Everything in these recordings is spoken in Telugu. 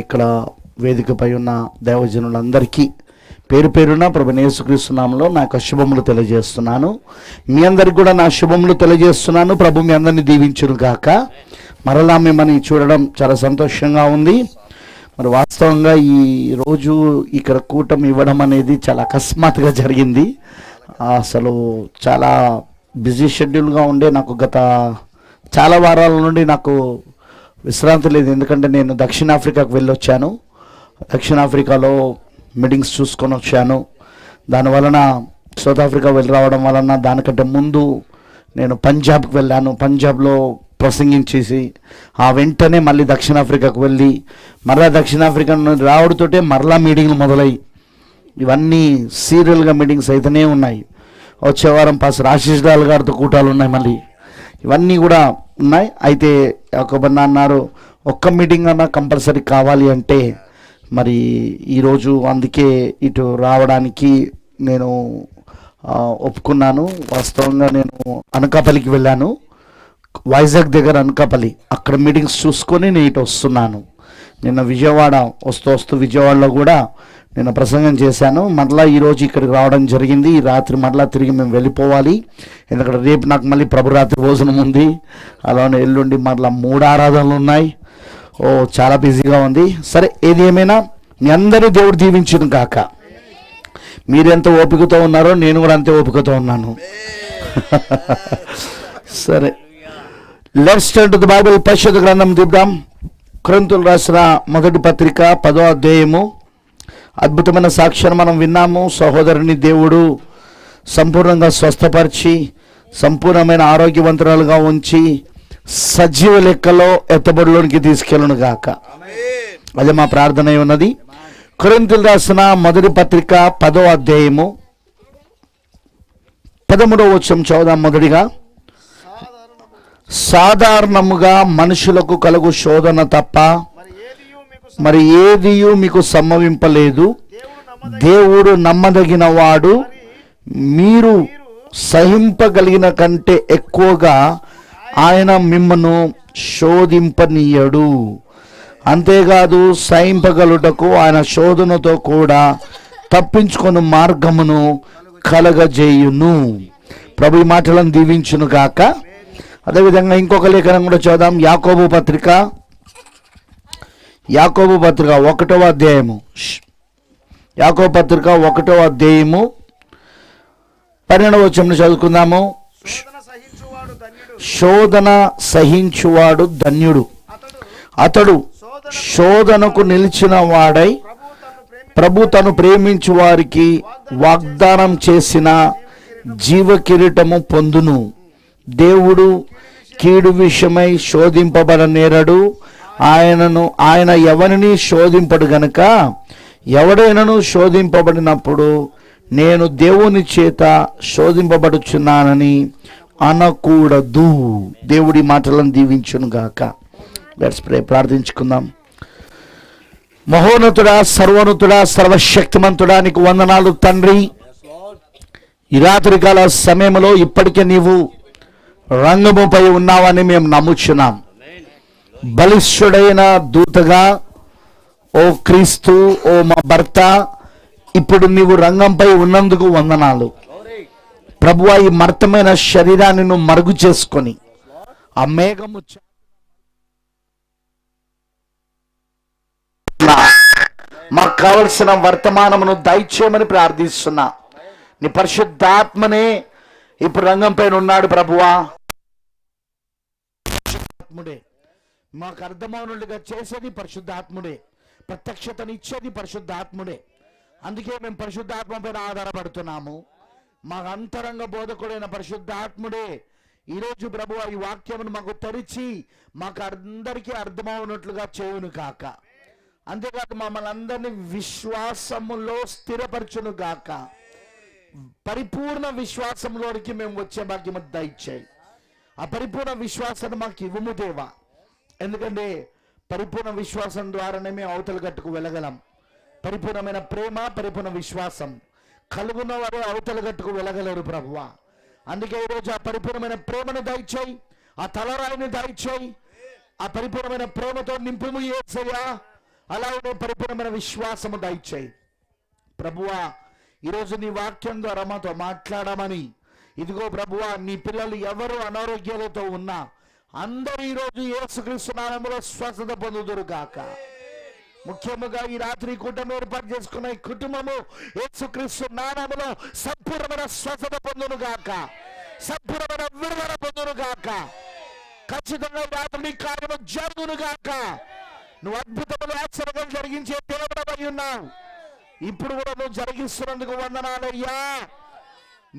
ఇక్కడ వేదికపై ఉన్న దైవజనులందరికీ పేరు పేరున ప్రభువైన యేసుక్రీస్తు నామములో నా యొక్క శుభములు తెలియజేస్తున్నాను. మీ అందరికి కూడా నా శుభములు తెలియజేస్తున్నాను. ప్రభు మీ అందరినీ దీవించును గాక. మరలా మిమ్మల్ని చూడడం చాలా సంతోషంగా ఉంది. మరి వాస్తవంగా ఈ రోజు ఇక్కడ కూటమి ఇవ్వడం అనేది చాలా అకస్మాత్తుగా జరిగింది. అసలు చాలా బిజీ షెడ్యూల్గా ఉండే నాకు గత చాలా వారాల నుండి నాకు విశ్రాంతి లేదు. ఎందుకంటే నేను దక్షిణాఫ్రికాకు వెళ్ళొచ్చాను. దక్షిణాఫ్రికాలో మీటింగ్స్ చూసుకొని వచ్చాను. దానివలన సౌత్ ఆఫ్రికా వెళ్ళి రావడం వలన దానికంటే ముందు నేను పంజాబ్కి వెళ్ళాను. పంజాబ్లో ప్రసంగించేసి ఆ వెంటనే మళ్ళీ దక్షిణాఫ్రికాకు వెళ్ళి మరలా దక్షిణాఫ్రికా నుండి రావడంతోటే మరలా మీటింగ్లు మొదలయ్యి ఇవన్నీ సీరియల్గా మీటింగ్స్ అయితేనే ఉన్నాయి. వచ్చే వారం పాస్టర్ ఆశీష్ డాల్ గారితో కూటాలు ఉన్నాయి. మళ్ళీ ఇవన్నీ కూడా ఉన్నాయి. అయితే ఒకబన్న అన్నారు ఒక్క మీటింగ్ అన్నా కంపల్సరీ కావాలి అంటే మరి ఈరోజు అందుకే ఇటు రావడానికి నేను ఒప్పుకున్నాను. వాస్తవంగా నేను అనకాపల్లికి వెళ్ళాను. వైజాగ్ దగ్గర అనకాపల్లి అక్కడ మీటింగ్స్ చూసుకొని నేను ఇటు వస్తున్నాను. నిన్న విజయవాడ వస్తూ విజయవాడలో కూడా నేను ప్రసంగం చేశాను. మరలా ఈరోజు ఇక్కడికి రావడం జరిగింది. ఈ రాత్రి మరలా తిరిగి మేము వెళ్ళిపోవాలి. ఎందుకంటే రేపు నాకు మళ్ళీ ప్రభురాత్రి భోజనం ఉంది. అలానే ఎల్లుండి మరలా 3 ఆరాధనలు ఉన్నాయి. చాలా బిజీగా ఉంది. సరే, ఏది ఏమైనా మీ అందరూ దేవుడు దీవించును కాక. మీరెంత ఓపికతో ఉన్నారో నేను కూడా అంతే ఓపికతో ఉన్నాను. సరే, let's turn to the Bible. పరిశుద్ధ గ్రంథం తీద్దాం. కొరింథీయులకు రాసిన మొదటి పత్రిక 10వ అధ్యాయము. అద్భుతమైన సాక్ష్యాన్ని మనం విన్నాము. సహోదరుని దేవుడు సంపూర్ణంగా స్వస్థపరిచి సంపూర్ణమైన ఆరోగ్యవంతురాలుగా ఉంచి సజీవ లెక్కలో ఎత్తబడిలోనికి తీసుకెళ్ళను గాక. అదే మా ప్రార్థన అయి ఉన్నది. కొరింథీయులకు రాసిన మొదటి పత్రిక 10వ అధ్యాయము 13వ వచనం చదువుదాం. మొదటిగా, సాధారణముగా మనుషులకు కలుగు శోధన తప్ప మరి ఏదియు మీకు సంభవింపలేదు. దేవుడు నమ్మదగిన వాడు, మీరు సహింపగలిగిన కంటే ఎక్కువగా ఆయన మిమ్మను శోధింపనీయడు. అంతేకాదు, సహింపగలుటకు ఆయన శోధనతో కూడా తప్పించుకొని మార్గమును కలగజేయును. ప్రభు ఈ మాటలను దీవించును గాక. అదేవిధంగా ఇంకొక లేఖనం కూడా చూద్దాం. యాకోబు పత్రిక 1వ అధ్యాయము. యాకోబు పత్రిక 1వ అధ్యాయము 12వ వచనం చదువుకుందాము. శోధన సహించువాడు ధన్యుడు, అతడు శోధనకు నిలిచిన వాడై ప్రభు తను ప్రేమించు వారికి వాగ్దానం చేసిన జీవ కిరీటము పొందును. దేవుడు కీడు విషయమై శోధింపబడనేరడు. ఆయన ఎవరిని శోధింపడు గనుక ఎవడైనను శోధింపబడినప్పుడు నేను దేవుని చేత శోధింపబడుచున్నానని అనకూడదు. దేవుడి మాటలను దీవించును గాక. Let's pray. ప్రార్థించుకుందాం. మహోన్నతుడా, సర్వోన్నతుడా, సర్వశక్తిమంతుడా, నీకు వందనాలు తండ్రి. ఈ రాత్రికాల సమయంలో ఇప్పటికే నీవు రంగముపై ఉన్నావని మేము నమ్ముచున్నాం. బలిష్ఠుడైన దూతగా ఓ క్రీస్తు, ఓ మా భర్త, ఇప్పుడు నీవు రంగంపై ఉన్నందుకు వందనాలు ప్రభువా. ఈ మర్తమైన శరీరాన్ని నువ్వు మరుగు చేసుకొని ఆ మేఘము మాకు కావలసిన వర్తమానమును దయచేయమని ప్రార్థిస్తున్నా. నీ పరిశుద్ధాత్మనే ఇప్పుడు రంగం పైన ఉన్నాడు ప్రభువా. పరిశుద్ధాత్ముడే మాకు అర్థమవునట్లుగా చేసేది పరిశుద్ధాత్ముడే, ప్రత్యక్షతనిచ్చేది పరిశుద్ధాత్ముడే. అందుకే మేము పరిశుద్ధాత్మ పైన ఆధారపడుతున్నాము. మాకు అంతరంగ బోధకుడైన పరిశుద్ధాత్ముడే ఈరోజు ప్రభువా ఈ వాక్యమును మాకు తెరిచి మాకు అందరికీ అర్థమవునట్లుగా చేయును కాక. అంతేకాదు మమ్మల్ని అందరినీ విశ్వాసములో స్థిరపరచును గాక. పరిపూర్ణ విశ్వాసంలోనికి మేము వచ్చే భాగ్యము దయచేయి. ఆ పరిపూర్ణ విశ్వాసాన్ని మాకు ఇవ్వము దేవా. ఎందుకంటే పరిపూర్ణ విశ్వాసం ద్వారానే మేము అవతల గట్టుకు వెళ్ళగలం. పరిపూర్ణమైన ప్రేమ, పరిపూర్ణ విశ్వాసం కలుగున్న వారు అవతల గట్టుకు వెళ్ళగలరు ప్రభువా. అందుకే ఈరోజు ఆ పరిపూర్ణమైన ప్రేమను దయచేయి, ఆ తలరాయిని దయచేయి, ఆ పరిపూర్ణమైన ప్రేమతో నింపుము యేసయ్యా. అలాగే పరిపూర్ణమైన విశ్వాసము దయచేయి ప్రభువా. ఈరోజు నీ వాక్యం ద్వారా మాతో మాట్లాడమని, ఇదిగో ప్రభువా, నీ పిల్లలు ఎవరు అనారోగ్యాలతో ఉన్నా అందరూ ఈరోజు యేసుక్రీస్తు నామములో స్వస్థత పొందుదురు గాక. ముఖ్యముగా ఈ రాత్రి కూటమి ఏర్పాటు చేసుకున్న ఈ కుటుంబము యేసుక్రీస్తు నామములో సంపూర్ణమైన స్వస్థత పొందును గాక, సంపూర్ణమైన విడుదల పొందును గాక. ఖచ్చితంగా రాత్రి నీ కార్యము జరుగును గాక. నువ్వు అద్భుతములు ఆశ్చర్యలు జరిగించే దేవుడవై ఉన్నావు. ఇప్పుడు కూడా నువ్వు జరిగిస్తున్నందుకు వందనాలయ్యా.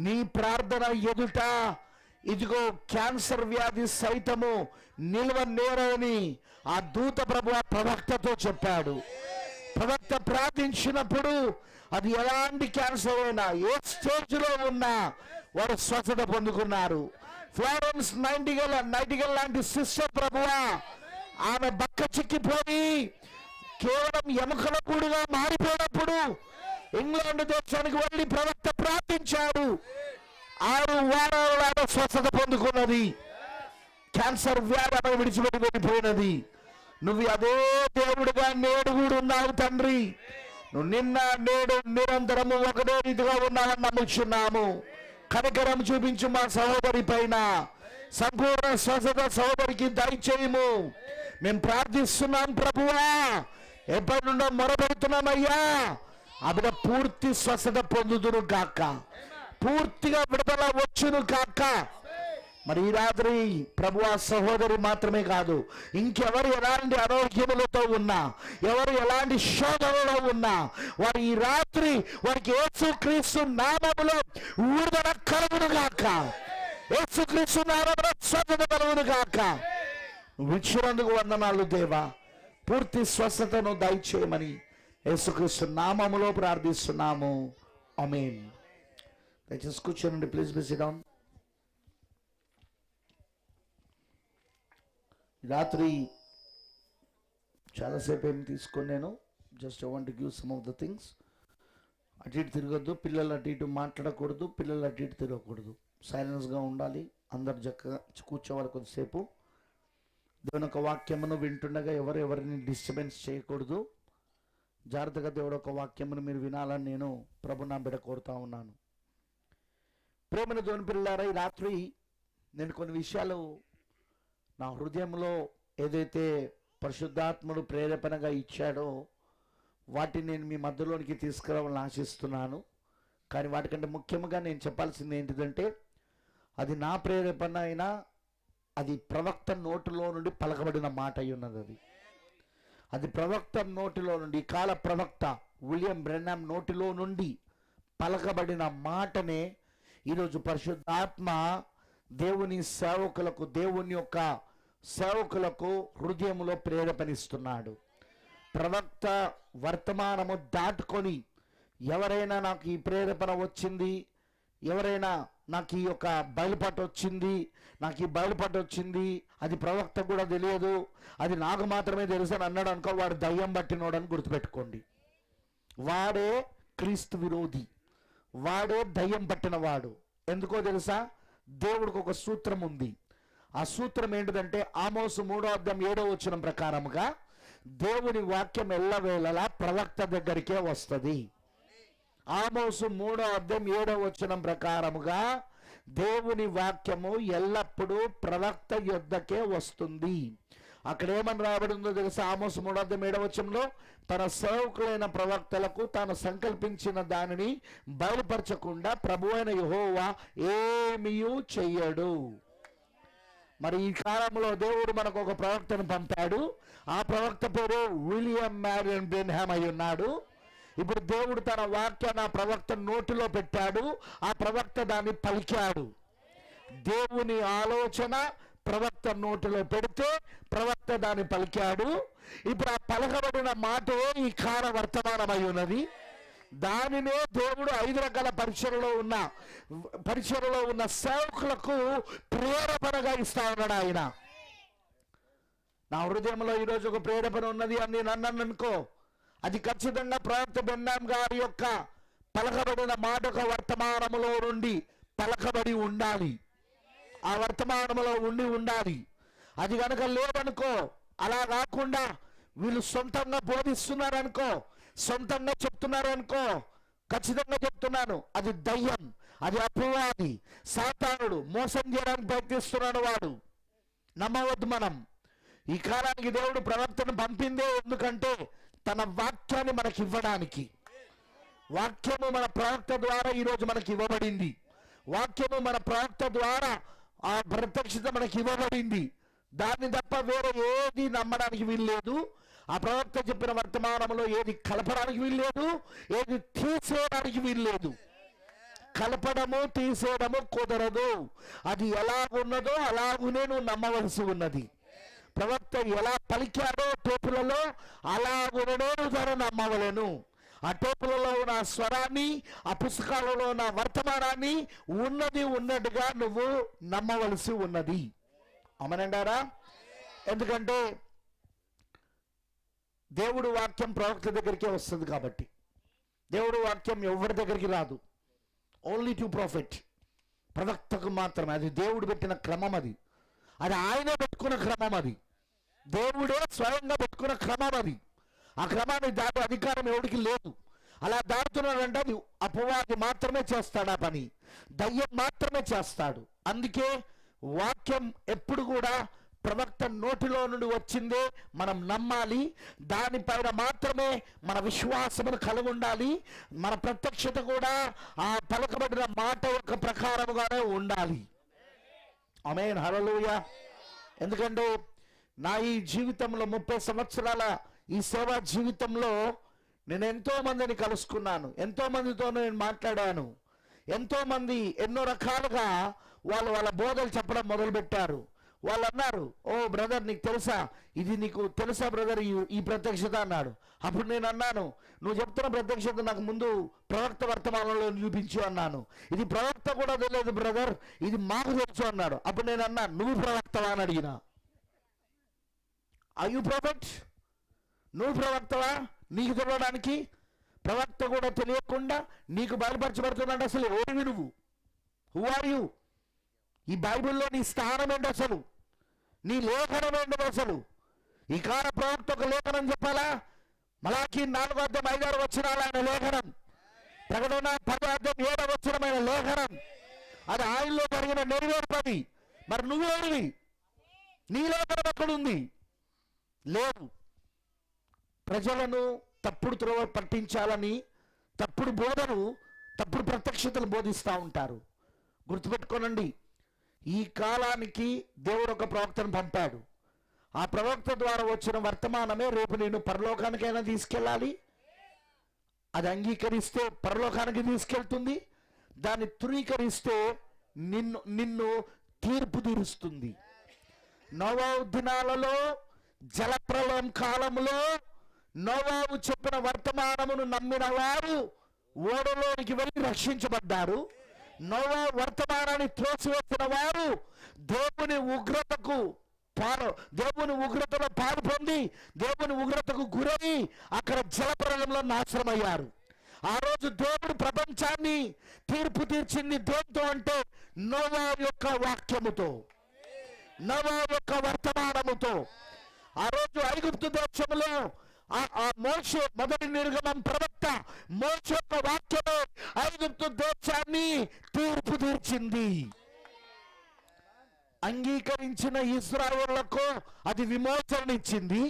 నీ ప్రార్థన ఎదుట ఇదిగో క్యాన్సర్ వ్యాధి సైతము నిల్వ నేరని ఆ దూత ప్రభువు ప్రవక్తతో చెప్పాడు. ప్రవక్త ప్రార్థించినప్పుడు అది ఎలాంటి క్యాన్సర్ అయినా ఏ స్టేజ్లో ఉన్నా వారు స్వస్థత పొందుకున్నారు. ఫ్లోరెన్స్ నైటింగేల్ లాంటి సిస్టర్ ప్రభువా, ఆమె బక్క చిక్కిపోయి కేవలం ఎముకల కూడుగా మారిపోయినప్పుడు ఇంగ్లాండ్ దేశానికి వెళ్ళి ప్రవక్త ప్రార్థించాడు. 6 వారాల స్వస్థత పొందుకున్నది. క్యాన్సర్ వ్యాధి ఆమె విడిచిపెట్టి వెళ్ళిపోయినది. నువ్వు అదే దేవుడుగా నేడు కూడా ఉన్నావు తండ్రి. నువ్వు నిన్న నేడు నిరంతరము ఒకటే రీతిగా ఉన్నావని నమ్ముచున్నాము. కనికరం చూపించు మా సహోదరి పైన. సంపూర్ణ స్వస్థత సహోదరికి దయచేయము. మేము ప్రార్థిస్తున్నాం ప్రభువా, ఎప్పటి నుండో మొరపెడుతున్నామయ్యా. ఆవిడ పూర్తి స్వస్థత పొందుదురు గాక, పూర్తిగా విడుదల వచ్చును గాక. మరి ఈ రాత్రి ప్రభువా సహోదరి మాత్రమే కాదు, ఇంకెవరు ఎలాంటి అనారోగ్యములతో ఉన్నా, ఎవరు ఎలాంటి శోధనలో ఉన్నా, వారు ఈ రాత్రి వారికి యేసుక్రీస్తు నామములో విడుదల కలుగును గాక, యేసుక్రీస్తు నామములో స్వస్థత కలుగును గాక. విచ్చినందుకు వందనాలు దేవా. పూర్తి స్వస్థతను దయచేయమని యేసుక్రీస్తు నామములో ప్రార్థిస్తున్నాము. ఆమేన్. దయచేసి కూర్చోండి, ప్లీజ్ బి సిట్ డౌన్. రాత్రి చాలాసేపు ఏం తీసుకొని నేను just I want to give some of the things. అటు ఇటు తిరగద్దు, పిల్లలు అటు ఇటు మాట్లాడకూడదు, పిల్లలు అటు ఇటు తిరగకూడదు, సైలెన్స్గా ఉండాలి. అందరు చక్కగా కూర్చోవాలి. కొద్దిసేపు దేవుని ఒక వాక్యమును వింటుండగా ఎవరిని డిస్టర్బెన్స్ చేయకూడదు. జాగ్రత్తగా దేవుడు ఒక వాక్యమును మీరు వినాలని నేను ప్రభు నా బిడ్డ కోరుతా ఉన్నాను. ప్రేమను దేవుని పిల్లారా, ఈ రాత్రి నేను కొన్ని విషయాలు నా హృదయంలో ఏదైతే పరిశుద్ధాత్ముడు ప్రేరేపణగా ఇచ్చాడో వాటిని నేను మీ మధ్యలోనికి తీసుకురావాలని ఆశిస్తున్నాను. కానీ వాటికంటే ముఖ్యంగా నేను చెప్పాల్సింది ఏంటిదంటే, అది నా ప్రేరేపణ అయినా అది ప్రవక్త నోటిలో నుండి పలకబడిన మాట అయి ఉన్నది. అది ప్రవక్త నోటిలో నుండి, కాల ప్రవక్త విలియం బ్రెన్నాం నోటిలో నుండి పలకబడిన మాటనే ఈరోజు పరిశుద్ధాత్మ దేవుని సేవకులకు, దేవుని యొక్క సేవకులకు హృదయంలో ప్రేరేపణిస్తున్నాడు. ప్రవక్త వర్తమానము దాటుకొని ఎవరైనా నాకు ఈ ప్రేరేపణ వచ్చింది, ఎవరైనా నాకు ఈ యొక్క బయలుపాటు వచ్చింది, అది ప్రవక్త కూడా తెలియదు, అది నాకు మాత్రమే తెలుసు అని అన్నాడు అనుకో, వాడు దయ్యం పట్టినోడని గుర్తుపెట్టుకోండి. వాడే క్రీస్తు విరోధి, వాడే దయ్యం పట్టినవాడు. ఎందుకో తెలుసా? దేవుడికి ఒక సూత్రం ఉంది. ఆ సూత్రం ఏంటిదంటే ఆమోసు 3:7 ప్రకారముగా దేవుని వాక్యం ఎల్లవేళలా ప్రవక్త దగ్గరికే వస్తుంది. ఆమోసు 3:7 ప్రకారముగా దేవుని వాక్యము ఎల్లప్పుడూ ప్రవక్త యొద్దకే వస్తుంది. అక్కడ ఏమని రాబడిందో తెలుసా? ఆమోసు 3:7 తన సేవకులైన ప్రవక్తలకు తాను సంకల్పించిన దానిని బయలుపరచకుండా ప్రభువైన యెహోవా ఏమీయూ చెయ్యడు. మరి ఈ కాలంలో దేవుడు మనకు ఒక ప్రవక్తను పంపాడు. ఆ ప్రవక్త పేరు విలియం మ్యారియన్ బ్రెన్హామ్ అయి ఉన్నాడు. ఇప్పుడు దేవుడు తన వాక్యాన్ని ఆ ప్రవక్త నోటిలో పెట్టాడు. ఆ ప్రవక్త దాన్ని పలికాడు. దేవుని ఆలోచన ప్రవక్త నోటిలో పెడితే ప్రవక్త దాన్ని పలికాడు. ఇప్పుడు ఆ పలకబడిన మాటే ఈ కాల వర్తమానమై ఉన్నది. దానినే దేవుడు 5 రకాల పరిచర్యలో ఉన్న సేవకులకు ప్రేరేపణగా ఇస్తా ఉన్నాడు ఆయన. నా హృదయంలో ఈరోజు ఒక ప్రేరేపణ ఉన్నది అని నేను అన్నాను అనుకో, అది ఖచ్చితంగా ప్రవక్త బ్రెన్హాం గారి యొక్క పలకబడిన మాట ఒక వర్తమానములో నుండి పలకబడి ఉండాలి. ఆ వర్తమానంలో ఉండాలి. అది కనుక లేదనుకో, అలా కాకుండా వీళ్ళు సొంతంగా బోధిస్తున్నారనుకో, సొంతంగా చెప్తున్నారనుకో, ఖచ్చితంగా చెప్తున్నాను, అది దయ్యం, అది అపవాది, సాతానుడు, మోసం చేయడానికి ప్రయత్నిస్తున్నాడు వాడు. నమ్మవద్దు. మనం ఈ కాలానికి దేవుడు ప్రవక్తను పంపిందే ఎందుకంటే తన వాక్యాన్ని మనకి ఇవ్వడానికి. వాక్యము మన ప్రవక్త ద్వారా ఈరోజు మనకి ఇవ్వబడింది. వాక్యము మన ప్రవక్త ద్వారా ఆ ప్రత్యక్షత మనకి ఇవ్వబడింది. దాన్ని తప్ప వేరే ఏది నమ్మడానికి వీల్లేదు. ఆ ప్రవక్త చెప్పిన వర్తమానంలో ఏది కలపడానికి వీల్లేదు, ఏది తీసేయడానికి వీల్లేదు. కలపడము తీసేయడము కుదరదు. అది ఎలాగున్నదో అలాగునే నువ్వు నమ్మవలసి ఉన్నది. ప్రవక్త ఎలా పలికాడో టేపులలో అలాగునే నువ్వు నమ్మవలను. ఆ టేపులలో ఉన్న స్వరాన్ని, ఆ పుస్తకాలలో ఉన్న వర్తమానాన్ని ఉన్నది ఉన్నట్టుగా నువ్వు నమ్మవలసి ఉన్నది. అమనంటారా? ఎందుకంటే దేవుడు వాక్యం ప్రవక్త దగ్గరికే వస్తుంది కాబట్టి. దేవుడు వాక్యం ఎవరి దగ్గరికి రాదు. ఓన్లీ టు ప్రాఫిట్, ప్రవక్తకు మాత్రమే. అది దేవుడు పెట్టిన క్రమం. అది ఆయనే పెట్టుకున్న క్రమం. అది దేవుడే స్వయంగా పెట్టుకున్న క్రమం. అది ఆ క్రమాన్ని దాటి అధికారం ఎవరికి లేదు. అలా దాటుతున్నాడంటే అది అపవాది మాత్రమే చేస్తాడు ఆ పని, దయ్యం మాత్రమే చేస్తాడు. అందుకే వాక్యం ఎప్పుడు కూడా ప్రవక్త నోటిలో నుండి వచ్చిందే మనం నమ్మాలి. దానిపైన మాత్రమే మన విశ్వాసమును కలిగి ఉండాలి. మన ప్రత్యక్షత కూడా ఆ పలకబడిన మాట యొక్క ప్రకారముగానే ఉండాలి. ఆమేన్, హల్లెలూయా. ఎందుకంటే నా ఈ జీవితంలో 30 సంవత్సరాల ఈ సేవా జీవితంలో నేను ఎంతో మందిని కలుసుకున్నాను, ఎంతో మందితో నేను మాట్లాడాను. ఎంతోమంది ఎన్నో రకాలుగా వాళ్ళ బోధలు చెప్పడం మొదలుపెట్టారు. వాళ్ళు అన్నారు, ఓ బ్రదర్ నీకు తెలుసా, ఇది నీకు తెలుసా బ్రదర్ ఈ ప్రత్యక్షత అన్నాడు. అప్పుడు నేను అన్నాను, నువ్వు చెప్తున్న ప్రత్యక్షత నాకు ముందు ప్రవక్త వర్తమానంలో చూపించు అన్నాను. ఇది ప్రవక్త కూడా తెలియదు బ్రదర్, ఇది మాకు తెలుసు అన్నాడు. అప్పుడు నేను అన్నాను, నువ్వు ప్రవక్తవా అని అడిగిన. Are you prophet? నువ్వు ప్రవక్తవా? నీకు తెలియడానికి ప్రవక్త కూడా తెలియకుండా నీకు బయలుపరచబడుతున్నాడు. అసలు ఓడివి నువ్వు? Who are you? ఈ బైబిల్లో నీ స్థానం ఏంటి అసలు? నీ లేఖనం ఏంటి అసలు? ఈ కాల ప్రవక్త ఒక లేఖనం చెప్పాలా? మలాకి 4:5 వచనాలు ఆయన లేఖనం, ప్రకటన 10:7 వచనమైన లేఖనం. అది ఆయనలో జరిగిన నెరవేర్పది. మరి నువ్వేడివి? నీ లేఖనం ఎక్కడుంది? లేదు. ప్రజలను తప్పుడు త్రోవ పట్టించాలని తప్పుడు బోధను, తప్పుడు ప్రత్యక్షతలు బోధిస్తూ ఉంటారు. గుర్తుపెట్టుకోనండి, ఈ కాలానికి దేవుడు ఒక ప్రవక్తను పంపాడు. ఆ ప్రవక్త ద్వారా వచ్చిన వర్తమానమే రేపు నేను పరలోకానికైనా తీసుకెళ్ళాలి. అది అంగీకరిస్తే పరలోకానికి తీసుకెళ్తుంది, దాన్ని ధృవీకరిస్తే నిన్ను తీర్పు తీరుస్తుంది. నోవాహు దినాలలో, జలప్రలయం కాలంలో నోవాహు చెప్పిన వర్తమానమును నమ్మిన వారు ఓడలోనికి వెళ్ళి రక్షించబడ్డారు. నోవాహు వర్తమానాన్ని త్రోసివేసిన వారు దేవుని ఉగ్రతలో పాలు పొంది దేవుని ఉగ్రతకు గురై అక్కడ జలప్రలయంలో నాశనమయ్యారు. ఆ రోజు దేవుడు ప్రపంచాన్ని తీర్పు తీర్చింది దేంతో అంటే నోవాహు యొక్క వాక్యముతో, నోవాహు యొక్క వర్తమానముతో. ఆ రోజు ఐగుప్తు దేశంలో ఆ మోషే, మొదటి నిర్గమం ప్రవక్త మోషే యొక్క వాక్యమే ఐగుప్తు దేశాన్ని తీర్పు తీర్చింది. అంగీకరించిన ఇశ్రాయేలులకు అది విమోచన ఇచ్చింది.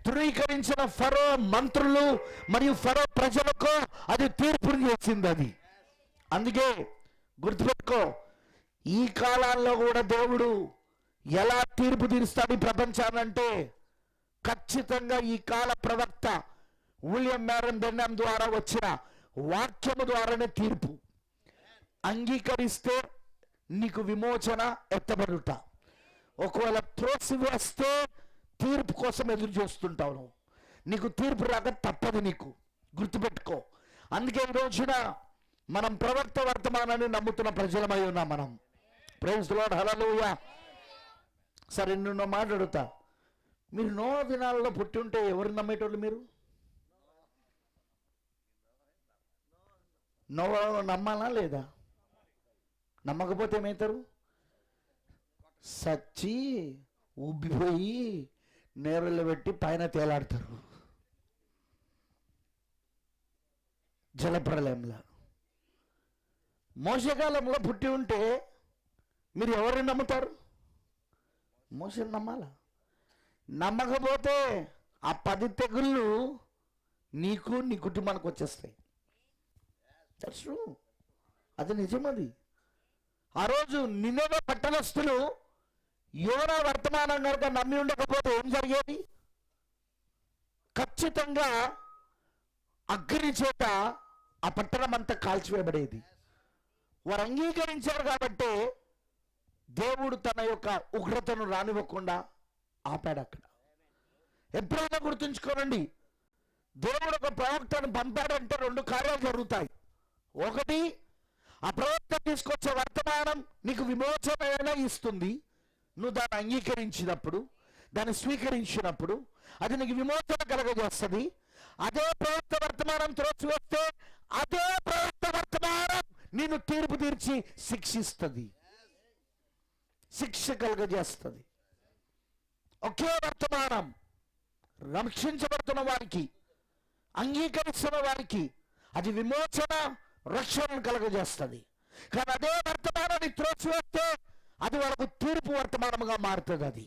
ధృవీకరించిన ఫరో మంత్రులు మరియు ఫరో ప్రజలకు అది తీర్పుని చేసింది. అది అందుకే గుర్తుపెట్టుకో, ఈ కాలాల్లో కూడా దేవుడు ఎలా తీర్పు తీరుస్తాడు ఈ ప్రపంచానంటే ఖచ్చితంగా ఈ కాల ప్రవక్త విలియం మ్యారన్ బెన్హామ్ ద్వారా వచ్చిన వాక్యము ద్వారానే తీర్పు. అంగీకరిస్తే నీకు విమోచన, ఎత్తబడుట. ఒకవేళ త్రోసివేస్తే తీర్పు కోసం ఎదురు చూస్తుంటావు నువ్వు. నీకు తీర్పు రాక తప్పదు నీకు. గుర్తుపెట్టుకో. అందుకే ఈ రోజున మనం ప్రవక్త వర్తమానాన్ని నమ్ముతున్న ప్రజలమై ఉన్నాం మనం. ప్రైజ్ ది లార్డ్, హల్లెలూయా. సరే, నిన్ను మాట్లాడుతా, మీరు నోవా దినాలలో పుట్టి ఉంటే ఎవరు నమ్మేటోళ్ళు? మీరు నోవా నమ్మాలా లేదా? నమ్మకపోతే ఏమవుతారు? సచ్చి ఉబ్బిపోయి నీళ్ళలో పెట్టి పైన తేలాడతారు జలప్రలయంలో. మోసకాలంలో పుట్టి ఉంటే మీరు ఎవరిని నమ్ముతారు? మోసని నమ్మాలా? నమ్మకపోతే ఆ 10 తెగుళ్ళు నీకు నీ కుటుంబానికి వచ్చేస్తాయి. దట్స్ ట్రూ, అది నిజమది. ఆ రోజు నినెవె పట్టణస్థులు యోనా వర్తమానం కనుక నమ్మి ఉండకపోతే ఏం జరిగేది? ఖచ్చితంగా అగ్ని చేత ఆ పట్టణం అంతా కాల్చివేయబడేది. వారు అంగీకరించారు కాబట్టి దేవుడు తన యొక్క ఉగ్రతను రానివ్వకుండా ఆపాడు అక్కడ. ఎప్పుడైనా గుర్తుంచుకోనండి, దేవుడు ఒక ప్రవక్తను పంపాడంటే 2 కార్యాలు జరుగుతాయి. ఒకటి, ఆ ప్రవక్త తీసుకొచ్చే వర్తమానం నీకు విమోచన ఇస్తుంది. నువ్వు దాన్ని అంగీకరించినప్పుడు, దాన్ని స్వీకరించినప్పుడు అది నీకు విమోచన కలగజేస్తుంది. అదే ప్రవక్త వర్తమానం త్రోసివేస్తే అదే ప్రవక్త వర్తమానం నిన్ను తీర్పు తీర్చి శిక్షిస్తుంది, శిక్ష కలగజేస్తుంది. ఒకే వర్తమానం రక్షించబడుతున్న వారికి, అంగీకరిస్తున్న వారికి అది విమోచన రక్షణను కలగజేస్తుంది. కానీ అదే వర్తమానాన్ని త్రోసివేస్తే అది వాళ్ళకు తీర్పు వర్తమానముగా మారుతుంది. అది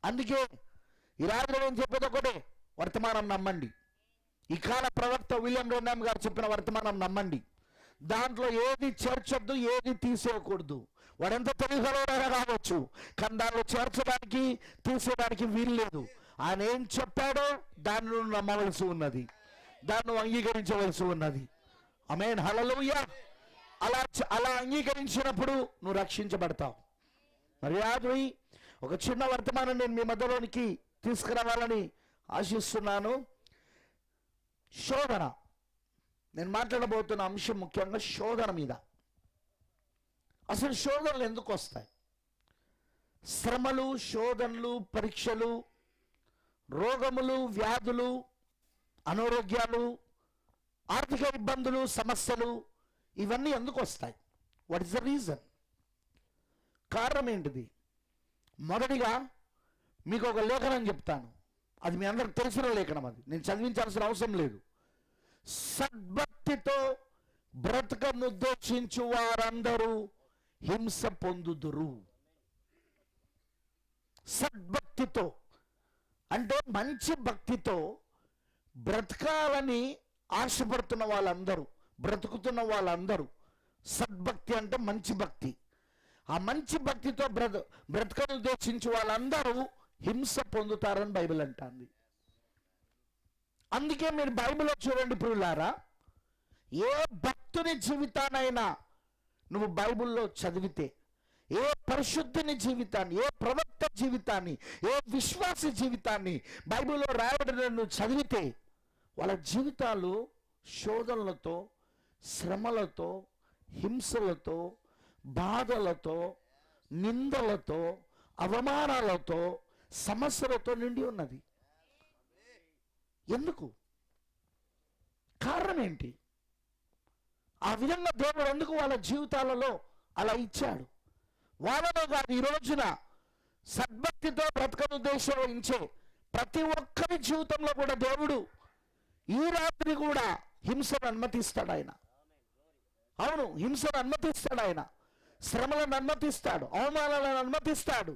అందుకే ఈ రాత్రి నేను చెప్పేది ఒకటే, వర్తమానం నమ్మండి. ఈ కాల ప్రవక్త విలియం బ్రన్హామ్ గారు చెప్పిన వర్తమానం నమ్మండి. దాంట్లో ఏది చేర్చొద్దు, ఏది తీసేయకూడదు. వాడెంత తెలియగలవాడైనా కావచ్చు, కానీ దానిలో చేర్చడానికి తీసేయడానికి వీలు లేదు. ఆయన ఏం చెప్పాడో దాన్ని నువ్వు నమ్మవలసి ఉన్నది, దాన్ని నువ్వు అంగీకరించవలసి ఉన్నది. ఆమేన్, హల్లెలూయా. అలా అంగీకరించినప్పుడు నువ్వు రక్షించబడతావు. మరి రాత్రి ఒక చిన్న వర్తమానం నేను మీ మధ్యలోనికి తీసుకురావాలని ఆశిస్తున్నాను. శోధన, నేను మాట్లాడబోతున్న అంశం ముఖ్యంగా శోధన మీద. అసలు శోధనలు ఎందుకు వస్తాయి? శ్రమలు, శోధనలు, పరీక్షలు, రోగములు, వ్యాధులు, అనారోగ్యాలు, ఆర్థిక ఇబ్బందులు, సమస్యలు, ఇవన్నీ ఎందుకు వస్తాయి? What is the reason? కారణం ఏంటిది? మొదటిగా మీకు ఒక లేఖనం చెప్తాను, అది మీ అందరికి తెలిసిన లేఖనం. అది నేను చదివించాల్సిన అవసరం లేదు. సద్భక్తితో బ్రతకనుద్దేశించు వారందరూ హింస పొందుదురు. సద్భక్తితో అంటే మంచి భక్తితో బ్రతకాలని ఆశపడుతున్న వాళ్ళందరూ, బ్రతుకుతున్న వాళ్ళందరూ, సద్భక్తి అంటే మంచి భక్తి. ఆ మంచి భక్తితో బ్రతకను ఉద్దేశించి వాళ్ళందరూ హింస పొందుతారని బైబిల్ అంటుంది. అందుకే మీరు బైబిల్లో చూడండి ప్రియులారా, ఏ భక్తుని జీవితానైనా నువ్వు బైబిల్లో చదివితే, ఏ పరిశుద్ధుని జీవితాన్ని, ఏ ప్రవక్త జీవితాన్ని, ఏ విశ్వాస జీవితాన్ని బైబిల్లో రాయబడిన నువ్వు చదివితే వాళ్ళ జీవితాలు శోధనలతో, శ్రమలతో, హింసలతో, బాధలతో, నిందలతో, అవమానాలతో, సమస్యలతో నిండి ఉన్నది. ఎందుకు? కారణం ఏంటి? ఆ విధంగా దేవుడు ఎందుకు వాళ్ళ జీవితాలలో అలా ఇచ్చాడు? వాళ్ళలో కాదు, ఈ రోజున సద్భక్తితో బ్రతకను ఉద్దేశించే ప్రతి ఒక్కరి జీవితంలో కూడా దేవుడు ఈ రాత్రి కూడా హింసను అనుమతిస్తాడు ఆయన. అవును, హింసను అనుమతిస్తాడు ఆయన. శ్రమలను అనుమతిస్తాడు, అవమానాలను అనుమతిస్తాడు,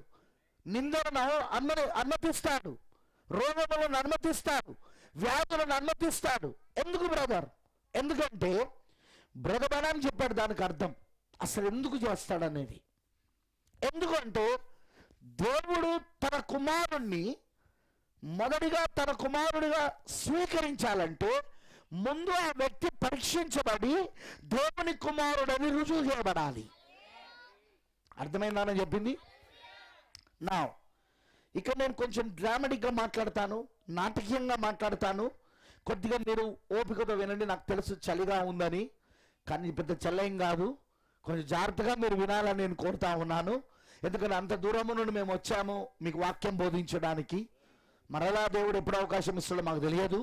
నిందలను అనుమతిస్తాడు, రోగములను అనుమతిస్తాడు, వ్యాధులను అనుమతిస్తాడు. ఎందుకు బ్రదర్? ఎందుకంటే బ్రదర్ అని చెప్పాడు. దానికి అర్థం అసలు ఎందుకు చేస్తాడనేది. ఎందుకంటే దేవుడు తన కుమారుణ్ణి మొదటిగా తన కుమారుడిగా స్వీకరించాలంటే ముందు ఆ వ్యక్తి పరీక్షించబడి దేవుని కుమారుడని రుజువు చేయబడాలి. అర్థమైందని చెప్పింది. నా ఇక్కడ నేను కొంచెం డ్రామాటిక్గా మాట్లాడతాను, నాటకీయంగా మాట్లాడతాను. కొద్దిగా మీరు ఓపికతో వినండి. నాకు తెలుసు చలిగా ఉందని, కానీ పెద్ద చల్లేం కాదు. కొంచెం జాగ్రత్తగా మీరు వినాలని నేను కోరుతా ఉన్నాను. ఎందుకంటే అంత దూరం నుండి మేము వచ్చాము మీకు వాక్యం బోధించడానికి. మరలా దేవుడు ఎప్పుడు అవకాశం ఇస్తాడో మాకు తెలియదు.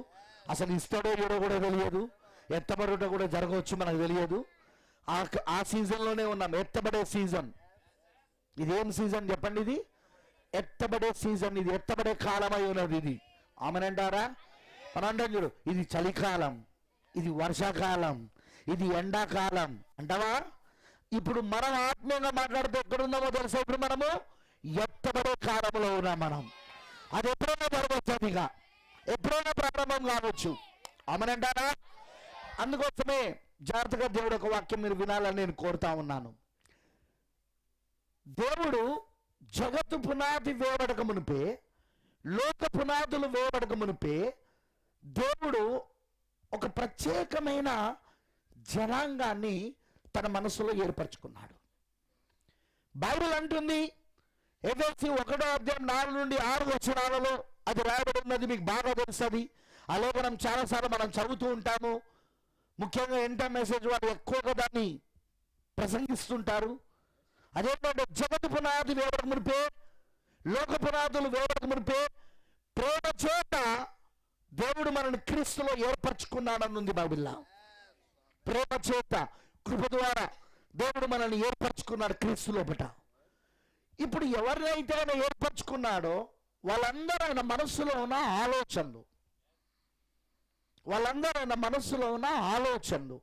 అసలు ఇస్తాడో ఏడో కూడా తెలియదు. ఎత్తబడుట కూడా జరగవచ్చు, మనకు తెలియదు. ఆ సీజన్లోనే ఉన్నాం, ఎత్తబడే సీజన్. ఇదేం సీజన్ చెప్పండి? ఇది ఎత్తబడే సీజన్, ఇది ఎత్తబడే కాలమై ఉన్నది. ఇది ఆమనంటారా? మనం అంటాం చూడు, ఇది చలికాలం, ఇది వర్షాకాలం, ఇది ఎండాకాలం అంటావా? ఇప్పుడు మనం ఆత్మీయంగా మాట్లాడితే ఎక్కడున్నామో తెలుసా? ఇప్పుడు మనము ఎత్తబడే కాలంలో ఉన్నాం. మనం అది ఎప్పుడైనా జరగవచ్చు, అదిగా ఎప్పుడైనా ప్రారంభం కావచ్చు. ఆమనంటారా? అందుకోసమే జాగ్రత్తగా దేవుడు ఒక వాక్యం మీరు వినాలని నేను కోరుతా ఉన్నాను. దేవుడు జగత్తు పునాది వేయబడక మునిపే, లోక పునాదులు వేయబడక మునిపే దేవుడు ఒక ప్రత్యేకమైన జనాంగాన్ని తన మనసులో ఏర్పరచుకున్నాడు. బైబిల్ అంటుంది, ఎఫెసీ 1:4-6 అది రాయబడి ఉన్నది, మీకు బాగా తెలుస్తుంది. ఆ లేఖనం చాలాసార్లు మనం చదువుతూ ఉంటాము. ముఖ్యంగా ఎంటర్ మెసేజ్ వాళ్ళు ఎక్కువగా దాన్ని ప్రసంగిస్తుంటారు. అదేంటంటే జగత్తు పునాది వేయబడక మునిపే, లోక పునాదులు వేయబడక మునిపే ప్రేమ చేత దేవుడు మనల్ని క్రీస్తులో ఏర్పరచుకున్నాడని ఉంది బైబిల్లో. ప్రేమ చేత, కృప ద్వారా దేవుడు మనల్ని ఏర్పరచుకున్నాడు క్రీస్తు లోపట. ఇప్పుడు ఎవరినైతే ఆయన ఏర్పరచుకున్నాడో వాళ్ళందరూ ఆయన మనస్సులో ఉన్న ఆలోచనలు, వాళ్ళందరూ ఆయన మనస్సులో ఉన్న ఆలోచనలు,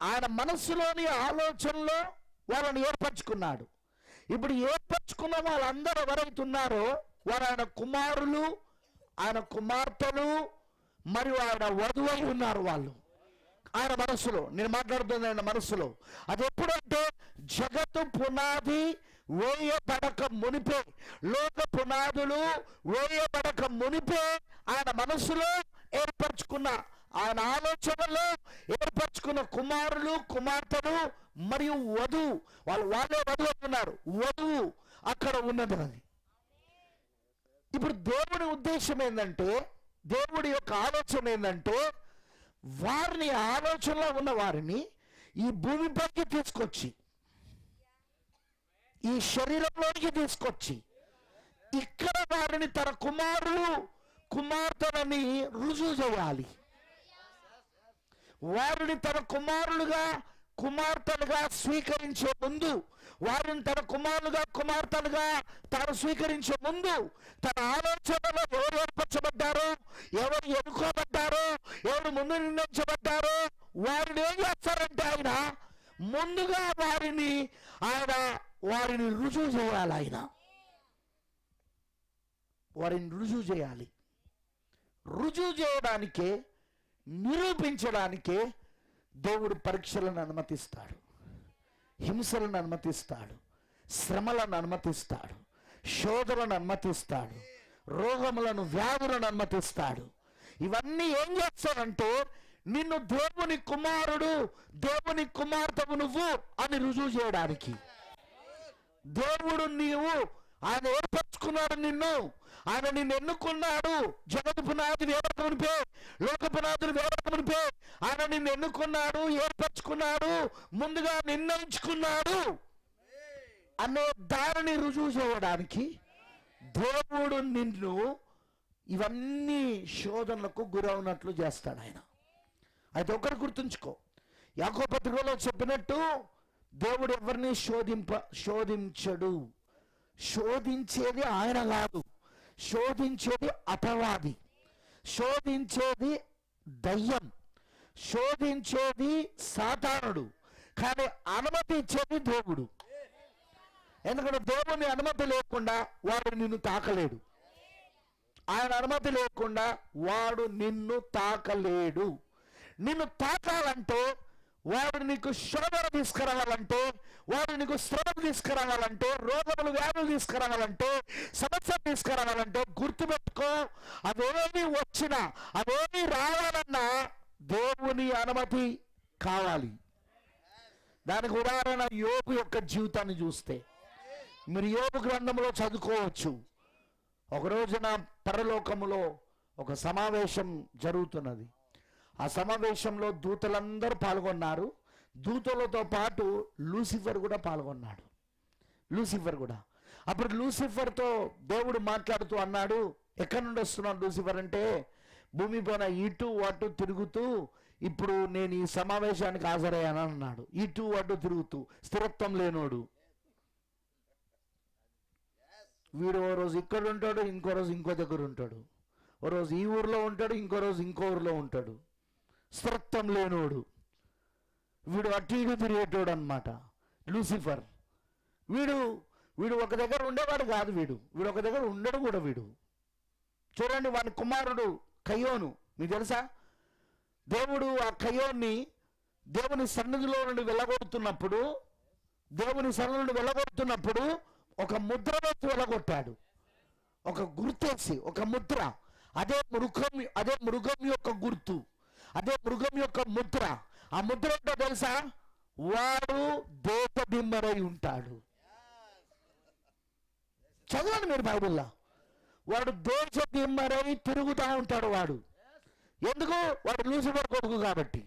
ఆయన మనస్సులోని ఆలోచనలో వాళ్ళని ఏర్పరచుకున్నాడు. ఇప్పుడు ఏర్పరచుకున్న వాళ్ళందరూ ఎవరైతే ఉన్నారో వారు ఆయన కుమారులు, ఆయన కుమార్తెలు మరియు ఆయన వధువై ఉన్నారు. వాళ్ళు ఆయన మనస్సులో, నేను మాట్లాడుతుంది ఆయన మనస్సులో. అది ఎప్పుడంటే జగత్తు పునాది వేయబడక మునిపే, లోక పునాదులు వేయబడక మునిపే ఆయన మనస్సులో ఏర్పరచుకున్న, ఆయన ఆలోచనలో ఏర్పరచుకున్న కుమారులు, కుమార్తెలు మరియు వధువు, వాళ్ళే వధువు ఉన్నారు. వధువు అక్కడ ఉన్నది. ఇప్పుడు దేవుడి ఉద్దేశం ఏంటంటే, దేవుడి యొక్క ఆలోచన ఏంటంటే, వారిని ఆలోచనలో ఉన్న వారిని ఈ భూమిపైకి తీసుకొచ్చి, ఈ శరీరంలోనికి తీసుకొచ్చి ఇక్కడ వారిని తన కుమారులు, కుమార్తెలని రుజువు చేయాలి. వారిని తన కుమారులుగా, కుమార్తెలుగా స్వీకరించే ముందు, వారిని తన కుమారులుగా, కుమార్తెలుగా తాను స్వీకరించే ముందు తన ఆలోచనలో ఎవరు ఏర్పరచబడ్డారో, ఎవరు ఎన్నుకోబడ్డారో, ఎవరు ముందు నిర్ణయించబడ్డారో వారిని ఏం చేస్తారంటే ఆయన ముందుగా వారిని రుజువు చేయాలి. వారిని రుజువు చేయాలి. రుజువు చేయడానికే, నిరూపించడానికే దేవుడు పరీక్షలను అనుమతిస్తాడు, హింసలను అనుమతిస్తాడు, శ్రమలను అనుమతిస్తాడు, శోధనలను అనుమతిస్తాడు, రోగములను, వ్యాధులను అనుమతిస్తాడు. ఇవన్నీ ఏం చేస్తాడంటే నిన్ను దేవుని కుమారుడు, దేవుని కుమార్తెవు నువ్వు అని రుజువు చేయడానికి. దేవుడు నీవు, ఆయన ఏర్పరచుకున్నాడు నిన్ను, ఆయన నిన్ను ఎన్నుకున్నాడు. జగత్తు పునాది వేయబడక మునిపే, లోక పునాదులు వేయబడక మునిపే ఆయన నిన్ను ఎన్నుకున్నాడు, ఏర్పరచుకున్నాడు, ముందుగా నిర్ణయించుకున్నాడు అనే దానిని రుజువు చేయడానికి దేవుడు నిన్ను ఇవన్నీ శోధనలకు గురవునట్లు చేస్తాడు ఆయన. అయితే ఒకటి గుర్తుంచుకో, యాకోబు పత్రికలో చెప్పినట్టు దేవుడు ఎవరిని శోధించడు. శోధించేది ఆయన కాదు, శోధించేది అపవాది, శోధించేది దయ్యం, శోధించేది సాతానుడు. కానీ అనుమతి ఇచ్చేది దేవుడు. ఎందుకంటే దేవుని అనుమతి లేకుండా వాడు నిన్ను తాకలేడు. ఆయన అనుమతి లేకుండా వాడు నిన్ను తాకలేడు. నిన్ను తాకాలంటే, వాడు నీకు శోధన తీసుకురావాలంటే, వాడు నీకు శ్రమ తీసుకురావాలంటే, రోగములు, వ్యాధులు తీసుకురావాలంటే, సమస్య తీసుకురావాలంటే గుర్తుపెట్టుకో, అవేమి వచ్చినా, అవేమి రావాలన్నా దేవుని అనుమతి కావాలి. దానికి ఉదాహరణ యోబు యొక్క జీవితాన్ని చూస్తే మీరు యోబు గ్రంథంలో చదువుకోవచ్చు. ఒక రోజున పరలోకములో ఒక సమావేశం జరుగుతున్నది. ఆ సమావేశంలో దూతలందరూ పాల్గొన్నారు. దూతలతో పాటు లూసిఫర్ కూడా పాల్గొన్నాడు. లూసిఫర్ కూడా. అప్పుడు లూసిఫర్తో దేవుడు మాట్లాడుతూ అన్నాడు, ఎక్కడి నుండి వస్తున్నాడు లూసిఫర్ అంటే, భూమి పైన ఇటు అటు తిరుగుతూ ఇప్పుడు నేను ఈ సమావేశానికి హాజరయ్యాను అన్నాడు. ఇటు అటు తిరుగుతూ, స్థిరత్వం లేనోడు. వీడు ఓ రోజు ఇక్కడ ఉంటాడు, ఇంకో రోజు ఇంకో దగ్గర ఉంటాడు. ఓ రోజు ఈ ఊర్లో ఉంటాడు, ఇంకో రోజు ఇంకో ఊర్లో ఉంటాడు. స్థిరత్వం లేనోడు వీడు, అటు ఇటు తిరిగేటోడు అనమాట లూసిఫర్. వీడు వీడు ఒక దగ్గర ఉండేవాడు కాదు. వీడు ఒక దగ్గర ఉండడు కూడా. వీడు చూడండి, వాని కుమారుడు కయ్యోను, మీకు తెలుసా? దేవుడు ఆ కయ్యోన్ని దేవుని సన్నిధిలో నుండి వెళ్ళగొడుతున్నప్పుడు ఒక ముద్ర వేసి వెళ్ళగొట్టాడు. ఒక గుర్తేసి, ఒక ముద్ర. అదే మృగం యొక్క గుర్తు, అదే మృగం యొక్క ముద్ర. ఆ ముద్ర ఏంటో తెలుసా? వాడు దేశదిమ్మరై ఉంటాడు. చదవండి మీరు బైబిల్లో. వాడు దేశదిమ్మరై తిరుగుతూ ఉంటాడు. వాడు ఎందుకు? వాడు లూసిఫర్ కొడుకు కాబట్టి.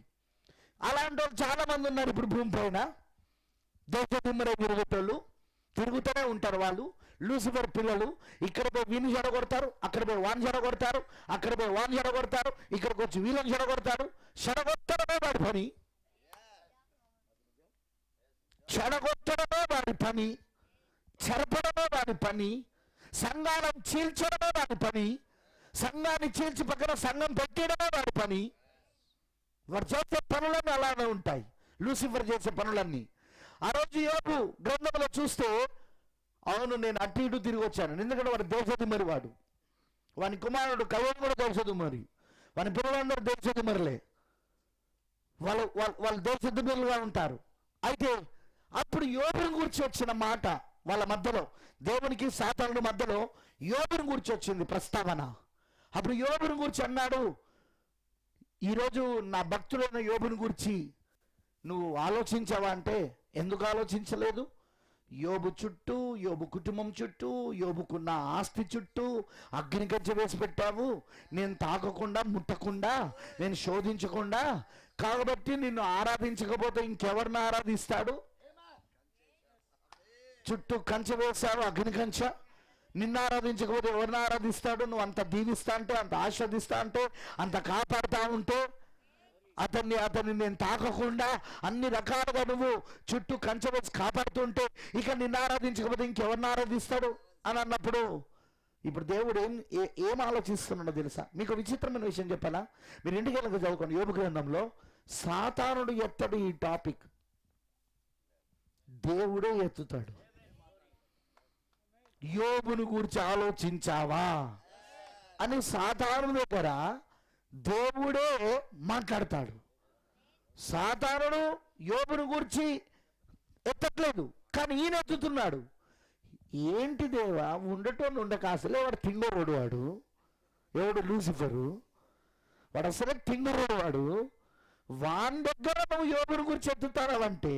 అలాంటి వాళ్ళు చాలా మంది ఉన్నారు ఇప్పుడు భూమి పైన. దేశదిమ్మరై తిరుగుతోళ్ళు తిరుగుతూనే ఉంటారు. వాళ్ళు లూసిఫర్ పిల్లలు. ఇక్కడ పోయి వీని చెడగొడతారు, అక్కడ పోయి వాని చెడగొడతారు, అక్కడ పోయి వాని చెడగొడతారు, ఇక్కడికి వచ్చి వీళ్ళని చెడగొడతారు. చెడగొట్టడమే వాడి పని, చెడగొట్టడమే వాడి పని, చెరపడమే వాడి పని, సంఘాలను చీల్చడమే వాడి పని, సంఘాన్ని చీల్చి పక్కన సంఘం పెట్టడమే వాడి పని. వాడు చేసే పనులన్నీ అలానే ఉంటాయి, లూసిఫర్ చేసే పనులన్నీ. ఆ రోజు యోబు గ్రంథంలో చూస్తే, అవును నేను అటు ఇటు తిరిగి వచ్చాను, ఎందుకంటే వాడు దేశదిమ్మరి. వాని కుమారుడు కయ్యోను కూడా దేశదిమ్మరి, వాని పిల్లలందరూ దేశదిమ్మరులే. వాళ్ళు దేశదిమ్మరులుగా ఉంటారు. అయితే అప్పుడు యోబుని గురించి వచ్చిన మాట వాళ్ళ మధ్యలో, దేవునికి సాతానుడి మధ్యలో యోబుని గురించి వచ్చింది ప్రస్తావన. అప్పుడు యోబుని గురించి అన్నాడు, ఈరోజు నా భక్తుడైన యోబుని గురించి నువ్వు ఆలోచించావా అంటే, ఎందుకు ఆలోచించలేదు? యోబు చుట్టూ, యోబు కుటుంబం చుట్టూ, యోబుకున్న ఆస్తి చుట్టూ అగ్ని కంచె వేసి పెట్టావు. నేను తాకకుండా, ముట్టకుండా, నేను శోధించకుండా. కాబట్టి నిన్ను ఆరాధించకపోతే ఇంకెవరిని ఆరాధిస్తాడు? చుట్టూ కంచె వేశావు, అగ్ని కంచె. నిన్ను ఆరాధించకపోతే ఎవరిని ఆరాధిస్తాడు? నువ్వు అంత దీవిస్తా అంటే, అంత ఆస్వాదిస్తా అంటే, అంత కాపాడుతూ ఉంటే, అతన్ని నేను తాకకుండా అన్ని రకాలుగా నువ్వు చుట్టూ కంచె వేసి కాపాడుతుంటే, ఇక నిన్ను ఆరాధించకపోతే ఇంకెవరిని ఆరాధిస్తాడు అని అన్నప్పుడు, ఇప్పుడు దేవుడు ఏం ఆలోచిస్తున్నాడో తెలుసా? మీకు విచిత్రమైన విషయం చెప్పాలా? మీరు ఇంటికి వెళ్ళక చదువుకోండి. యోబు గ్రంథంలో సాతానుడు ఎత్తడు ఈ టాపిక్, దేవుడే ఎత్తుతాడు. యోబును గురించి ఆలోచించావా అని సాతానుడి దగ్గర దేవుడే మాట్లాడతాడు. సాతానుడు యోబును గురించి ఎత్తట్లేదు, కానీ ఈయన ఎత్తుతున్నాడు. ఏంటి దేవా, ఉండటం ఉండక అసలే వాడు తింగరోడు. ఎవడు? లూసిఫరు. వాడు అసలే తింగరోడు. వాని దగ్గర నువ్వు యోబుని గురించి ఎత్తుతానంటే,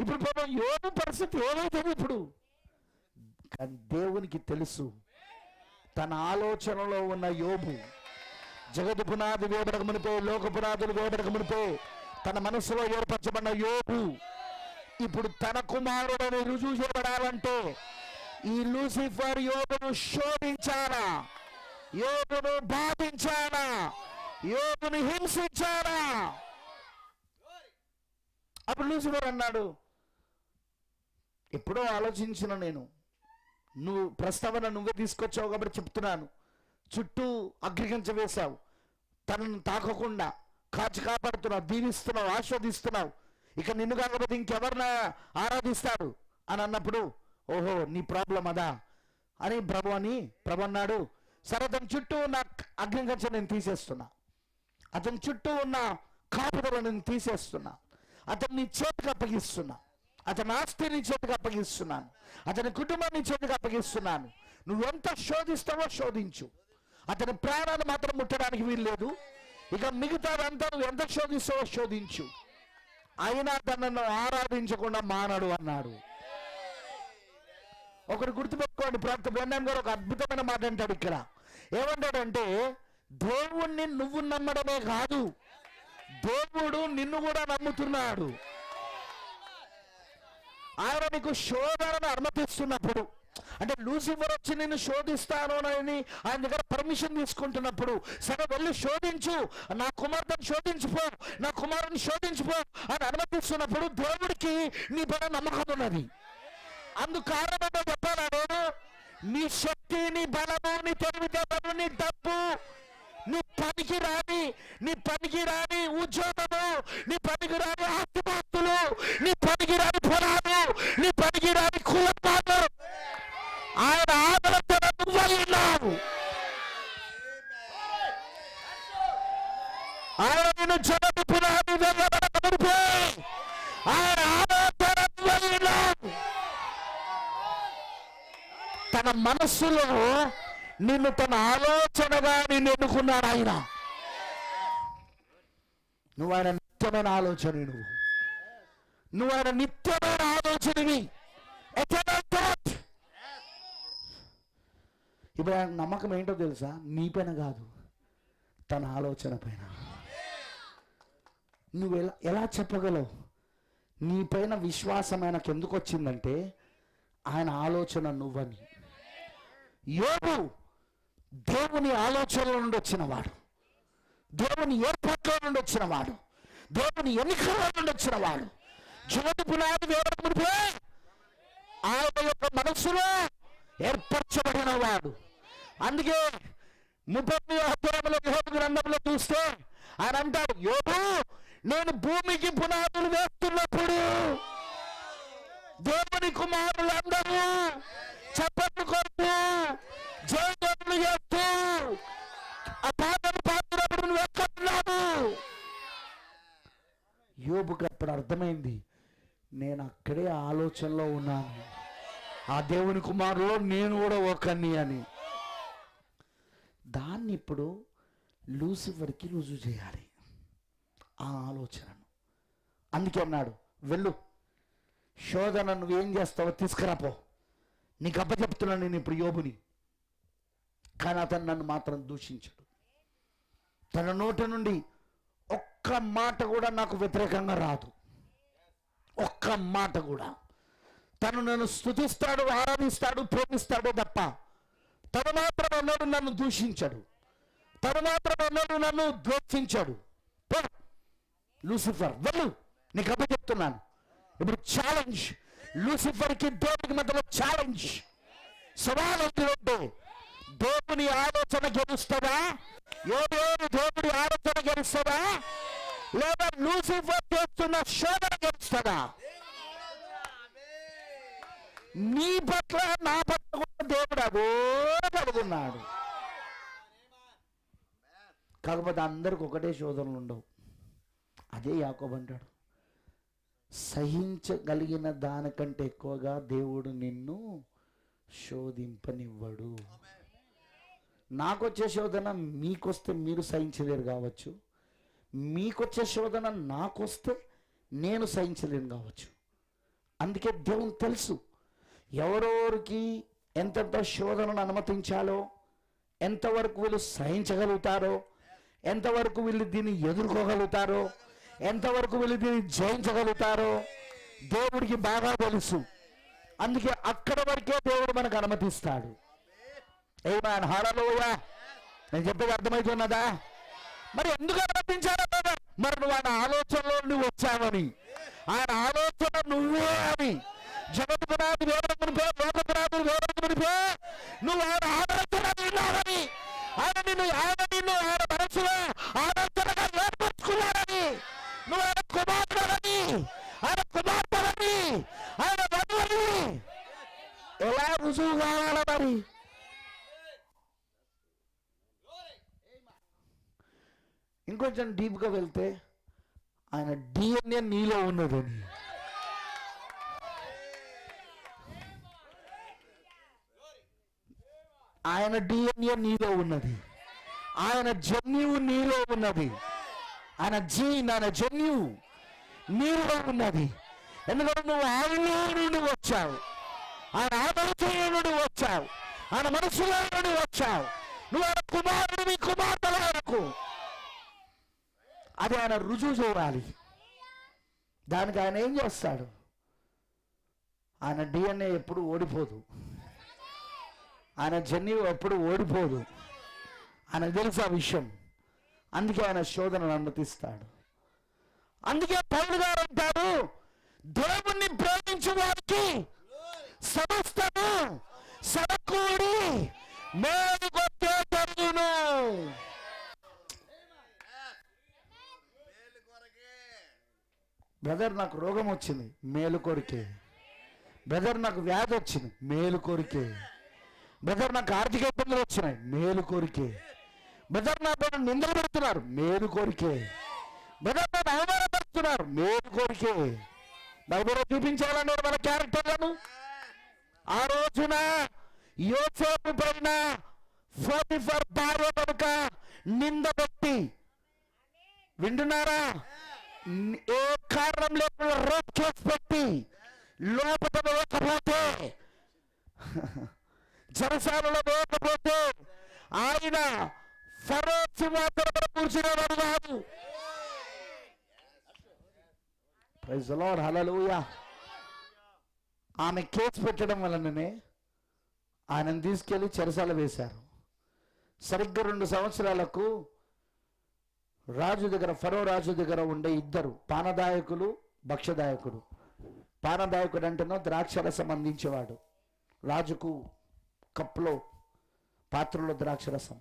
ఇప్పుడు పాపం యోబు పరిస్థితి ఏమైతుంది ఇప్పుడు? కానీ దేవునికి తెలుసు, తన ఆలోచనలో ఉన్న యోబు జగతు పునాది వేయబడక మునిపే, లోక పునాదులు వేయబడక మునిపే తన మనసులో ఏర్పరచబడిన యోబు ఇప్పుడు తన కుమారుడని రుజువు చేయబడాలంటే ఈ లూసిఫర్ యోబును శోధించాలా, యోబును బాధించాలా, యోబును హింసించాలా? అప్పుడు లూసిఫర్ అన్నాడు, ఎప్పుడో ఆలోచించిన నేను, నువ్వు ప్రస్తావన నువ్వే తీసుకొచ్చావు కాబట్టి చెప్తున్నాను. చుట్టూ అగ్నికంచె వేశావు, తనను తాకకుండా కాపాడుతున్నావు, దీవిస్తున్నావు, ఆస్వాదిస్తున్నావు. ఇక నిన్ను కాకపోతే ఇంకెవరినా ఆరాధిస్తాడు అని అన్నప్పుడు, ఓహో నీ ప్రాబ్లం అదా అని ప్రభు అన్నాడు. సరే, అతని చుట్టూ ఉన్న అగ్నికంచె నేను తీసేస్తున్నా, అతని చుట్టూ ఉన్న కాపుదలను నేను తీసేస్తున్నా, అతన్ని చేతికి అప్పగిస్తున్నా, అతని ఆస్తిని చేతికి అప్పగిస్తున్నాను, అతని కుటుంబాన్ని చేతికి అప్పగిస్తున్నాను. నువ్వెంత శోధిస్తావో శోధించు, అతని ప్రాణాన్ని మాత్రం ముట్టడానికి వీల్లేదు. ఇక మిగతాదంతా నువ్వు ఎంత శోధిస్తావో శోధించు, అయినా తనను ఆరాధించకుండా మానడు అన్నాడు. ఒకటి గుర్తుపెట్టుకోండి, ప్రవక్త బ్రహ్మం గారు ఒక అద్భుతమైన మాట అంటాడు ఇక్కడ. ఏమంటాడంటే, దేవుణ్ణి నువ్వు నమ్మడమే కాదు, దేవుడు నిన్ను కూడా నమ్ముతున్నాడు. ఆయన నీకు శోధనను అనుమతిస్తున్నప్పుడు, అంటే లూసిఫర్ వచ్చి నిన్ను శోధిస్తాను అని ఆయన దగ్గర పర్మిషన్ తీసుకుంటున్నప్పుడు, సరే వెళ్ళి శోధించు, నా కుమార్తెను శోధించిపో, నా కుమారుని శోధించిపో అని అనుమతిస్తున్నప్పుడు దేవుడికి నీ పైన నమ్మకం ఉన్నది. అందుకు కారణంగా చెప్పాలా నేను, నీ శక్తి, నీ బలము, నీ తెలివితేటలు, నీ డబ్బు, నీ పనికి రాని ఉద్యోగము, నీ పనికి రాని ఆస్తిపాస్తులు, నీ పనికి రాని పొలాలు, నీ పనికి రాని కులపాలు ఆయన ఆదరణ నువ్వు. ఆయన నిన్ను జగతి పునాది ఆయన ఆదరణ నువ్వు. తన మనస్సులో నిన్ను తన ఆలోచనగా నిన్ను ఎన్నుకున్నాడు ఆయన. నువ్వు ఆయన నిత్యమైన ఆలోచన, నువ్వు ఆయన నిత్యమైన ఆలోచనవి. ఇప్పుడు ఆయన నమ్మకం ఏంటో తెలుసా? నీ పైన కాదు, తన ఆలోచన పైన. నువ్వు ఎలా చెప్పగలవు? నీ పైన విశ్వాసం ఆయనకు ఎందుకు వచ్చిందంటే ఆయన ఆలోచన నువ్వని. యోబు దేవుని ఆలోచనల నుండి వచ్చినవాడు, దేవుని ఏర్పాట్ల నుండి వచ్చినవాడు, దేవుని ఎన్నికల నుండి వచ్చినవాడు. జగతి పునాది వేయమునిపే ఆయన యొక్క మనస్సులో ఏర్పరచబడిన వాడు. అందుకే 30వ అధ్యాయంలో యోబు గ్రంథంలో చూస్తే ఆయన అంటాడు, యోబు నేను భూమికి పునాదులు వేస్తున్నప్పుడు దేవుని కుమారులందరూ చప్పట్లు కొడుతూ జయజయములు చేస్తూ ఆ పాటలు పాడినప్పుడు నువ్వు ఎక్కడున్నావు? యోబుకి అప్పుడు అర్థమైంది, నేను అక్కడే ఆలోచనలో ఉన్నాను, ఆ దేవుని కుమారులో నేను కూడా ఒకని అని. దాన్ని ఇప్పుడు లూసిఫర్కి రుజువు చేయాలి ఆ ఆలోచనను. అందుకే అన్నాడు, వెళ్ళు, శోధన నువ్వేం చేస్తావో తీసుకురాపో, నీకు అప్పచెప్తున్నాను నేను ఇప్పుడు యోబుని. కానీ అతను నన్ను మాత్రం దూషించాడు. తన నోటి నుండి ఒక్క మాట కూడా నాకు వ్యతిరేకంగా రాదు, ఒక్క మాట కూడా. తను నన్ను స్తుతిస్తాడు, ఆరాధిస్తాడు, ప్రేమిస్తాడు తప్ప తను మాత్రం అన్నాడు నన్ను దూషించాడు, తను మాత్రం అన్నాడు నన్ను ద్వేషించాడు. లూసిఫర్ వెళ్ళు, నీకు అప్పచెప్తున్నాను. ఇప్పుడు ఛాలెంజ్, లూసిఫర్కి దేవునికి మధ్యలో ఛాలెంజ్, సవాల్ ఏంటంటే దేవుని ఆలోచన గెలుస్తుందా? దేవుడి ఆలోచన గెలుస్తుందా? లేదా లూసిఫర్ చేస్తున్న శోధన గెలుస్తుందా? నీ పట్ల నా పట్ల కూడా దేవుడు అడుగున్నాడు. కాకపోతే అందరికి ఒకటే శోధనలు ఉండవు. అదే యాకోబు అంటాడు, సహించగలిగిన దానికంటే ఎక్కువగా దేవుడు నిన్ను శోధింపనివ్వడు. నాకొచ్చే శోధన మీకొస్తే మీరు సహించలేరు కావచ్చు, మీకొచ్చే శోధన నాకొస్తే నేను సహించలేను కావచ్చు. అందుకే దేవుని తెలుసు ఎవరెవరికి ఎంతెంత శోధనను అనుమతించాలో, ఎంతవరకు వీళ్ళు సహించగలుగుతారో, ఎంతవరకు వీళ్ళు దీన్ని ఎదుర్కోగలుగుతారో, ఎంతవరకు వీళ్ళు దీన్ని జయించగలుగుతారో దేవుడికి బాగా తెలుసు. అందుకే అక్కడ వరకే దేవుడు మనకు అనుమతిస్తాడు. ఏమాన్ హల్లెలూయా. నేను చెప్పేది అర్థమవుతున్నదా? మరి ఎందుకు అనుమతించాడు? మరి నువ్వు ఆయన ఆలోచనలో నువ్వు వచ్చావని, ఆయన ఆలోచన నువ్వే అని. జగత్ పునాది వేరమునిపే, లోక పునాది వేరమునిపే నువ్వు ఆయన ఆలోచన విన్నావని, ఆయన మనసులో ఆలోచనగా ఏర్పరచుకున్నాడని, నువ్వు ఆయన కుమారుడని, ఆయన కుమార్తెలని, ఆయన బంధువుని ఎలా రుజువు కావాల? మరి ఇంకొంచెం డీప్గా వెళ్తే ఆయన DNA నీలో ఉన్నదని, ఆయన DNA నీలో ఉన్నది, ఆయన జన్యువు నీలో ఉన్నది, ఆయన జన్యువు నీలో ఉన్నది. ఎందుకంటే నువ్వు ఆయనలో నుండి వచ్చావు, ఆయన ఆలోచన నుండి వచ్చావు, ఆయన మనసులో నుండి వచ్చావు. నువ్వు ఆయన కుమారుడివి, కుమార్తెలకు. అది ఆయన రుజువు చేయాలి. దానికి ఆయన ఏం చేస్తాడు? ఆయన DNA ఎప్పుడు ఓడిపోదు, ఆయన జన్యువు ఎప్పుడు ఓడిపోదు. ఆయనకు తెలుసు ఆ విషయం. అందుకే ఆయన శోధనను అనుమతిస్తాడు. అందుకే పౌలు గారు అంటారు, దేవుణ్ణి ప్రేమించే వారికి సమస్తము సమకూడి మేలు కొట్టే జరుగును. బ్రదర్ నాకు రోగం వచ్చింది, మేలు కోరికే. బ్రదర్ నాకు వ్యాధి వచ్చింది, మేలు కోరికే. బ్రదర్ నాకు ఆర్థిక ఇబ్బందులు వచ్చినాయి, మేలు కోరికే. బ్రదర్ నా పైన నిందలు పెడుతున్నారు, మేలు కోరికే. బ్రదర్ నన్ను అవమానపడుతున్నారు, మేలు కోరికే. బైబిల్లో చూపించాలండి మన క్యారెక్టర్లను. ఆ రోజున యోసేపు పైన పోతీఫర్ భార్య కనుక నింద పెట్టి, వింటున్నారా, ఏ కారణం లేకుండా రేప్ కేసు పెట్టి లోపల వేయకపోతే, చెరసాలలో వేయకపోతే ఆయన ఫరో సింహాసనంపై కూర్చునేవాడు కాదు. ప్రైజ్ ది లార్డ్, హల్లెలూయా. ఆమె కేసు పెట్టడం వలననే ఆయనను తీసుకెళ్లి చెరసాల వేశారు. సరిగ్గా 2 సంవత్సరాలకు రాజు దగ్గర, ఫరో రాజు దగ్గర ఉండే ఇద్దరు పానదాయకులు, భక్ష్యదాయకుడు. పానదాయకుడు అంటేనో ద్రాక్షరసం అందించేవాడు. రాజుకు కప్పులో, పాత్రలో ద్రాక్షరసం.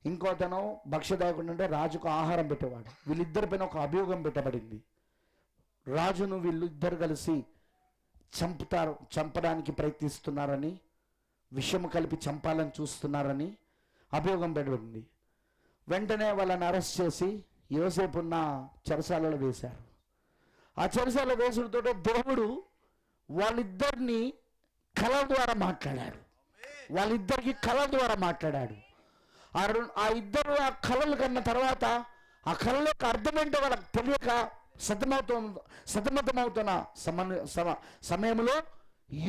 ఇంకోతను భక్ష్యదాయకుడు అంటే రాజుకు ఆహారం పెట్టేవాడు. వీళ్ళిద్దరి పైన ఒక అభియోగం పెట్టబడింది. రాజును వీళ్ళిద్దరు కలిసి చంపడానికి ప్రయత్నిస్తున్నారని, విషము కలిపి చంపాలని చూస్తున్నారని అభియోగం పెట్టబడింది. వెంటనే వాళ్ళని అరెస్ట్ చేసి యోసేపున్న చెరసాలలో వేశారు. ఆ చెరసాల వేసుడితో దేవుడు వాళ్ళిద్దరిని కళల ద్వారా మాట్లాడాడు. వాళ్ళిద్దరికి కళల ద్వారా మాట్లాడాడు. ఆ ఇద్దరు ఆ కళలు కన్న తర్వాత ఆ కళల యొక్క అర్థం ఏంటో వాళ్ళకి తెలియక సతమతమవుతున్న సమయంలో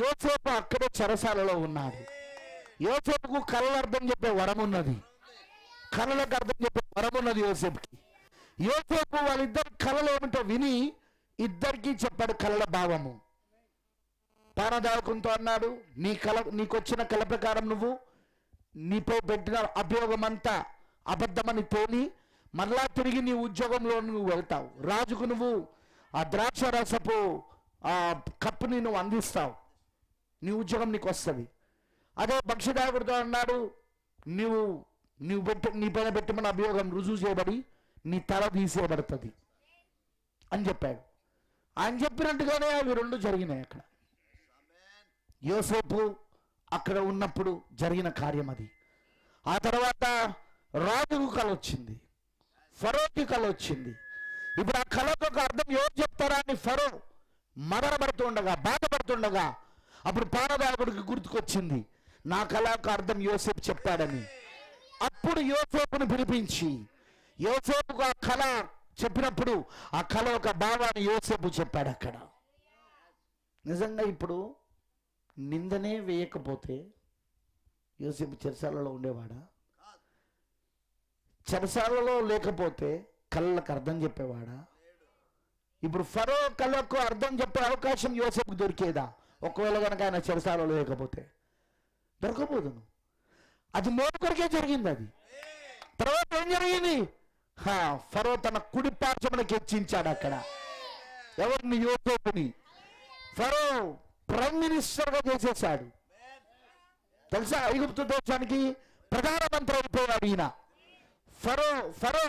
యోసేపు అక్కడే చెరసాలలో ఉన్నాడు. యోసేపుకు కళల అర్థం చెప్పే వరం ఉన్నది. కళలకు అర్థం చెప్పే వరం ఉన్నది యోసేపుకి. యోసేపు వాళ్ళిద్దరు కళలు ఏమిటో విని ఇద్దరికి చెప్పాడు కళల భావము. పానదాయకంతో అన్నాడు, నీకొచ్చిన కళ ప్రకారం నువ్వు నీపై పెట్టిన అభియోగం అంతా అబద్ధమని తేలి మరలా తిరిగి నీ ఉద్యోగంలో నువ్వు వెళ్తావు. రాజుకు నువ్వు ఆ ద్రాక్ష రసపు ఆ కప్పుని నువ్వు అందిస్తావు, నీ ఉద్యోగం నీకు వస్తుంది. అదే భక్ష్యదాయకుడితో అన్నాడు, నీ పైన పెట్టమని అభియోగం రుజువు చేయబడి నీ తల తీసేయబడుతుంది అని చెప్పాడు. ఆయన చెప్పినట్టుగానే అవి 2 జరిగినాయి. అక్కడ యోసేపు అక్కడ ఉన్నప్పుడు జరిగిన కార్యం అది. ఆ తర్వాత రాజుకు కళ వచ్చింది, ఫరోకి కళ వచ్చింది. ఇప్పుడు ఆ కళకు ఒక అర్థం ఎవరు చెప్తారా అని ఫరో మదనపడుతుండగా, బాధపడుతుండగా అప్పుడు పానదాయకుడికి గుర్తుకొచ్చింది, నా కళకు అర్థం యోసేపు చెప్పాడని. అప్పుడు యోసేపును పిలిపించి యోసేపుకు ఆ కళ చెప్పినప్పుడు ఆ కళ ఒక భావాన్ని యోసేపు చెప్పాడు అక్కడ. నిజంగా ఇప్పుడు నిందనే వేయకపోతే యోసేపు చెరసాలలో ఉండేవాడా? చెరసాలలో లేకపోతే కళ్ళకు అర్థం చెప్పేవాడా? ఇప్పుడు ఫరో కళ్ళకు అర్థం చెప్పే అవకాశం యోసేపుకు దొరికేదా? ఒకవేళ కనుక ఆయన చెరసాలలో లేకపోతే దొరకపోదును. అది మోడు కొరకే జరిగింది. అది తర్వాత ఏం జరిగింది? ఫరో తన కుడి పార్శ్వమునకు హెచ్చించాడు అక్కడ ఎవరిని? యోసేపుని. ఫరో ప్రైమ్ మినిస్టర్గా చేసేసాడు. తెలుసా, ఐగుప్తు దేశానికి ప్రధానమంత్రి అయిపోయాడు ఈయన. ఫరో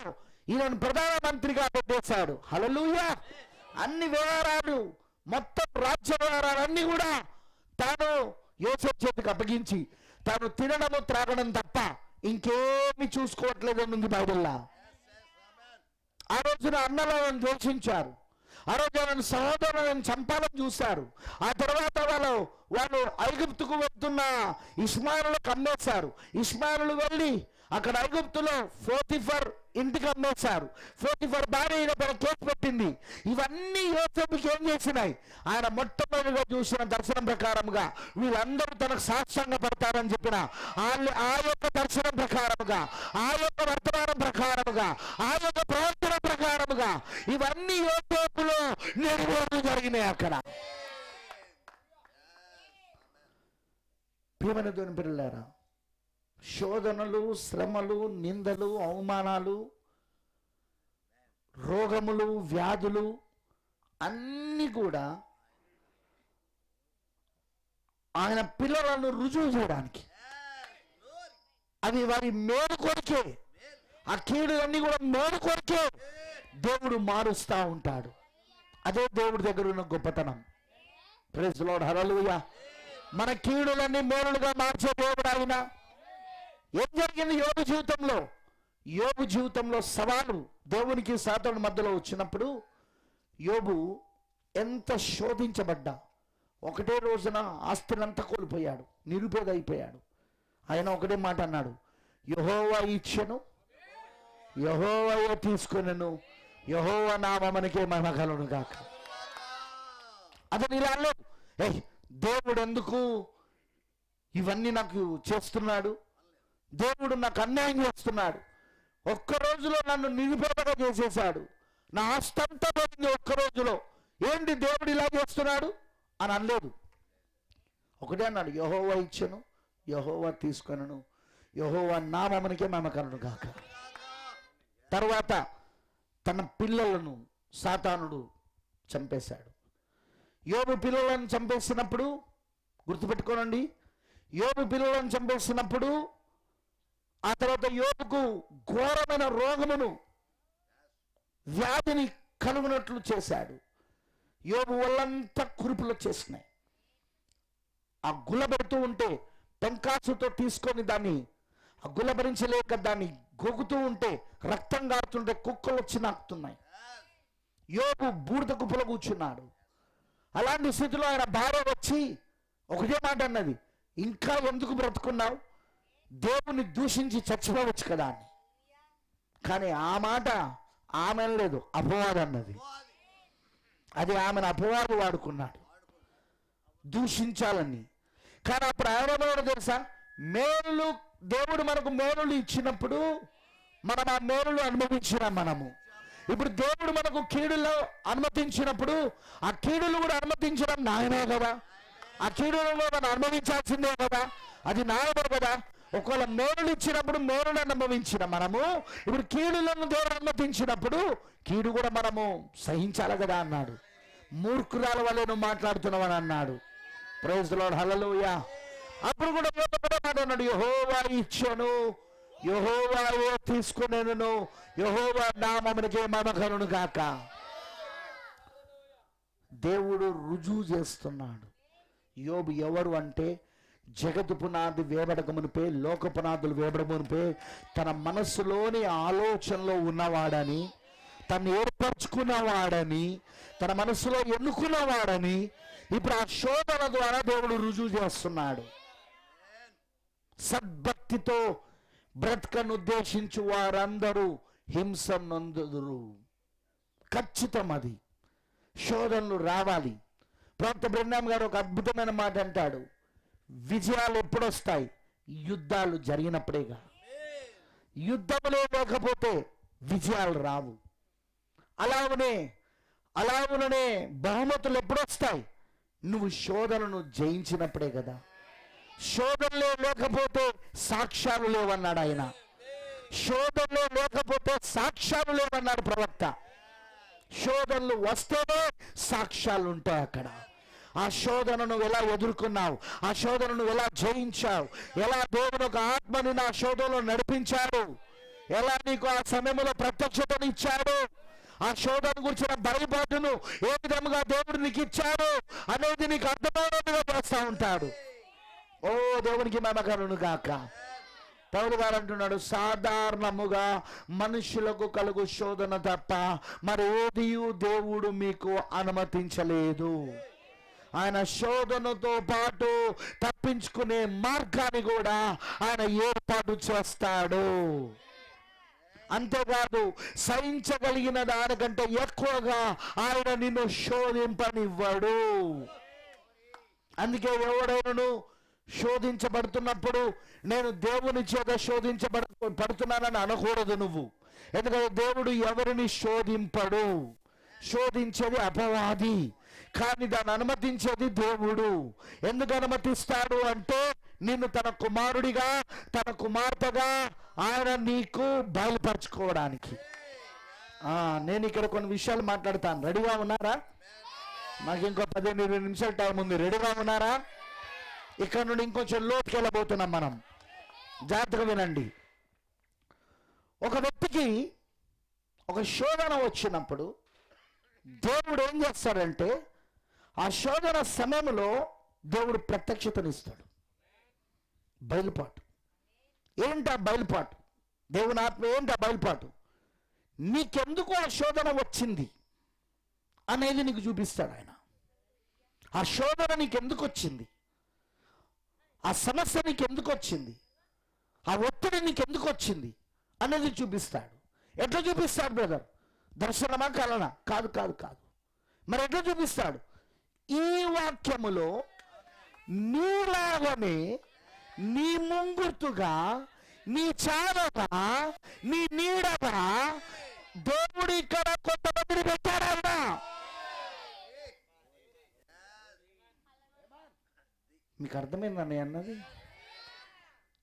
ఈయనను ప్రధానమంత్రిగా పెట్టేశాడు. హల్లెలూయా. అన్ని వ్యవహారాలు, మొత్తం రాజ్య వ్యవహారాలన్నీ కూడా తాను యోసేపు చేతికి అప్పగించి తాను తినడము త్రాగడం తప్ప ఇంకేమి చూసుకోవట్లేదు ఉంది బైబిల్లో. ఆ రోజున అన్నలను ద్వేషించారు. ఆ రోజు ఆయన సహోదరులను చంపాలని చూశారు. ఆ తర్వాత వాళ్ళు ఐగుప్తుకు వెళ్తున్న ఇష్మాయిలులకు అమ్మేశారు. ఇష్మాయిలు వెళ్ళి అక్కడ ఐగుప్తులో పోతీఫర్ ఇంటికి అమ్మేశారు. పోతీఫర్ భార్య ఈయన పైన కేసు పెట్టింది. ఇవన్నీ యోసేపుకి ఏం చేసినాయి? ఆయన మొట్టమొదటిగా చూసిన దర్శనం ప్రకారముగా వీళ్ళందరూ తనకు సాక్ష్యంగా పడతారని చెప్పిన ఆ యొక్క దర్శనం ప్రకారముగా, ఆ యొక్క వర్తమానం ప్రకారముగా, ఆ యొక్క ప్రవర్తన ప్రకారముగా ఇవన్నీ యోసేపులో నెరవేరు జరిగినాయి అక్కడ. ప్రియమైన దేవుని పిల్లలారా, శోధనలు, శ్రమలు, నిందలు, అవమానాలు, రోగములు, వ్యాధులు అన్నీ కూడా ఆయన పిల్లలను రుజువు చేయడానికి. అవి వారి మేలు కొరికే, ఆ కీడులన్నీ కూడా మేలు కొరికే దేవుడు మారుస్తూ ఉంటాడు. అదే దేవుడి దగ్గర ఉన్న గొప్పతనం. ప్రైజ్ ది లార్డ్, హల్లెలూయా. మన కీడులన్నీ మేలులుగా మార్చే దేవుడు ఆయన. ఏం జరిగింది యోబు జీవితంలో? యోబు జీవితంలో సవాలు దేవునికి సాతాను మధ్యలో వచ్చినప్పుడు యోబు ఎంత శోధించబడ్డా ఒకటే రోజున ఆస్తినంతా కోల్పోయాడు, నిరుపేద అయిపోయాడు. ఆయన ఒకటే మాట అన్నాడు, యెహోవా ఇచ్చెను, యెహోవాయే తీసుకొనెను, యెహోవా నామమునకే మహిమ కలుగును గాక. అతను ఇలా అనలేదు, దేవుడు ఎందుకు ఇవన్నీ నాకు చేస్తున్నాడు, దేవుడు నాకు అన్యాయం చేస్తున్నాడు, ఒక్క రోజులో నన్ను నిరుపేదగా చేసేశాడు, నా ఆస్తంతా పోయింది ఒక్క రోజులో, ఏంటి దేవుడు ఇలా చేస్తున్నాడు అని అనలేదు. ఒకటే అన్నాడు, యెహోవా ఇచ్చెను, యెహోవా తీసుకొనెను, యెహోవా నామమునకే మహిమ కలుగును గాక. తర్వాత తన పిల్లలను సాతానుడు చంపేశాడు. యోబు పిల్లలను చంపేసినప్పుడు గుర్తుపెట్టుకోనండి, యోబు పిల్లలను చంపేసినప్పుడు ఆ తర్వాత యోబుకు ఘోరమైన రోగమును, వ్యాధిని కలుగునట్లు చేశాడు. యోబు వల్లంతా కురుపులు వచ్చేసినాయి. ఆ గుల్లబెడుతూ ఉంటే పెంకాసుతో తీసుకొని దాన్ని ఆ గుల్లబరించలేక దాన్ని గొగుతూ ఉంటే రక్తం గారుతుంటే కుక్కలు వచ్చి నాకుతున్నాయి. యోబు బూడిద కుప్పలో కూర్చున్నాడు. అలాంటి స్థితిలో ఆయన భార్య వచ్చి ఒకటే మాట అన్నది, ఇంకా ఎందుకు బ్రతుకున్నావు, దేవుని దూషించి చచ్చిపోవచ్చు కదా అని. కానీ ఆ మాట ఆమె లేదు, అపవాదు అన్నది. అది ఆమెను అపవాదు వాడుకున్నాడు దూషించాలని. కానీ అప్పుడు ఆయన తెలుసా, మేలులు దేవుడు మనకు మేలులు ఇచ్చినప్పుడు మనం ఆ మేలులు అనుభవించినాం. మనము ఇప్పుడు దేవుడు మనకు కీడులో అనుమతించినప్పుడు ఆ కీడులు కూడా అనుమతించడం న్యాయమే కదా, ఆ కీడులను మనం అనుభవించాల్సిందే కదా, అది న్యాయమే కదా. ఒకవేళ మేలులు ఇచ్చినప్పుడు మేలును అనుభవించిన మనము ఇప్పుడు కీడులను దేవుడు అనుమతించినప్పుడు కీడు కూడా మనము సహించాలి కదా అన్నాడు. మూర్ఖురాల వల్లే నువ్వు మాట్లాడుతున్నావని అన్నాడు. ప్రైజ్ ది లార్డ్, హల్లెలూయా. అప్పుడు కూడా అన్నాడు, యెహోవా ఇచ్చెను, యెహోవాయే తీసుకొనెను, యెహోవా నామమునకే మహిమ కలుగును గాక. దేవుడు రుజువు చేస్తున్నాడు. యోబు ఎవరు అంటే జగత్తు పునాది వేబడక మునిపే, లోక పునాదులు వేబడ మునిపే తన మనస్సులోని ఆలోచనలో ఉన్నవాడని, తను ఏర్పరచుకున్నవాడని, తన మనస్సులో ఎన్నుకున్నవాడని ఇప్పుడు ఆ శోధన ద్వారా దేవుడు రుజువు చేస్తున్నాడు. సద్భక్తితో బ్రతకను ఉద్దేశించు వారందరూ హింస నొందుదురు. ఖచ్చితం, అది శోధనలు రావాలి. ప్రవక్త బ్రహ్నాం గారు ఒక అద్భుతమైన మాట అంటాడు, విజయాలు ఎప్పుడొస్తాయి, యుద్ధాలు జరిగినప్పుడేగా. యుద్ధములే లేకపోతే విజయాలు రావు. అలాగుననే బహుమతులు ఎప్పుడొస్తాయి, నువ్వు శోధనను జయించినప్పుడే కదా. శోధనలో లేకపోతే సాక్ష్యాలు లేవన్నాడు ఆయన. శోధనలో లేకపోతే సాక్ష్యాలు లేవన్నాడు ప్రవక్త. శోధనలు వస్తేనే సాక్ష్యాలు ఉంటాయి అక్కడ. ఆ శోధనను ఎలా ఎదుర్కొన్నావు, ఆ శోధనను ఎలా జయించావు, ఎలా దేవుని ఒక ఆత్మని నా శోధనలో నడిపించాడు, ఎలా నీకు ఆ సమయంలో ప్రత్యక్షతను ఇచ్చాడు, ఆ శోధన గురించిన భయపాటును ఏ విధంగా దేవుడు నీకు ఇచ్చాడు అనేది నీకు అర్థమైనట్టుగా చేస్తూ ఉంటాడు. ఓ దేవునికి మహిమ కలుగును గాక. పౌలు గారు అంటున్నాడు, సాధారణముగా మనుషులకు కలుగు శోధన తప్ప మరి ఏదియు దేవుడు మీకు అనుమతించలేదు. ఆయన శోధనతో పాటు తప్పించుకునే మార్గాన్ని కూడా ఆయన ఏర్పాటు చేస్తాడు. అంతేకాదు, సహించగలిగిన దానికంటే ఎక్కువగా ఆయన నిన్ను శోధింపనివ్వడు. అందుకే ఎవడైనా శోధించబడుతున్నప్పుడు నేను దేవుని చేత శోధించబడుతున్నానని అనకూడదు నువ్వు. ఎందుకంటే దేవుడు ఎవరిని శోధింపడు. శోధించేది అపవాది, కానీ దాన్ని అనుమతించేది దేవుడు. ఎందుకు అనుమతిస్తాడు అంటే నిన్ను తన కుమారుడిగా, తన కుమార్తెగా ఆయన నీకు బయలుపరచుకోవడానికి. నేను ఇక్కడ కొన్ని విషయాలు మాట్లాడతాను. రెడీగా ఉన్నారా? నాకు ఇంకో 15-20 నిమిషాలు టైం ఉంది. రెడీగా ఉన్నారా? ఇక్కడ నుండి ఇంకొంచెం లోతుకి వెళ్ళబోతున్నాం మనం. జాగ్రత్తగా వినండి. ఒక వ్యక్తికి ఒక శోధన వచ్చినప్పుడు దేవుడు ఏం చేస్తాడంటే ఆ శోధన సమయంలో దేవుడు ప్రత్యక్షతనిస్తాడు. బయలుపాటు. ఏంటా బయలుపాటు? దేవుని ఆత్మ ఏంటా బయలుపాటు? నీకెందుకు ఆ శోధన వచ్చింది అనేది నీకు చూపిస్తాడు ఆయన. ఆ శోధన నీకెందుకు వచ్చింది, ఆ సమస్య నీకెందుకు వచ్చింది, ఆ ఒత్తిడి నీకెందుకు వచ్చింది అనేది చూపిస్తాడు. ఎట్లా చూపిస్తాడు బ్రదర్? దర్శనమా కలనా? కాదు కాదు కాదు. మరి ఎట్లా చూపిస్తాడు? ఈ వాక్యములో నీలాగనే నీ ముంగుర్తుగా, నీ చావగా, నీ నీడగా దేవుడు ఇక్కడ కొంతమందిని పెట్టాడన్నా. మీకు అర్థమైందని అన్నది?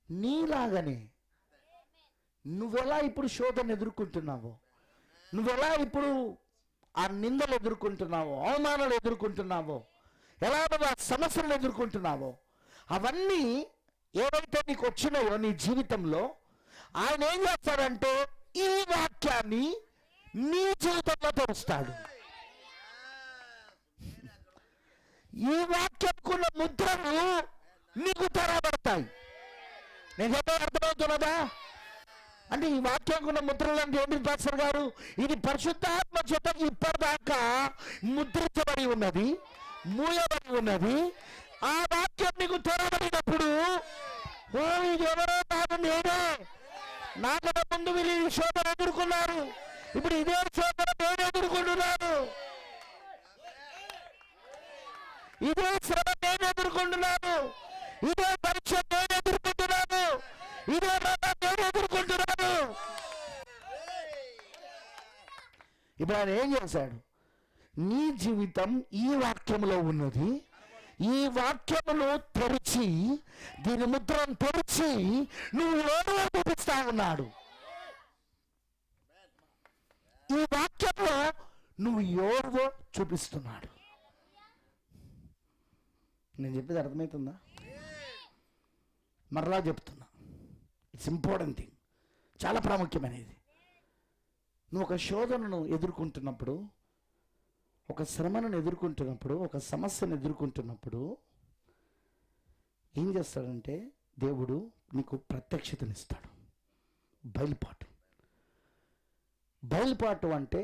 నీలాగనే నువ్వెలా ఇప్పుడు శోధన ఎదుర్కొంటున్నావో, నువ్వెలా ఇప్పుడు ఆ నిందలు ఎదుర్కొంటున్నావో, అవమానాలు ఎదుర్కొంటున్నావో, ఎలా నువ్వు ఆ సమస్యలు ఎదుర్కొంటున్నావో, అవన్నీ ఏవైతే నీకు వచ్చినాయో నీ జీవితంలో, ఆయన ఏం చేస్తాడంటే ఈ వాక్యాన్ని నీ జీవితంలో తెరుస్తాడు. ఈ వాక్యంకున్న ముద్రలు నీకు తెరబడతాయి. నేను చెప్పే అర్థమవుతున్నదా? అంటే ఈ వాక్యంకున్న ముద్రలు అంటే ఏంటి పాస్టర్ గారు? ఇది పరిశుద్ధాత్మ చేత ఇప్పటిదాకా ముద్రించబడి ఉన్నది, మూయబడి ఉన్నది. ఆ వాక్యం నీకు తెరబడినప్పుడు, ఓ ఇది ఎవరో కాదు, నేనే. నాకన్నా ముందు వీళ్ళు ఈ శోధన ఎదుర్కొన్నారు, ఇప్పుడు ఇదే శోధన నేను ఎదుర్కొంటున్నాను, ఇదే శ్రమ నేను ఎదుర్కొంటున్నాను, ఇదే పరీక్ష నేను ఎదుర్కొంటున్నాను, ఇదే మరణం నేను ఎదుర్కొంటున్నాను. ఇప్పుడు ఆయన ఏం చేశాడు? నీ జీవితం ఈ వాక్యంలో ఉన్నది, ఈ వాక్యమును తెరిచి, దీని ముద్రను తెరిచి నువ్వు లోతుగా చూపిస్తా ఉన్నాడు. ఈ వాక్యంలో నువ్వు ఎవరివో చూపిస్తున్నాడు. నేను చెప్పేది అర్థమవుతుందా? మరలా చెప్తున్నా, ఇట్స్ ఇంపార్టెంట్ థింగ్, చాలా ప్రాముఖ్యమైనది. నువ్వు ఒక శోధనను ఎదుర్కొంటున్నప్పుడు, ఒక శ్రమను ఎదుర్కొంటున్నప్పుడు, ఒక సమస్యను ఎదుర్కొంటున్నప్పుడు ఏం చేస్తాడంటే దేవుడు నీకు ప్రత్యక్షతనిస్తాడు. బయలుపాటు. బయలుపాటు అంటే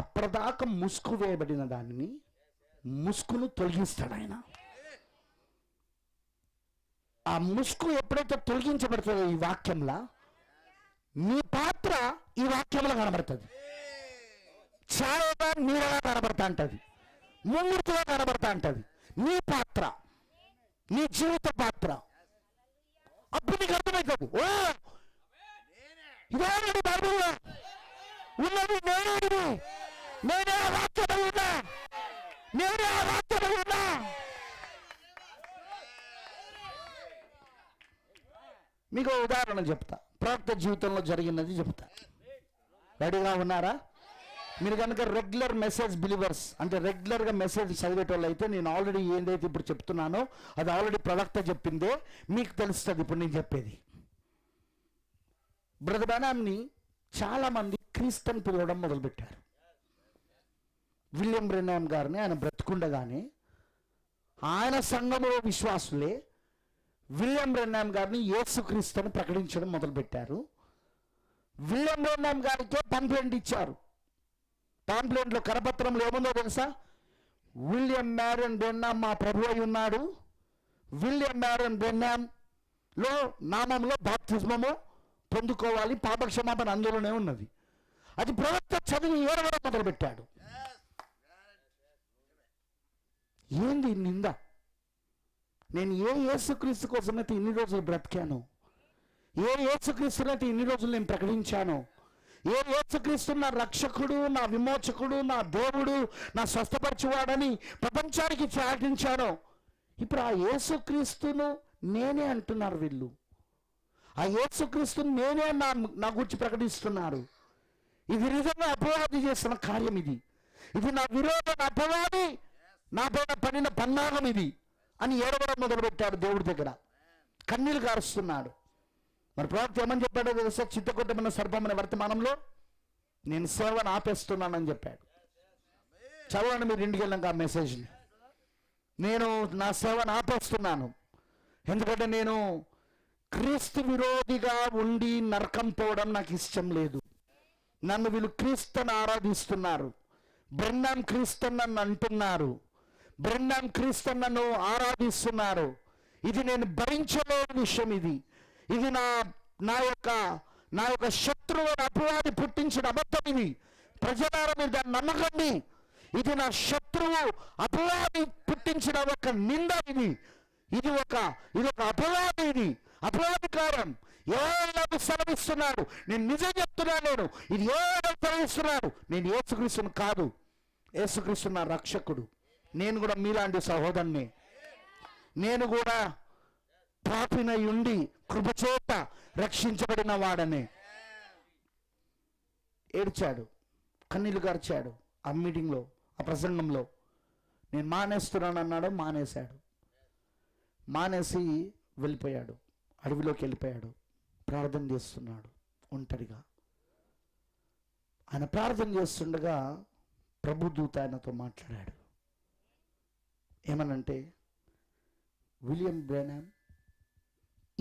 అప్పటిదాకా ముసుగు వేయబడిన దానిని, ముసుగును తొలగిస్తాడు ఆయన. ఆ ముసుగు ఎప్పుడైతే తొలగించబడుతుందో ఈ వాక్యంలో, నీ పాత్ర ఈ వాక్యంలో కనబడుతుంది. ఛాయగా నీడగా కనబడతా ఉంటుంది, ముంగుర్తుగా కనబడతా ఉంటుంది నీ పాత్ర, నీ జీవిత పాత్ర. అప్పుడు నీకు అర్థమవుతుంది, ఓ ఇదే బైబిల్లో ఉన్నది, నేనే ఆ వాక్యమై ఉన్నా, నేనే ఆ వాక్యమై ఉన్నా. మీకు ఉదాహరణ చెప్తా, ప్రవక్త జీవితంలో జరిగినది చెప్తా. రెడీగా ఉన్నారా? మీరు కనుక రెగ్యులర్ మెసేజ్ బిలీవర్స్ అంటే రెగ్యులర్గా మెసేజ్ చదివేటోళ్ళు అయితే, నేను ఆల్రెడీ ఏదైతే ఇప్పుడు చెప్తున్నానో అది ఆల్రెడీ ప్రవక్త చెప్పిందే మీకు తెలుస్తుంది. ఇప్పుడు నేను చెప్పేది, బ్రదర్ బ్రానమ్ని చాలామంది క్రిస్టియన్ పిలవడం మొదలుపెట్టారు. విలియం బ్రెన్హామ్ గారిని ఆయన బ్రతుకుండగానే ఆయన సంఘములో విశ్వాసులే విలియం బ్రెన్హామ్ గారిని యేసుక్రీస్తుని ప్రకటించడం మొదలుపెట్టారు. విలియం బ్రెన్హామ్ గారికే కంప్లైంట్ ఇచ్చారు. పాంప్లెంట్లో కరపత్రంలో ఏముందో తెలుసా? విలియం మ్యారియన్ బ్రెన్హామ్ మా ప్రభు అయి ఉన్నాడు, విలియం మ్యారియన్ బ్రెన్హామ్లో నామంలో బాప్తిజమము పొందుకోవాలి, పాపక్షమాపణ అందులోనే ఉన్నది. అది ప్రవక్త చదివి ఏడవడం మొదలుపెట్టాడు. ఏంది నింద? నేను ఏ యేసుక్రీస్తు కోసమైతే ఇన్ని రోజులు బ్రతికాను, ఏ యేసుక్రీస్తునైతే ఇన్ని రోజులు నేను ప్రకటించాను, ఏ యేసుక్రీస్తు నా రక్షకుడు, నా విమోచకుడు, నా దేవుడు, నా స్వస్థపరచువాడని ప్రపంచానికి చాటించాను, ఇప్పుడు ఆ యేసుక్రీస్తును నేనే అంటున్నారు వీళ్ళు. ఆ యేసుక్రీస్తును నేనే నా గురించి ప్రకటిస్తున్నారు. ఇది నిజంగా అపవాది చేస్తున్న కార్యం. ఇది నా విరోధ అపవాది నా పైన పడిన పన్నాగం ఇది అని ఏడవడం మొదలుపెట్టాడు. దేవుడి దగ్గర కన్నీళ్ళు కారుస్తున్నాడు. మరి ప్రవక్త ఏమని చెప్పాడో తెలుసా? చిత్తకొట్టమైన సర్పమైన వర్తమానంలో నేను సేవను ఆపేస్తున్నానని చెప్పాడు. చదవండి మీరు ఇంటికి వెళ్ళాక ఆ మెసేజ్ని. నేను నా సేవను ఆపేస్తున్నాను, ఎందుకంటే నేను క్రీస్తు విరోధిగా ఉండి నరకం పోవడం నాకు ఇష్టం లేదు. నన్ను వీళ్ళు క్రీస్తుని ఆరాధిస్తున్నారు, బ్రెన్నాం క్రీస్తు నన్ను అంటున్నారు, బ్రెన్నాం క్రీస్తు నన్ను ఆరాధిస్తున్నారు. ఇది నేను భరించలేని విషయం. ఇది నా యొక్క శత్రువు అపవాది పుట్టించిన అబద్ధం. ఇది ప్రజలారా మీరు దాన్ని నమ్మకండి. ఇది నా శత్రువు అపవాది పుట్టించిన ఒక నింద. ఇది ఒక అపవాది, ఇది అపవాదికారం. ఎవరు సెలవిస్తున్నాడు? నేను నిజం చెప్తున్నాను. ఇది ఎవరు సెలవిస్తున్నాడు? నేను యేసుక్రీస్తుని కాదు. యేసుక్రీస్తు నా రక్షకుడు. నేను కూడా మీలాంటి సహోదరుని. నేను కూడా పాపినై ఉండి కృపచేత రక్షించబడిన వాడనే. ఏడ్చాడు, కన్నీళ్లు గార్చాడు. ఆ మీటింగ్లో, ఆ ప్రసంగంలో నేను మానేస్తున్నాను అన్నాడు. మానేశాడు. మానేసి వెళ్ళిపోయాడు, అడవిలోకి వెళ్ళిపోయాడు. ప్రార్థన చేస్తున్నాడు ఒంటరిగా. ఆయన ప్రార్థన చేస్తుండగా ప్రభుదూత ఆయనతో మాట్లాడాడు. ఏమనంటే, విలియం బ్రెనామ్,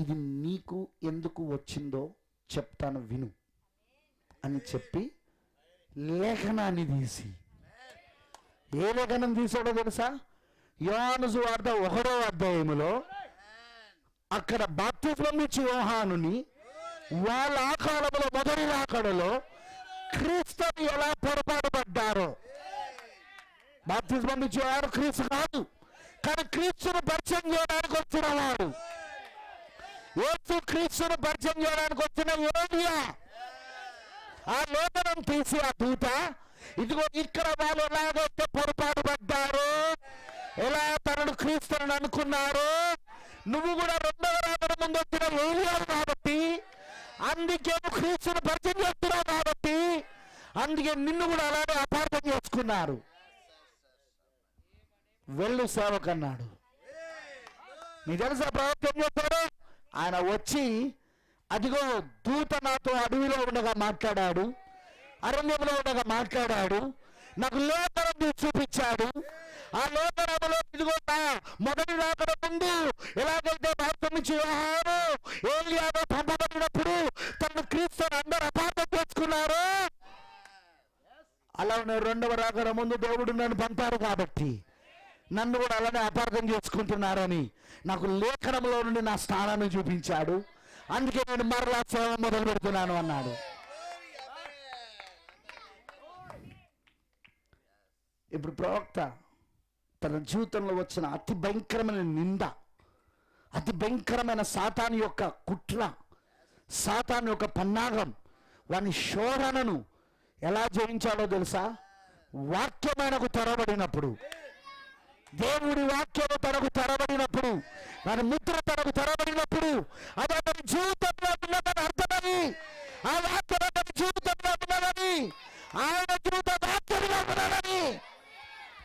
ఇది నీకు ఎందుకు వచ్చిందో చెప్తాను విను అని చెప్పి లేఖనాన్ని తీసి, ఏ లేఖనం తీసాడో తెలుసా? యోహాను సువార్త 1వ అధ్యాయములో అక్కడ బాప్తిస్మం ఇచ్చి యోహానుని వాళ్ళ ఆ కాలంలో మొదటి రాకడలో క్రీస్తుని ఎలా పొరపాటు పడ్డారో. బాప్తిస్మం ఇచ్చి యోహాను క్రీస్తు కాదు, కానీ క్రీస్తును పరిచయం చేయడానికి వచ్చిన వాడు. యేసు క్రీస్తును పరిచయం చేయడానికి వచ్చిన యోగియా. ఆ లేఖనం తీసి ఆ దూత, ఇదిగో ఇక్కడ వాళ్ళు ఎలాగైతే పొరపాటు పడ్డారు, ఎలా తనను క్రీస్తుని అనుకున్నారు, నువ్వు కూడా 2వ రాకడ ముందు వచ్చిన ఏలియావు కాబట్టి, అందుకే క్రీస్తుని పరిచయం చేస్తున్నావు కాబట్టి, అందుకే నిన్ను కూడా అలాగే అపార్థం చేసుకున్నారు. వెళ్ళు సేవకన్నాడు. మీకు తెలుసా ప్రవక్త ఏం చెప్పాడు? ఆయన వచ్చి, అదిగో దూత నాతో అడవిలో ఉండగా మాట్లాడాడు, అరణ్యంలో ఉండగా మాట్లాడాడు, నాకు లేఖనం చూపించాడు. ఆ లేఖనంలో ఇదిగో మొదటి రాకడ ముందు ఎలాగైతే బాప్తిస్మం యోహాను ఏలియాతో పంపబడినప్పుడు తను క్రీస్తుని అందరూ అపార్థం చేసుకున్నారు, అలానే 2వ రాకడ ముందు దేవుడు నన్ను పంపారు కాబట్టి నన్ను కూడా అలానే అపార్థం చేసుకుంటున్నారని నాకు లేఖనంలో నుండి నా స్థానాన్ని చూపించాడు. అందుకే నేను మరలా సేవ మొదలు పెడుతున్నాను అన్నాడు. ఇప్పుడు ప్రవక్త తన జీవితంలో వచ్చిన అతి భయంకరమైన నింద, అతి భయంకరమైన సాతాను యొక్క కుట్ర, సాతాను యొక్క పన్నాగం, వాని శోధనను ఎలా జయించాలో తెలుసా? వాక్యమైనకు తెరబడినప్పుడు, దేవుడి వాక్యము తనకు తెరబడినప్పుడు, దాని ముద్ర తనకు తెరబడినప్పుడు, అది అతని జీవితంలో ఉన్నదని అర్థమని, ఆ వాక్యం అతని జీవితంలో ఉన్నదని, ఆయన జీవిత వాక్యంలో ఉన్నదని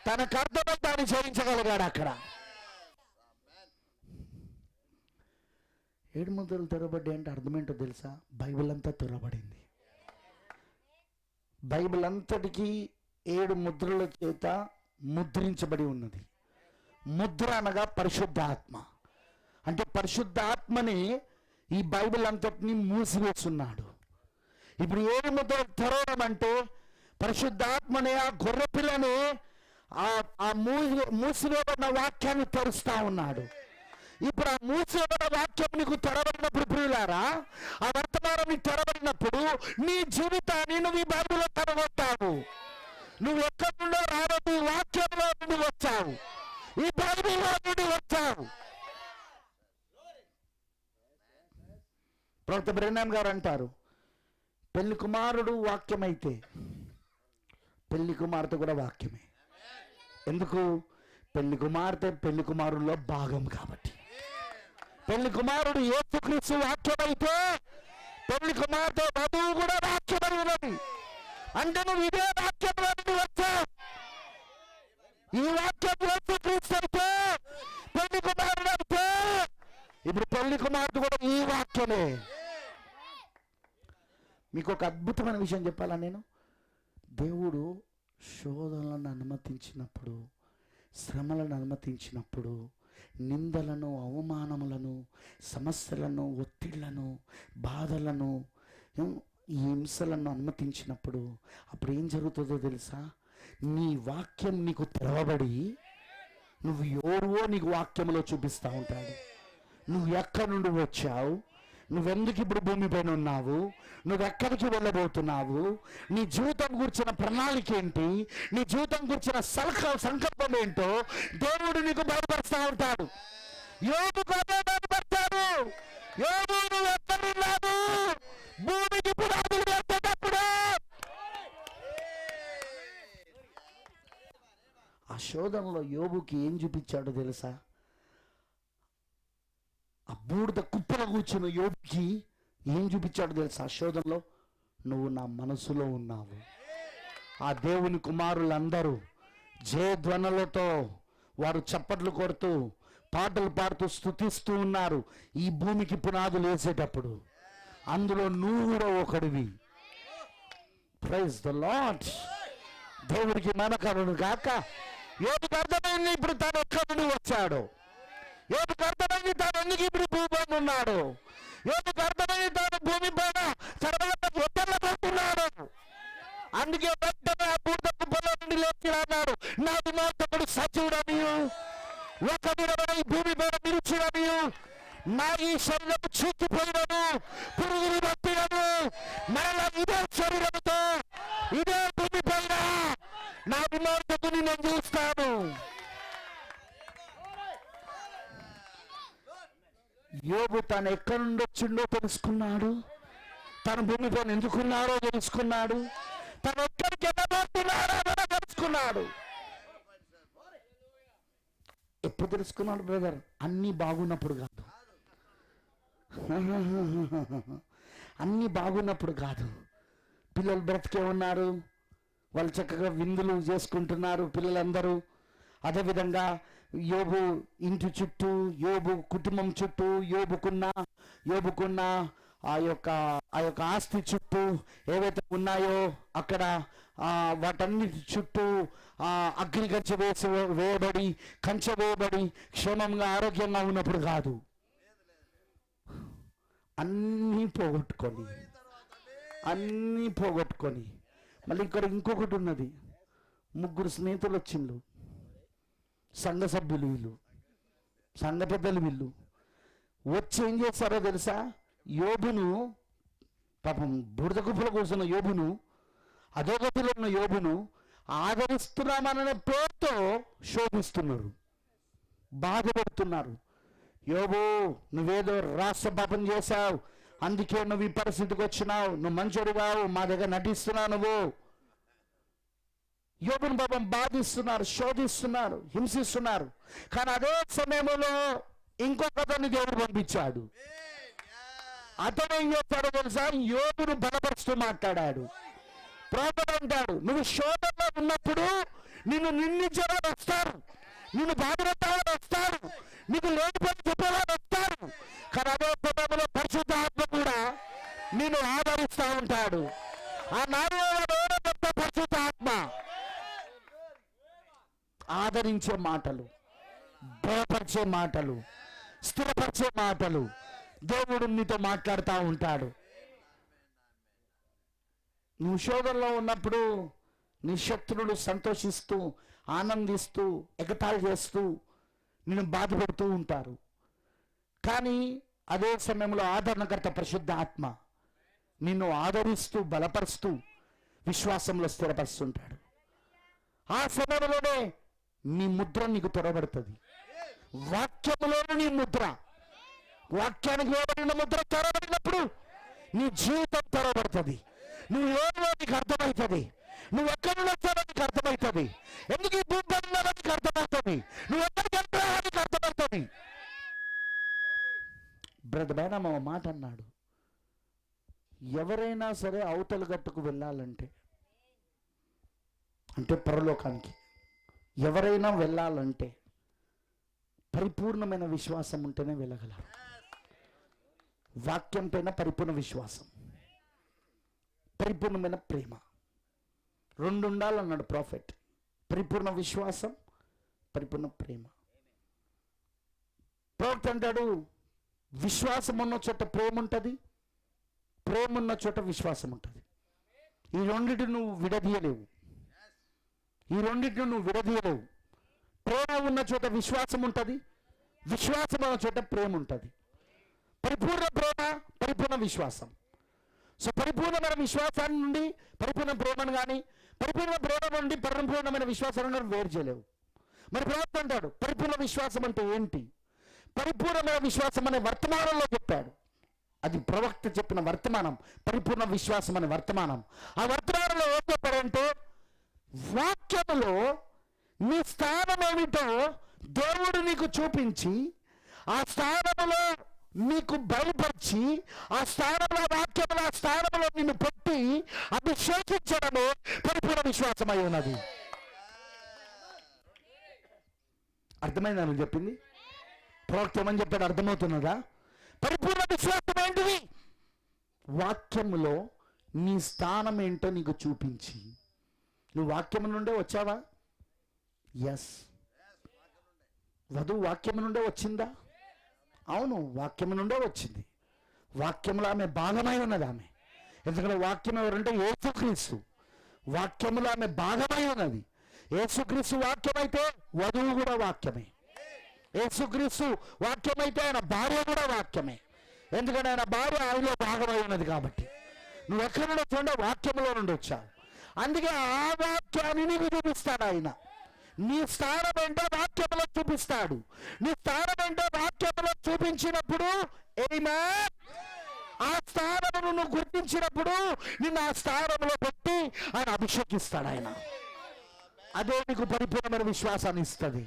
తనకు అర్థమై దాన్ని జయించగలిగాడు. అక్కడ 7 ముద్రలు తెరబడ్డాయి అంటే అర్థం ఏంటో తెలుసా? బైబిల్ అంతా తెరబడింది. బైబిల్ అంతటికీ 7 ముద్రల చేత ముద్రించబడి ఉన్నది. ముద్ర అనగా పరిశుద్ధాత్మ. అంటే పరిశుద్ధాత్మని ఈ బైబిల్ అంతటిని మూసివేస్తున్నాడు. ఇప్పుడు 7 ముద్రలు తెరవడం అంటే పరిశుద్ధాత్మని, ఆ గొర్రె పిల్లని, ఆ మూసివేయబడిన వాక్యాన్ని తెరుస్తా ఉన్నాడు. ఇప్పుడు ఆ మూసివేయబడిన వాక్యం నీకు తెరబడినప్పుడు, ప్రియులారా, ఆ వర్తమానం నీకు తెరబడినప్పుడు నీ జీవితాన్ని నువ్వు ఈ బైబిల్లో కనుగొంటావు. నువ్వు ఎక్కడి నుండో రావద్దు, ఈ వాక్యంలో నుండి వచ్చావు, ఈ బైబిల్లో నుండి వచ్చావు. ప్రవక్త బ్రెన్నాం గారు అంటారు, పెళ్లి కుమారుడు వాక్యమైతే పెళ్లి కుమార్తె కూడా వాక్యమే. ఎందుకు? పెళ్లి కుమార్తె పెళ్లి కుమారుల్లో భాగం కాబట్టి. పెళ్లి కుమారుడు యేసుక్రీస్తు వాక్యమైతే పెళ్లి కుమార్తె వధువు కూడా వాక్యమై ఉన్నది. అంటే నువ్వు ఇదే వాక్యంలో నుండి వచ్చావు. ఈ వాక్యం యేసుక్రీస్తు అయితే పెళ్లి ఇప్పుడు పెళ్లి కుమార్తె కూడా ఈ వాక్యమే. మీకు ఒక అద్భుతమైన విషయం చెప్పాలా నేను? దేవుడు శోధనలను అనుమతించినప్పుడు, శ్రమలను అనుమతించినప్పుడు, నిందలను, అవమానములను, సమస్యలను, ఒత్తిళ్లను, బాధలను, ఈ హింసలను అనుమతించినప్పుడు అప్పుడు ఏం జరుగుతుందో తెలుసా? నీ వాక్యం నీకు తెరవబడి నువ్వు ఎవరువో నీకు వాక్యంలో చూపిస్తూ ఉంటాడు. నువ్వు ఎక్కడి నుండి వచ్చావు, నువ్వెందుకు ఇప్పుడు భూమిపైన ఉన్నావు, నువ్వెక్కడికి వెళ్ళబోతున్నావు, నీ జీవితం గురించిన ప్రణాళిక ఏంటి, నీ జీవితం గురించిన సంకల్పం ఏంటో దేవుడు నీకు బయలుపరుస్తూ ఉంటాడు. యోబు కథ బయలుపడతాడు. యోబు నువ్వు ఎక్కడున్నావు, భూమికి పునాదులు వేసేటప్పుడు. ఆ శోధనలో యోబుకి ఏం చూపించాడో తెలుసా? ఆ బూడిద కుప్పలో కూర్చున్న యోబుకి ఏం చూపించాడో తెలుసా? ఆ శోధనలో నువ్వు నా మనసులో ఉన్నావు. ఆ దేవుని కుమారులందరూ జయధ్వనులతో వారు చప్పట్లు కొడుతూ పాటలు పాడుతూ స్తుతిస్తూ ఉన్నారు ఈ భూమికి పునాదులు వేసేటప్పుడు. అందులో నువ్వు కూడా ఒకడివి. Praise the lord. దేవుడికి మనకరును గాక. యోబుకు అర్థమైంది ఇప్పుడు తాను ఎక్కడి నుండి వచ్చాడు. యోబుకు అర్థమైంది తాను ఎందుకు ఇప్పుడు భూమిపైన ఉన్నాడు. యోబుకు అర్థమైంది తాను భూమి పైన తర్వాత వద్దలబోతున్నాడు. అందుకే వెంటనే ఆ బూడిదకు పొలం నుండి లేచి అన్నాడు, నా విమోచకుడు సజీవుడనియు ఒక దినమై భూమి పైన నిలిచిననియు, నా ఈ శరీరం చీకిపోయినను పురుగులు పట్టినను మరలా ఇదే శరీరంతో ఇదే భూమి పైన నా విమోచకుని నేను చూస్తాను. యోబు తను ఎక్కడి నుండి వచ్చిండో తెలుసుకున్నాడు. తన భూమి పైన ఎందుకున్నాడో తెలుసుకున్నాడు. తను ఎక్కడికి వెళ్ళబోతున్నాడో తెలుసుకున్నాడు. ఎప్పుడు తెలుసుకున్నాడు బ్రదర్? అన్నీ బాగున్నప్పుడు కాదు, అన్నీ బాగున్నప్పుడు కాదు. పిల్లలు బ్రతికే ఉన్నారు, వాళ్ళు చక్కగా విందులు చేసుకుంటున్నారు పిల్లలందరూ. అదేవిధంగా యోబు ఇంటి చుట్టూ, యోబు కుటుంబం చుట్టూ, యోబుకున్న ఆ యొక్క ఆస్తి చుట్టూ ఏవైతే ఉన్నాయో అక్కడ వాటన్నిటి చుట్టూ అగ్ని కంచె వేయబడి కంచె వేయబడి క్షేమంగా ఆరోగ్యంగా ఉన్నప్పుడు కాదు, అన్నీ పోగొట్టుకొని మళ్ళీ ఇక్కడ ఇంకొకటి ఉన్నది. ముగ్గురు స్నేహితులు వచ్చిండ్రు, సంఘ సభ్యులు, వీళ్ళు సంఘ పెద్దలు. వీళ్ళు వచ్చి ఏం చేస్తారో తెలుసా? యోబును, పాపం బురద గుప్పలో కూర్చున్న యోబును, అధోగతిలో ఉన్న యోబును ఆదరిస్తున్నామనే పేరుతో శోధిస్తున్నారు, బాధపడుతున్నారు. యోబు నువ్వేదో రాష్ట్ర పాపం చేశావు, అందుకే నువ్వు ఈ పరిస్థితికి వచ్చినావు, నువ్వు మంచోడు కావు, మా దగ్గర నటిస్తున్నావు నువ్వు. యోబుని పాపం బాధిస్తున్నారు, శోధిస్తున్నారు, హింసిస్తున్నారు. కానీ అదే సమయంలో ఇంకొకతన్ని దేవుడు పంపించాడు. అతను ఏం చేస్తాడో తెలుసా? యోబును బలపరుస్తూ మాట్లాడాడు. ప్రవక్త అంటాడు, నువ్వు శోధనలో ఉన్నప్పుడు నిన్ను నిందించేవాడు వస్తారు, నిన్ను బాధపెట్టేవాడు వస్తారు, నీకు లేని పని చెప్పేవాడు వస్తారు. కానీ అదే సమయంలో పరిశుద్ధ ఆత్మ కూడా నిన్ను ఆదరిస్తూ ఉంటాడు. ఆ నాలుగో పరిశుద్ధ ఆత్మ ఆదరించే మాటలు, బలపరిచే మాటలు, స్థిరపరిచే మాటలు దేవుడు నీతో మాట్లాడుతూ ఉంటాడు. నువ్వు శోధనలో ఉన్నప్పుడు నీ శత్రువులు సంతోషిస్తూ, ఆనందిస్తూ, ఎగతాళి చేస్తూ నిన్ను బాధపడుతూ ఉంటారు. కానీ అదే సమయంలో ఆదరణకర్త పరిశుద్ధ ఆత్మ నిన్ను ఆదరిస్తూ, బలపరుస్తూ, విశ్వాసంలో స్థిరపరుస్తుంటాడు. ఆ సమయంలోనే నీ ముద్ర నీకు తెరబడుతుంది. వాక్యములోనే నీ ముద్ర, వాక్యానికి వేయబడిన ముద్ర తెరబడినప్పుడు నీ జీవితం తెరబడుతుంది. నువ్వు ఏదో నీకు అర్థమవుతుంది, నువ్వు ఎక్కడి నుండి వచ్చావో నీకు అర్థమవుతుంది, ఎందుకు ఈ భూమి ఉన్నావో నీకు అర్థమవుతుంది, నువ్వు ఎక్కడికి వెళ్తావో నీకు అర్థమవుతుంది. బ్రదర్ బైనామా మాట అన్నాడు, ఎవరైనా సరే అవతల గట్టుకు వెళ్ళాలంటే, అంటే పరలోకానికి ఎవరైనా వెళ్ళాలంటే పరిపూర్ణమైన విశ్వాసం ఉంటేనే వెళ్ళగలరు. వాక్యం పైన పరిపూర్ణ విశ్వాసం, పరిపూర్ణమైన ప్రేమ, రెండు ఉండాలన్నాడు ప్రాఫెట్. పరిపూర్ణ విశ్వాసం, పరిపూర్ణ ప్రేమ. ప్రవక్త అంటాడు, విశ్వాసం ఉన్న చోట ప్రేమ ఉంటుంది, ప్రేమ ఉన్న చోట విశ్వాసం ఉంటుంది. ఈ రెండింటిని నువ్వు విడదీయలేవు, ఈ రెండింటిని నువ్వు విడదీయలేవు. ప్రేమ ఉన్న చోట విశ్వాసం ఉంటుంది, విశ్వాసం ఉన్న చోట ప్రేమ ఉంటుంది. పరిపూర్ణ ప్రేమ, పరిపూర్ణ విశ్వాసం. సో పరిపూర్ణమైన విశ్వాసాన్ని నుండి పరిపూర్ణ ప్రేమను కానీ, పరిపూర్ణ ప్రేమ నుండి పరిపూర్ణమైన విశ్వాసాన్ని వేరు చేయలేవు. మరి ప్రవక్త అంటాడు, పరిపూర్ణ విశ్వాసం అంటే ఏంటి? పరిపూర్ణమైన విశ్వాసం అనే వర్తమానంలో చెప్పాడు. అది ప్రవక్త చెప్పిన వర్తమానం, పరిపూర్ణ విశ్వాసం అనే వర్తమానం. ఆ వర్తమానంలో ఏం చెప్పాడంటే, వాక్యములో నీ స్థానం ఏమిటో దేవుడు నీకు చూపించి, ఆ స్థానములో నీకు బయలుపరిచి, ఆ స్థానంలో వాక్యములో ఆ స్థానంలో నిన్ను పెట్టి అభిషేకించడమే పరిపూర్ణ విశ్వాసం అయి ఉన్నది. అర్థమైందా నేను చెప్పింది? ప్రవక్త ఏమని చెప్పాడు అర్థమవుతున్నదా? పరిపూర్ణ విశ్వాసం ఏంటిది? వాక్యములో నీ స్థానం ఏంటో నీకు చూపించి. నువ్వు వాక్యము నుండే వచ్చావా? ఎస్. వధువు వాక్యము నుండే వచ్చిందా? అవును, వాక్యము నుండే వచ్చింది. వాక్యములో ఆమె భాగమై ఉన్నది. ఆమె ఎందుకంటే వాక్యం ఎవరంటే యేసుక్రీస్తు. వాక్యములో ఆమె భాగమై ఉన్నది. యేసుక్రీస్తు వాక్యమైతే వధువు కూడా వాక్యమే. యేసుక్రీస్తు వాక్యమైతే ఆయన భార్య కూడా వాక్యమే. ఎందుకంటే ఆయన భార్య ఆయనలో భాగమై ఉన్నది కాబట్టి. నువ్వు ఎక్కడి నుండి వచ్చావు? వాక్యంలో నుండి వచ్చావు. అందుకే ఆ వాక్యాన్ని నీకు చూపిస్తాడు ఆయన. నీ స్థానం ఏంటో వాక్యంలో చూపిస్తాడు. నీ స్థానం ఏంటో వాక్యంలో చూపించినప్పుడు ఆ స్థానమును నువ్వు గుర్తించినప్పుడు నిన్ను ఆ స్థానంలో పెట్టి ఆయన అభిషేకిస్తాడు ఆయన. అదే నీకు పరిపూర్ణమైన విశ్వాసాన్ని ఇస్తుంది.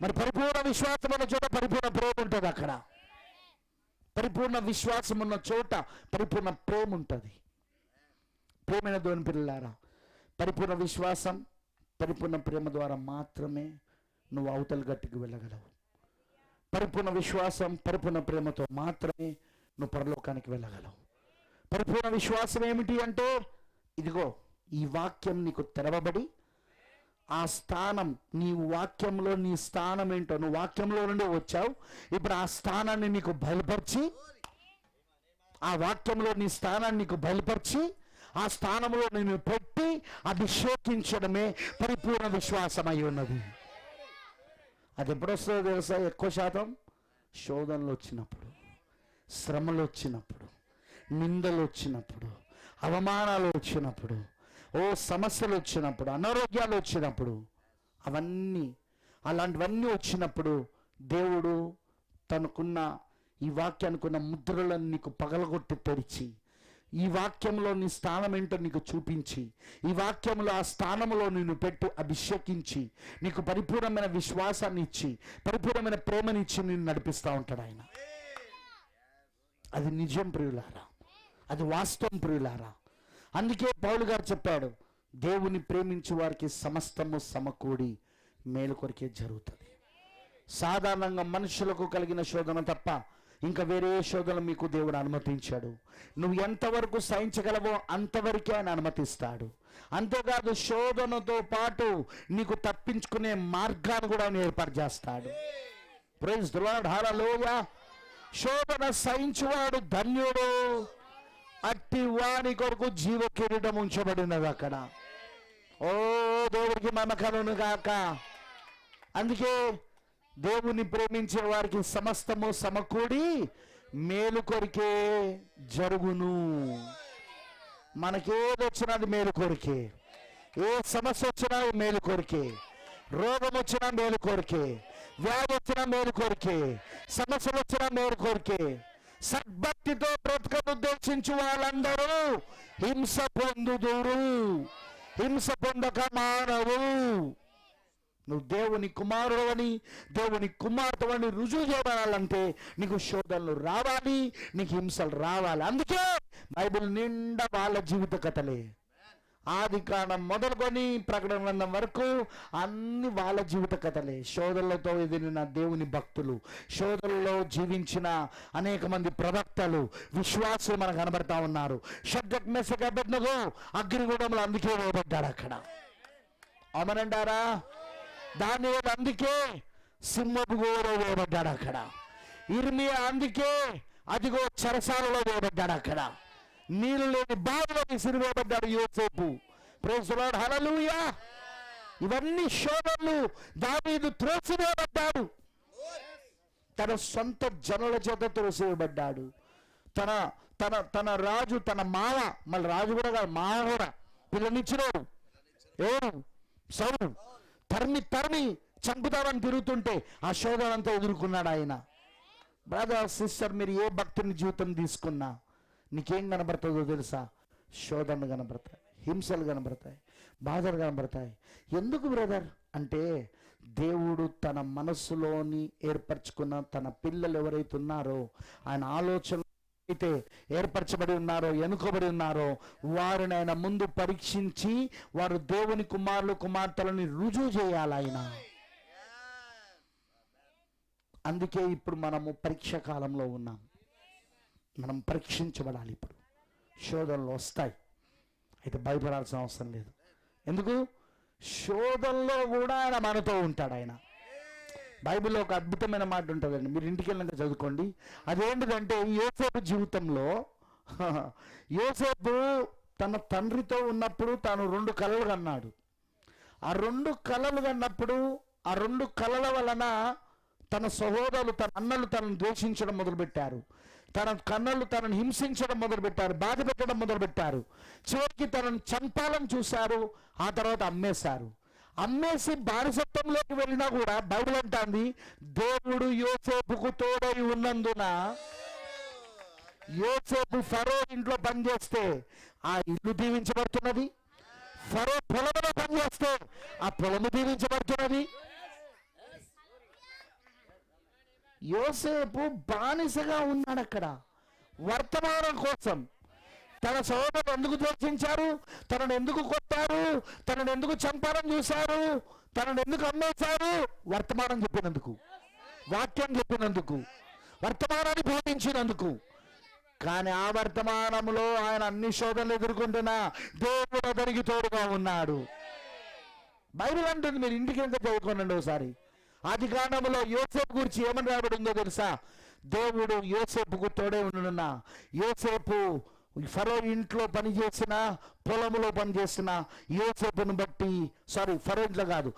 మరి పరిపూర్ణ విశ్వాసం ఉన్న చోట పరిపూర్ణ ప్రేమ ఉంటుంది. అక్కడ పరిపూర్ణ విశ్వాసం ఉన్న చోట పరిపూర్ణ ప్రేమ ఉంటుంది. ప్రేమైన దేవుని పిల్లలారా, పరిపూర్ణ విశ్వాసం, పరిపూర్ణ ప్రేమ ద్వారా మాత్రమే నువ్వు అవతల గట్టుకు వెళ్ళగలవు. పరిపూర్ణ విశ్వాసం, పరిపూర్ణ ప్రేమతో మాత్రమే నువ్వు పరలోకానికి వెళ్ళగలవు. పరిపూర్ణ విశ్వాసం ఏమిటి అంటే, ఇదిగో ఈ వాక్యం నీకు తెరవబడి, ఆ స్థానం, నీ వాక్యంలో నీ స్థానం ఏంటో, నువ్వు వాక్యంలో నుండి వచ్చావు, ఇప్పుడు ఆ స్థానాన్ని నీకు బయలుపరిచి, ఆ వాక్యంలో నీ స్థానాన్ని నీకు బయలుపరిచి ఆ స్థానంలో నేను పెట్టి అభిషేకించడమే పరిపూర్ణ విశ్వాసం అయి ఉన్నది. అది ఎప్పుడు వస్తుందో తెలుసా? ఎక్కువ శాతం శోధనలు వచ్చినప్పుడు, శ్రమలు వచ్చినప్పుడు, నిందలు వచ్చినప్పుడు, అవమానాలు వచ్చినప్పుడు, సమస్యలు వచ్చినప్పుడు, అనారోగ్యాలు వచ్చినప్పుడు, అలాంటివన్నీ వచ్చినప్పుడు దేవుడు తనకున్న ఈ వాక్యానికున్న ముద్రలను నీకు పగలగొట్టి తెరిచి, ఈ వాక్యంలో నీ స్థానం ఏంటో నీకు చూపించి, ఈ వాక్యంలో ఆ స్థానంలో నిన్ను పెట్టి అభిషేకించి, నీకు పరిపూర్ణమైన విశ్వాసాన్ని ఇచ్చి, పరిపూర్ణమైన ప్రేమనిచ్చి నిన్ను నడిపిస్తూ ఉంటాడు ఆయన. అది నిజం ప్రియులారా, అది వాస్తవం ప్రియులారా. అందుకే పౌలు గారు చెప్పాడు, దేవుని ప్రేమించే వారికి సమస్తము సమకూడి మేలు కొరికే జరుగుతుంది. సాధారణంగా మనుషులకు కలిగిన శోధన తప్ప ఇంకా వేరే శోధన మీకు దేవుడు అనుమతించాడు. నువ్వు ఎంతవరకు సహించగలవో అంతవరకే ఆయన అనుమతిస్తాడు. అంతేకాదు, శోధనతో పాటు నీకు తప్పించుకునే మార్గాన్ని కూడా ఆయన ఏర్పాటు చేస్తాడు. ప్రైజ్ ది లార్డ్, హల్లెలూయా. శోధన సహించువాడు ధన్యుడు, అట్టి వాని కొరకు జీవ కిరీటం ఉంచబడినది అక్కడ. ఓ దేవుడికి మమకలను గాక. అందుకే దేవుని ప్రేమించే వారికి సమస్తము సమకూడి మేలు కొరికే జరుగును. మనకేది వచ్చినా అది మేలు కొరికే. ఏ సమస్య వచ్చినా మేలు కొరికే. రోగం వచ్చినా మేలు కొరికే. వ్యాధి వచ్చినా మేలు కొరికే. సమస్యలు వచ్చినా మేలు కొరికే. సద్భక్తితో బ్రతకను ఉద్దేశించు వాళ్ళందరూ హింస పొందుదురు, హింస పొందక మానవు. నువ్వు దేవుని కుమారుడవని, దేవుని కుమార్తెవని రుజువు చేయబడాలంటే నీకు శోధనలు రావాలి, నీకు హింసలు రావాలి. అందుకే బైబిల్ నిండా వాళ్ళ జీవిత కథలే. ఆది కాండం మొదలుకొని ప్రకటన గ్రంథం వరకు అన్ని వాళ్ళ జీవిత కథలే. శోధనలతో ఎదిరిన దేవుని భక్తులు, శోధనలో జీవించిన అనేక మంది ప్రవక్తలు, విశ్వాసులు మనకు కనబడతా ఉన్నారు. షడ్రక్ మెషక్ అబేద్నెగో అగ్నిగుండంలో అందుకే వేయబడ్డాడు అక్కడ. అమనంటారా? దానియేలు అందుకే సింహపు గుహలో వేయబడ్డాడు అక్కడ. ఇర్మియా అందుకే అదిగో చెరసాలలో వేయబడ్డాడు అక్కడ. నీళ్ళు లేని బావిలో విసిరివేయబడ్డాడు యోసేపు. ప్రైజ్ ది లార్డ్, హల్లెలూయా. ఇవన్నీ శోధనలు. దావీదు త్రోసివేయబడ్డాడు, తన సొంత జనుల చేత త్రోసివేయబడ్డాడు. తన తన తన రాజు, తన మావ, మళ్ళీ రాజు కూడా కాదు, మావ కూడా పిల్లనిచ్చినాడు. ఎవరు? సౌలు. తరిమి తరిమి చంపుతామని తిరుగుతుంటే ఆ శోధన అంతా ఎదుర్కొన్నాడు ఆయన. బ్రదర్, సిస్టర్, మీరు ఏ భక్తుని జీవితం తీసుకున్నా నీకేం కనబడుతుందో తెలుసా? శోధనలు కనబడతాయి, హింసలు కనబడతాయి, బాధలు కనబడతాయి. ఎందుకు బ్రదర్ అంటే, దేవుడు తన మనస్సులోని ఏర్పరచుకున్న తన పిల్లలు ఎవరైతే ఉన్నారో, ఆయన ఆలోచన అయితే ఏర్పరచబడి ఉన్నారో, ఎన్నుకోబడి ఉన్నారో, వారిని ఆయన ముందు పరీక్షించి వారు దేవుని కుమారులు కుమార్తెలని రుజువు చేయాలి ఆయన. అందుకే ఇప్పుడు మనము పరీక్షా కాలంలో ఉన్నాం. మనం పరీక్షించబడాలి. ఇప్పుడు శోధనలు వస్తాయి, అయితే భయపడాల్సిన అవసరం లేదు. ఎందుకు? శోధనలో కూడా ఆయన మనతో ఉంటాడు. ఆయన బైబిల్లో ఒక అద్భుతమైన మాట ఉంటుందండి, మీరు ఇంటికి వెళ్ళినాక చదువుకోండి. అదేంటిదంటే, యోసేపు జీవితంలో యోసేపు తన తండ్రితో ఉన్నప్పుడు తాను 2 కలలు కన్నాడు. ఆ 2 కలలు కన్నప్పుడు ఆ 2 కలల వలన తన సహోదరులు, తన అన్నలు తనను ద్వేషించడం మొదలుపెట్టారు. తన కన్నలు తనను హింసించడం మొదలుపెట్టారు, బాధ పెట్టడం మొదలుపెట్టారు. చివరికి తనను చంపాలని చూశారు. ఆ తర్వాత అమ్మేశారు. అమ్మేసి బానిసత్వంలోకి వెళ్ళినా కూడా బైబిల్ అంటాంది, దేవుడు యోసేపుకు తోడై ఉన్నందున యోసేపు ఫరో ఇంట్లో పనిచేస్తే ఆ ఇల్లు దీవించబడుతున్నది, ఫరో పొలంలో పనిచేస్తే ఆ పొలము దీవించబడుతున్నది. యోసేపు బానిసగా ఉన్నాడు అక్కడ వర్తమానం కోసం. తన సోదరులు ఎందుకు ద్వేషించారు, తనను ఎందుకు కొట్టారు, తనను ఎందుకు చంపాలని చూశారు, తనను ఎందుకు అమ్మేశారు? వర్తమానం చెప్పినందుకు, వాక్యం చెప్పినందుకు, వర్తమానాన్ని బోధించినందుకు. కానీ ఆ వర్తమానంలో ఆయన అన్ని శోధనలు ఎదుర్కొంటున్నా దేవుడు అతనికి తోడుగా ఉన్నాడు. బైబిల్ అంటుంది, మీరు ఇంటికి ఎంత చదువుకోనండి ఒకసారి. ఆది కాండములో యోసేపు గురించి ఏమని రాబడిందో తెలుసా? దేవుడు యోసేపుకు తోడే ఉండునున్న. యోసేపు ఫరో ఇంట్లో పనిచేసిన, పొలంలో పనిచేసిన యోసేపును బట్టి, ఫరో ఇంట్లో కాదు,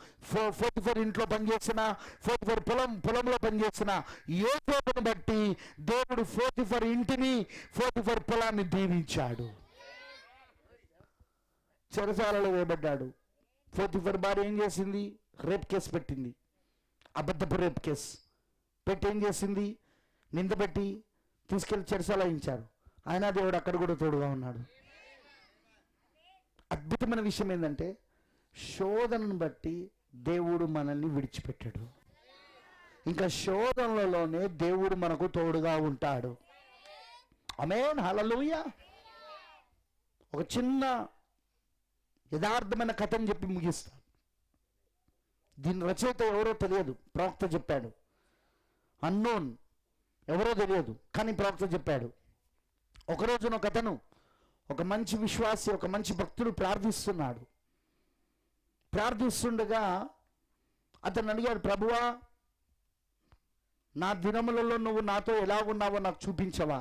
పోతిఫర్ ఇంట్లో పనిచేసిన, పోతిఫర్ పొలంలో పనిచేసిన యోసేపును బట్టి దేవుడు పోతిఫర్ ఇంటిని, పోతిఫర్ పొలాన్ని దీవించాడు. చెరసాలలో వేయబడ్డాడు. పోతిఫర్ భార్య ఏం చేసింది? రేప్ కేసు పెట్టింది. అబద్ధపు రేప్ కేసు పెట్టి ఏం చేసింది? నిందబెట్టి తీసుకెళ్లి చెరసాల వేయించారు. అయినా దేవుడు అక్కడ కూడా తోడుగా ఉన్నాడు. అద్భుతమైన విషయం ఏంటంటే, శోధనను బట్టి దేవుడు మనల్ని విడిచిపెట్టాడు. ఇంకా శోధనలలోనే దేవుడు మనకు తోడుగా ఉంటాడు. ఆమేన్, హల్లెలూయా. ఒక చిన్న యథార్థమైన కథని చెప్పి ముగిస్తాను. దీని రచయిత ఎవరో తెలియదు, ప్రవక్త చెప్పాడు. అన్నోన్, ఎవరో తెలియదు, కానీ ప్రవక్త చెప్పాడు. ఒకరోజున ఒక అతను, ఒక మంచి విశ్వాసి, ఒక మంచి భక్తుడు ప్రార్థిస్తున్నాడు. ప్రార్థిస్తుండగా అతను అడిగాడు, ప్రభువా, నా దినములలో నువ్వు నాతో ఎలా ఉన్నావో నాకు చూపించవా,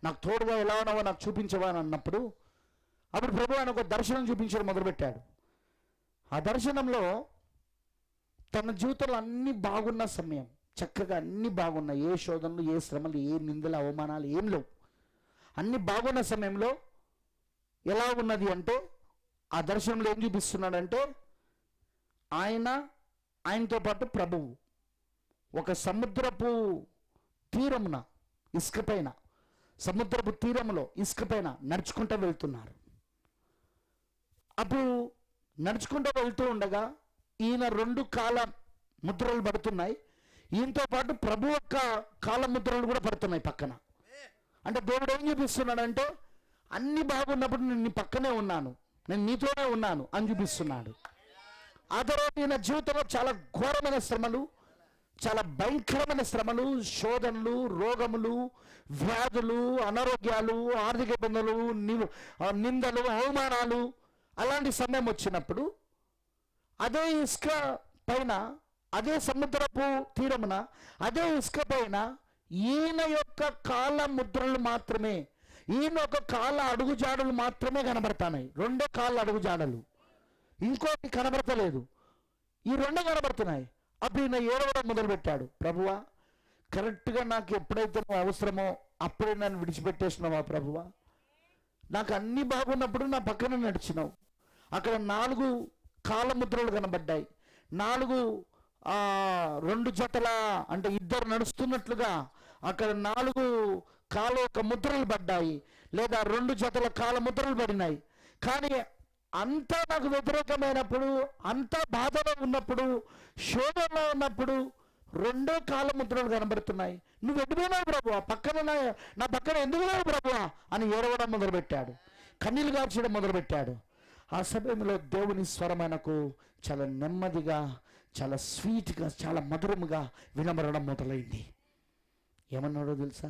నాకు తోడుగా ఎలా ఉన్నావో నాకు చూపించవా అని అన్నప్పుడు, అప్పుడు ప్రభు ఆయన ఒక దర్శనం చూపించడం మొదలుపెట్టాడు. ఆ దర్శనంలో తన జీవితంలో అన్నీ బాగున్న సమయం, చక్కగా అన్నీ బాగున్నాయి, ఏ శోధనలు, ఏ శ్రమలు, ఏ నిందలు, అవమానాలు ఏం లేవు. అన్నీ బాగున్న సమయంలో ఎలా ఉన్నది అంటే, ఆ దర్శనంలో ఏం చూపిస్తున్నాడంటే, ఆయనతో పాటు ప్రభువు ఒక సముద్రపు తీరమున, ఇసుక పైన, సముద్రపు తీరంలో ఇసుక పైన నడుచుకుంటూ వెళ్తున్నారు. అప్పుడు నడుచుకుంటూ వెళ్తూ ఉండగా ఈయన 2 కాల ముద్రలు పడుతున్నాయి, ఈయనతో పాటు ప్రభు యొక్క కాల ముద్రలు కూడా పడుతున్నాయి పక్కన. అంటే దేవుడు ఏం చూపిస్తున్నాడంటే, అన్ని బాగున్నప్పుడు నేను నీ పక్కనే ఉన్నాను, నేను నీతోనే ఉన్నాను అని చూపిస్తున్నాడు. ఆ తర్వాత ఈయన జీవితంలో చాలా ఘోరమైన శ్రమలు, చాలా భయంకరమైన శ్రమలు, శోధనలు, రోగములు, వ్యాధులు, అనారోగ్యాలు, ఆర్థిక ఇబ్బందులు, నిందలు, అవమానాలు, అలాంటి సమయం వచ్చినప్పుడు అదే ఇసుక పైన, అదే సముద్రపు తీరమున, అదే ఇసుక పైన ఈయన యొక్క కాళ్ళ ముద్రలు మాత్రమే, ఈయన యొక్క కాళ్ళ అడుగుజాడలు మాత్రమే కనబడతాయి. రెండే కాళ్ళ అడుగుజాడలు, ఇంకోటి కనబడతలేదు. ఈ రెండు కనబడుతున్నాయి. అప్పుడు ఈయన ఏడవడం మొదలుపెట్టాడు. ప్రభువా, కరెక్ట్గా నాకు ఎప్పుడైతే నువ్వు అవసరమో అప్పుడే నన్ను విడిచిపెట్టేసినావా ప్రభువా? నాకు అన్నీ బాగున్నప్పుడు నా పక్కన నడిచినావు. అక్కడ 4 కాళ్ళ ముద్రలు కనబడ్డాయి. 2 జతల అంటే ఇద్దరు నడుస్తున్నట్లుగా అక్కడ 4 కాళ్ళ యొక్క ముద్రలు పడ్డాయి, లేదా 2 జతల కాళ్ళ ముద్రలు పడినాయి. కానీ అంతా నాకు వ్యతిరేకమైనప్పుడు, అంతా బాధలో ఉన్నప్పుడు, శోధనలో ఉన్నప్పుడు 2 కాళ్ళ ముద్రలు కనబడుతున్నాయి. నువ్వు ఎటుపోయినావు ప్రభువా? నా పక్కన ఎందుకు లేవు ప్రభువా అని ఏడవడం మొదలుపెట్టాడు. కన్నీళ్ళు గార్చడం మొదలుపెట్టాడు. ఆ సమయంలో దేవుని స్వరం ఆయనకు చాలా నెమ్మదిగా, చాలా స్వీట్గా, చాలా మధురముగా వినబడడం మొదలైంది. ఏమన్నాడో తెలుసా?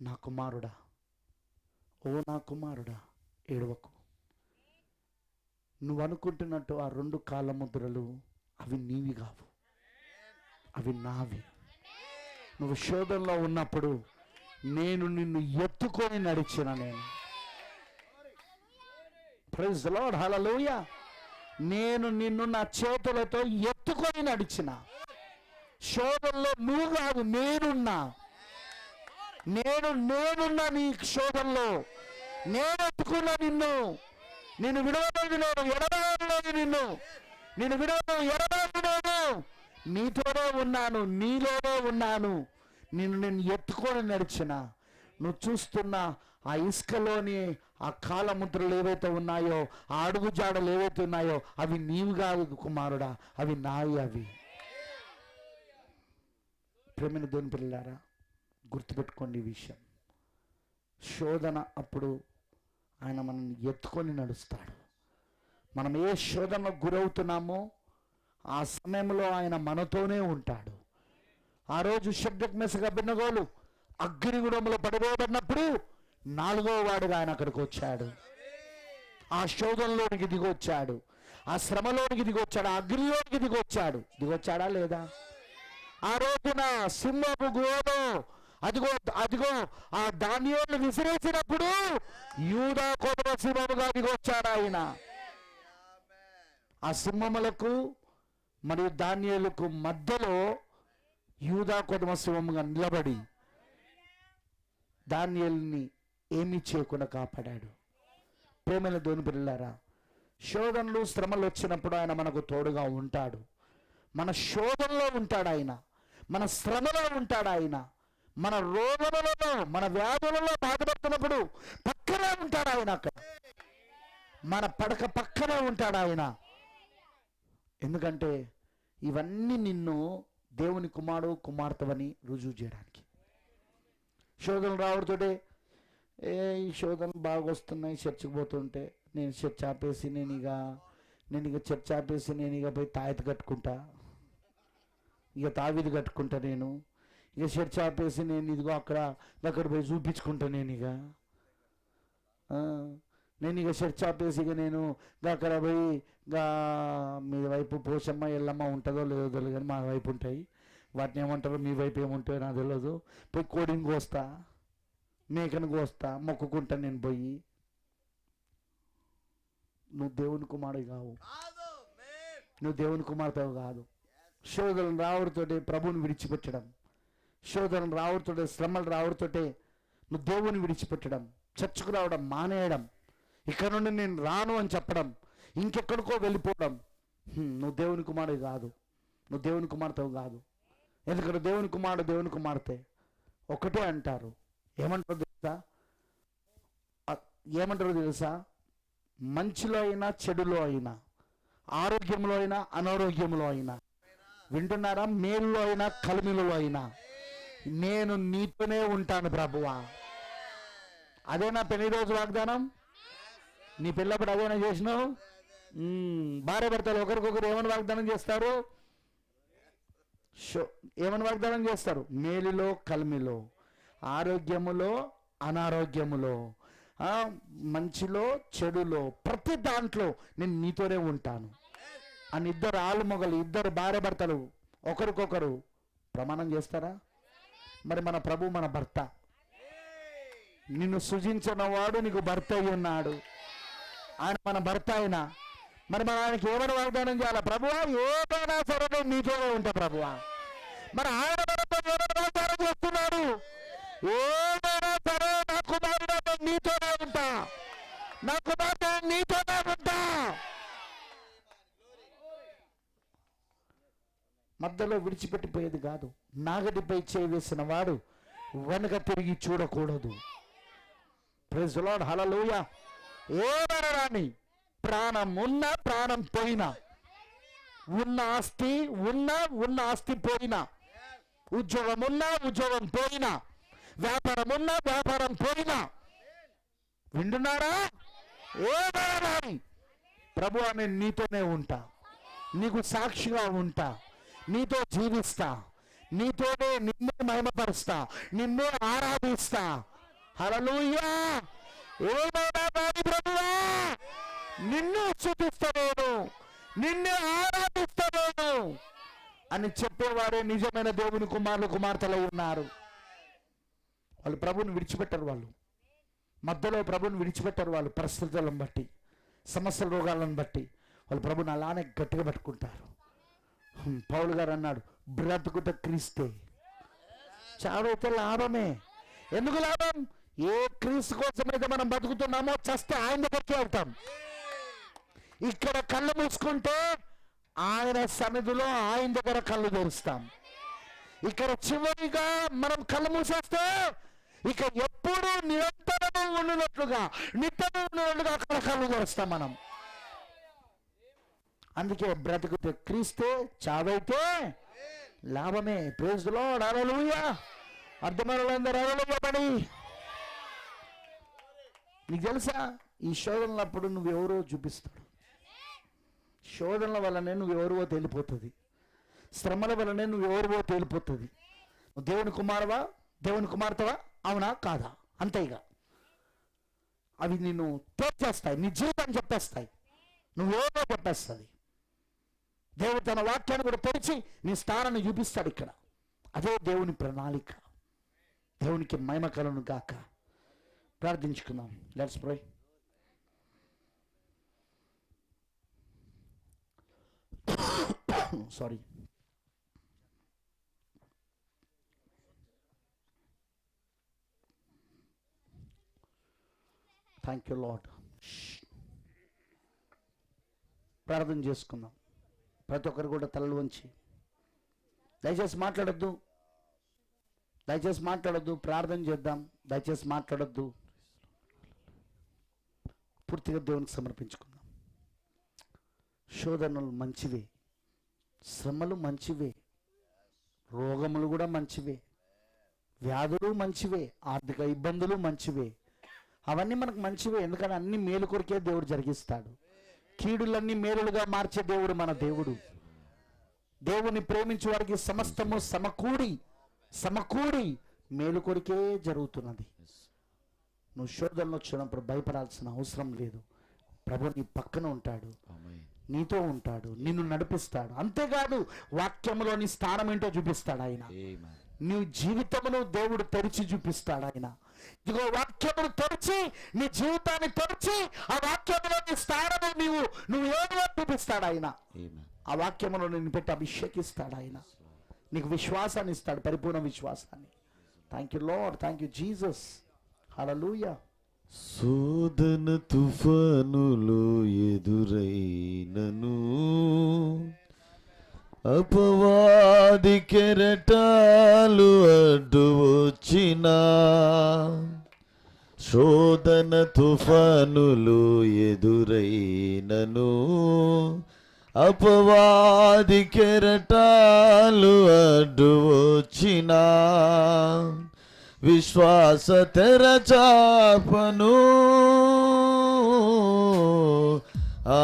నా కుమారుడా, ఓ నా కుమారుడా, ఏడవకు. నువ్వు అనుకుంటున్నట్టు ఆ 2 కాళ్ళ ముద్రలు అవి నీవి కావు, అవి నావి. నువ్వు శోధనలో ఉన్నప్పుడు నేను నిన్ను ఎత్తుకొని నడిచిన, ప్రైజ్ ది లార్డ్, హల్లెలూయా. నేను నిన్ను నా చేతులతో ఎత్తుకొని నడిచిన. శోధనలో నువ్వు కాదు, నేనున్నా నీ శోధనలో. నేను ఎత్తుకున్నా నిన్ను విడవలేదు, ఎడబాయలేదు, నిన్ను విడవను, ఎడబాయలేదు. నీతోనే ఉన్నాను, నీలోనే ఉన్నాను. నేను ఎత్తుకొని నడిచిన. నువ్వు చూస్తున్న ఆ ఇసుకలోని ఆ కాళ్ళ ముద్రలు ఏవైతే ఉన్నాయో, ఆ అడుగు జాడలు ఏవైతే ఉన్నాయో అవి నీవు కాదు కుమారుడా, అవి నావి. అవి ప్రేమైన దేవుని పిల్లలారా, గుర్తుపెట్టుకోండి ఈ విషయం. శోధన అప్పుడు ఆయన మనల్ని ఎత్తుకొని నడుస్తాడు. మనం ఏ శోధనకు గురవుతున్నామో ఆ సమయంలో ఆయన మనతోనే ఉంటాడు. ఆ రోజు షద్రక్ మెషక్ అబేద్నెగోలు అగ్నిగుండంలో పడిపోబడినప్పుడు 4వ వాడుగా ఆయన అక్కడికి వచ్చాడు. ఆ శోధనలోనికి దిగొచ్చాడు, ఆ శ్రమలోనికి దిగొచ్చాడు, ఆ అగ్నిలోనికి దిగొచ్చాడా లేదా? ఆ రోజున సింహపు గుహలో అదిగో ఆ దానియేలును విసిరేసినప్పుడు యూదా గోత్ర సింహముగా దిగొచ్చాడు ఆయన. ఆ సింహములకు మరియు దానియేలుకు మధ్యలో యూదా గోత్ర సింహముగా నిలబడి దానియేలుని ఏమీ చేయకుండా కాపాడాడు. ప్రేమైన దేవుని పిల్లలారా, శోధనలు, శ్రమలు వచ్చినప్పుడు ఆయన మనకు తోడుగా ఉంటాడు. మన శోధనలో ఉంటాడు ఆయన, మన శ్రమలో ఉంటాడు ఆయన, మన రోగములలో, మన వ్యాధులలో బాధపడుతున్నప్పుడు పక్కనే ఉంటాడు ఆయన. అక్కడ మన పడక పక్కనే ఉంటాడు ఆయన. ఎందుకంటే ఇవన్నీ నిన్ను దేవుని కుమారుడు, కుమార్తెవని రుజువు చేయడానికి. శోధనలు రావడంతోటే ఈ శోధనలు బాగా వస్తున్నాయి, చర్చికి పోతుంటే నేను చర్చ్ ఆపేసి నేను ఇక చర్చ్ ఆపేసి నేను ఇక పోయి తాయెత్తు కట్టుకుంటా, ఇక తావీదు కట్టుకుంటా, నేను ఇక చర్చ్ ఆపేసి నేను ఇదిగో అక్కడ పోయి చూపించుకుంటా, నేను ఇక చర్చ్ ఆపేసి ఇక నేను అక్కడ పోయి మీ వైపు పోషమ్మ ఎల్లమ్మ ఉంటుందో లేదో తెలియదు, కానీ మా వైపు ఉంటాయి, వాటిని ఏమంటారో మీ వైపు ఏముంటాయో నాకు తెలియదు. పోయి కోడిని కోస్తా, మేకను కోస్తా, మొక్కుకుంటా నేను పోయి. నువ్వు దేవుని కుమారుడు కావు, నువ్వు దేవుని కుమార్తెవు కాదు. శోధనలు రావడంతోటే ప్రభువుని విడిచిపెట్టడం, శోధనలు రావడంతోటే, శ్రమలు రావడంతోటే నువ్వు దేవుని విడిచిపెట్టడం, చర్చకు రావడం మానేయడం, ఇక్కడ నుండి నేను రాను అని చెప్పడం, ఇంకెక్కడికో వెళ్ళిపోవడం. నువ్వు దేవుని కుమారుడు కాదు, నువ్వు దేవుని కుమార్తెవు కాదు. ఎందుకంటే దేవుని కుమారుడు, దేవుని కుమార్తె ఒకటే అంటారు. ఏమంటారో తెలుసా? మంచిలో అయినా, చెడులో అయినా, ఆరోగ్యంలో అయినా, అనారోగ్యంలో అయినా, వింటున్నారా? మేలులో అయినా, కలిమిలో అయినా నేను నీతోనే ఉంటాను ప్రభువా. అదే నా పెళ్లి రోజు వాగ్దానం. నీ పిల్లప్పుడు అదేనా చేసినావు? భార్య భర్తలు ఒకరికొకరు ఏమని వాగ్దానం చేస్తారు? ఏమని వాగ్దానం చేస్తారు? మేలులో కలిమిలో, ఆరోగ్యములో అనారోగ్యములో, మంచిలో చెడులో, ప్రతి దాంట్లో నేను నీతోనే ఉంటాను అని ఇద్దరు ఆలుమొగలు, ఇద్దరు భార్య భర్తలు ఒకరికొకరు ప్రమాణం చేస్తారా? మరి మన ప్రభు మన భర్త. నిన్ను సృజించిన వాడు నీకు భర్త అయి ఉన్నాడు. ఆయన మన భర్త అయినా మరి మన ఆయనకి ఏమైనా వాగ్దానం చేయాలా? ప్రభువా ఏదైనా సరే నేను నీతోనే ఉంటా ప్రభువా. మరి ఆయన మనతో ఏమైనా వాగ్దానం చేస్తున్నాడు? ఏదైనా సరే నా కుమారుడు నేను నీతోనే ఉంటా, నా కుమార్తె నీతోనే ఉంటా. మధ్యలో విడిచిపెట్టిపోయేది కాదు. నాగటిపై చేయి వేసిన వాడు వెనక తిరిగి చూడకూడదు. ప్రైజ్ ది లార్డ్, హల్లెలూయా. ఏమైనా రాని, ప్రాణం ఉన్నా ప్రాణం పోయినా, ఉన్న ఆస్తి పోయినా, ఉద్యోగం ఉన్నా ఉద్యోగం పోయినా, వ్యాపారం ఉన్నా వ్యాపారం పోయినా, వింటున్నారా? ఏమైనా రాని ప్రభువా నేను నీతోనే ఉంటా, నీకు సాక్షిగా ఉంటా, నీతో జీవిస్తా, నీతోనే నిన్నే మహిమపరుస్తా, నిన్నే ఆరాధిస్తా. హల్లెలూయా. ఏమైనా రాని ప్రభువా నిన్ను స్తుతిస్తాను, నిన్నే ఆరాధిస్తాను అని చెప్పేవారే నిజమైన దేవుని కుమారులు కుమార్తెలై ఉన్నారు. వాళ్ళు ప్రభుని విడిచిపెట్టారు. వాళ్ళు మధ్యలో ప్రభుని విడిచిపెట్టారు. వాళ్ళు పరిస్థితులను బట్టి, సమస్యల రోగాలను బట్టి వాళ్ళు ప్రభుని అలానే గట్టిగా పట్టుకుంటారు. పౌలు గారు అన్నాడు, బ్రతుకుట క్రీస్తే, చావైతే లాభమే. ఎందుకు లాభం? ఏ క్రీస్తు కోసమైతే మనం బతుకుతున్నామో చస్తే ఆయన దగ్గరికి వెళ్తాం. ఇక్కడ కళ్ళు మూసుకుంటే ఆయన సన్నిధిలో ఆయన దగ్గర కళ్ళు తెరుస్తాం. ఇక్కడ చివరిగా మనం కళ్ళు మూసేస్తే ఇక ఎప్పుడు నిరంతరము ఉండినట్లుగా, నిత్యము ఉండినట్లుగా అక్కడ కళ్ళు తెరుస్తాం మనం. అందుకే బ్రతుకుతే క్రీస్తే, చావైతే లాభమే. ప్రైజ్ ది లార్డ్, హల్లెలూయా. అర్థమైన వాళ్ళందరూ హల్లెలూయా పడి. నీకు తెలుసా ఈ శోధనలప్పుడు నువ్వెవరో చూపిస్తాడు. శోధనల వల్లనే నువ్వెవరివో తేలిపోతుంది, శ్రమల వల్లనే నువ్వెవరివో తేలిపోతుంది. దేవుని కుమారువా, దేవుని కుమార్తెవా, అవునా కాదా, అంతేగా. అవి నిన్ను తేల్చేస్తాయి, నీ జీవితాన్ని చెప్పేస్తాయి, నువ్వేమో చెప్పేస్తుంది. దేవుడు తన వాక్యాన్ని కూడా తెరిచి నీ స్థానాన్ని చూపిస్తాడు ఇక్కడ. అదే దేవుని ప్రణాళిక. దేవునికి మహిమ కలుగును గాక. ప్రార్థించుకుందాం. Let's pray. Sorry. Thank you Lord. ప్రార్థన చేసుకుందాం. ప్రతి ఒక్కరు కూడా తలలు వంచి, దయచేసి మాట్లాడొద్దు, దయచేసి మాట్లాడొద్దు. ప్రార్థన చేద్దాం. దయచేసి మాట్లాడొద్దు. పూర్తిగా దేవునికి సమర్పించుకుందాం. శోధనలు మంచివే, శ్రమలు మంచివే, రోగములు కూడా మంచివే, వ్యాధులు మంచివే, ఆర్థిక ఇబ్బందులు మంచివే. అవన్నీ మనకు మంచివే. ఎందుకంటే అన్ని మేలు కొరికే దేవుడు జరిగిస్తాడు. కీడులన్నీ మేలులుగా మార్చే దేవుడు మన దేవుడు. దేవుని ప్రేమించే వారికి సమస్తము సమకూడి మేలు కొరికే జరుగుతున్నది. నువ్వు శోధనలో వచ్చినప్పుడు భయపడాల్సిన అవసరం లేదు. ప్రభు నీ పక్కన ఉంటాడు, నీతో ఉంటాడు, నిన్ను నడిపిస్తాడు. అంతేకాదు వాక్యంలోని స్థానం ఏంటో చూపిస్తాడు ఆయన. నీ జీవితమును దేవుడు తెరిచి చూపిస్తాడు ఆయన. ఇదిగో వాక్యమును తెరిచి, నీ జీవితాన్ని తెరిచి, ఆ వాక్యములో నీ స్థానము నువ్వు ఏదో చూపిస్తాడు ఆయన. ఆ వాక్యములో నిన్ను పెట్టి అభిషేకిస్తాడు ఆయన. నీకు విశ్వాసాన్ని ఇస్తాడు, పరిపూర్ణ విశ్వాసాన్ని. Thank you Lord, thank you Jesus, hallelujah. శోధన తుఫానులు ఎదురైనను, అపవాది కెరటాలు అడ్డు వచ్చినా, శోధన తుఫానులు ఎదురైనను, అపవాది కెరటాలు అడ్డు వచ్చినా, విశ్వాస తెరచాపను ఆ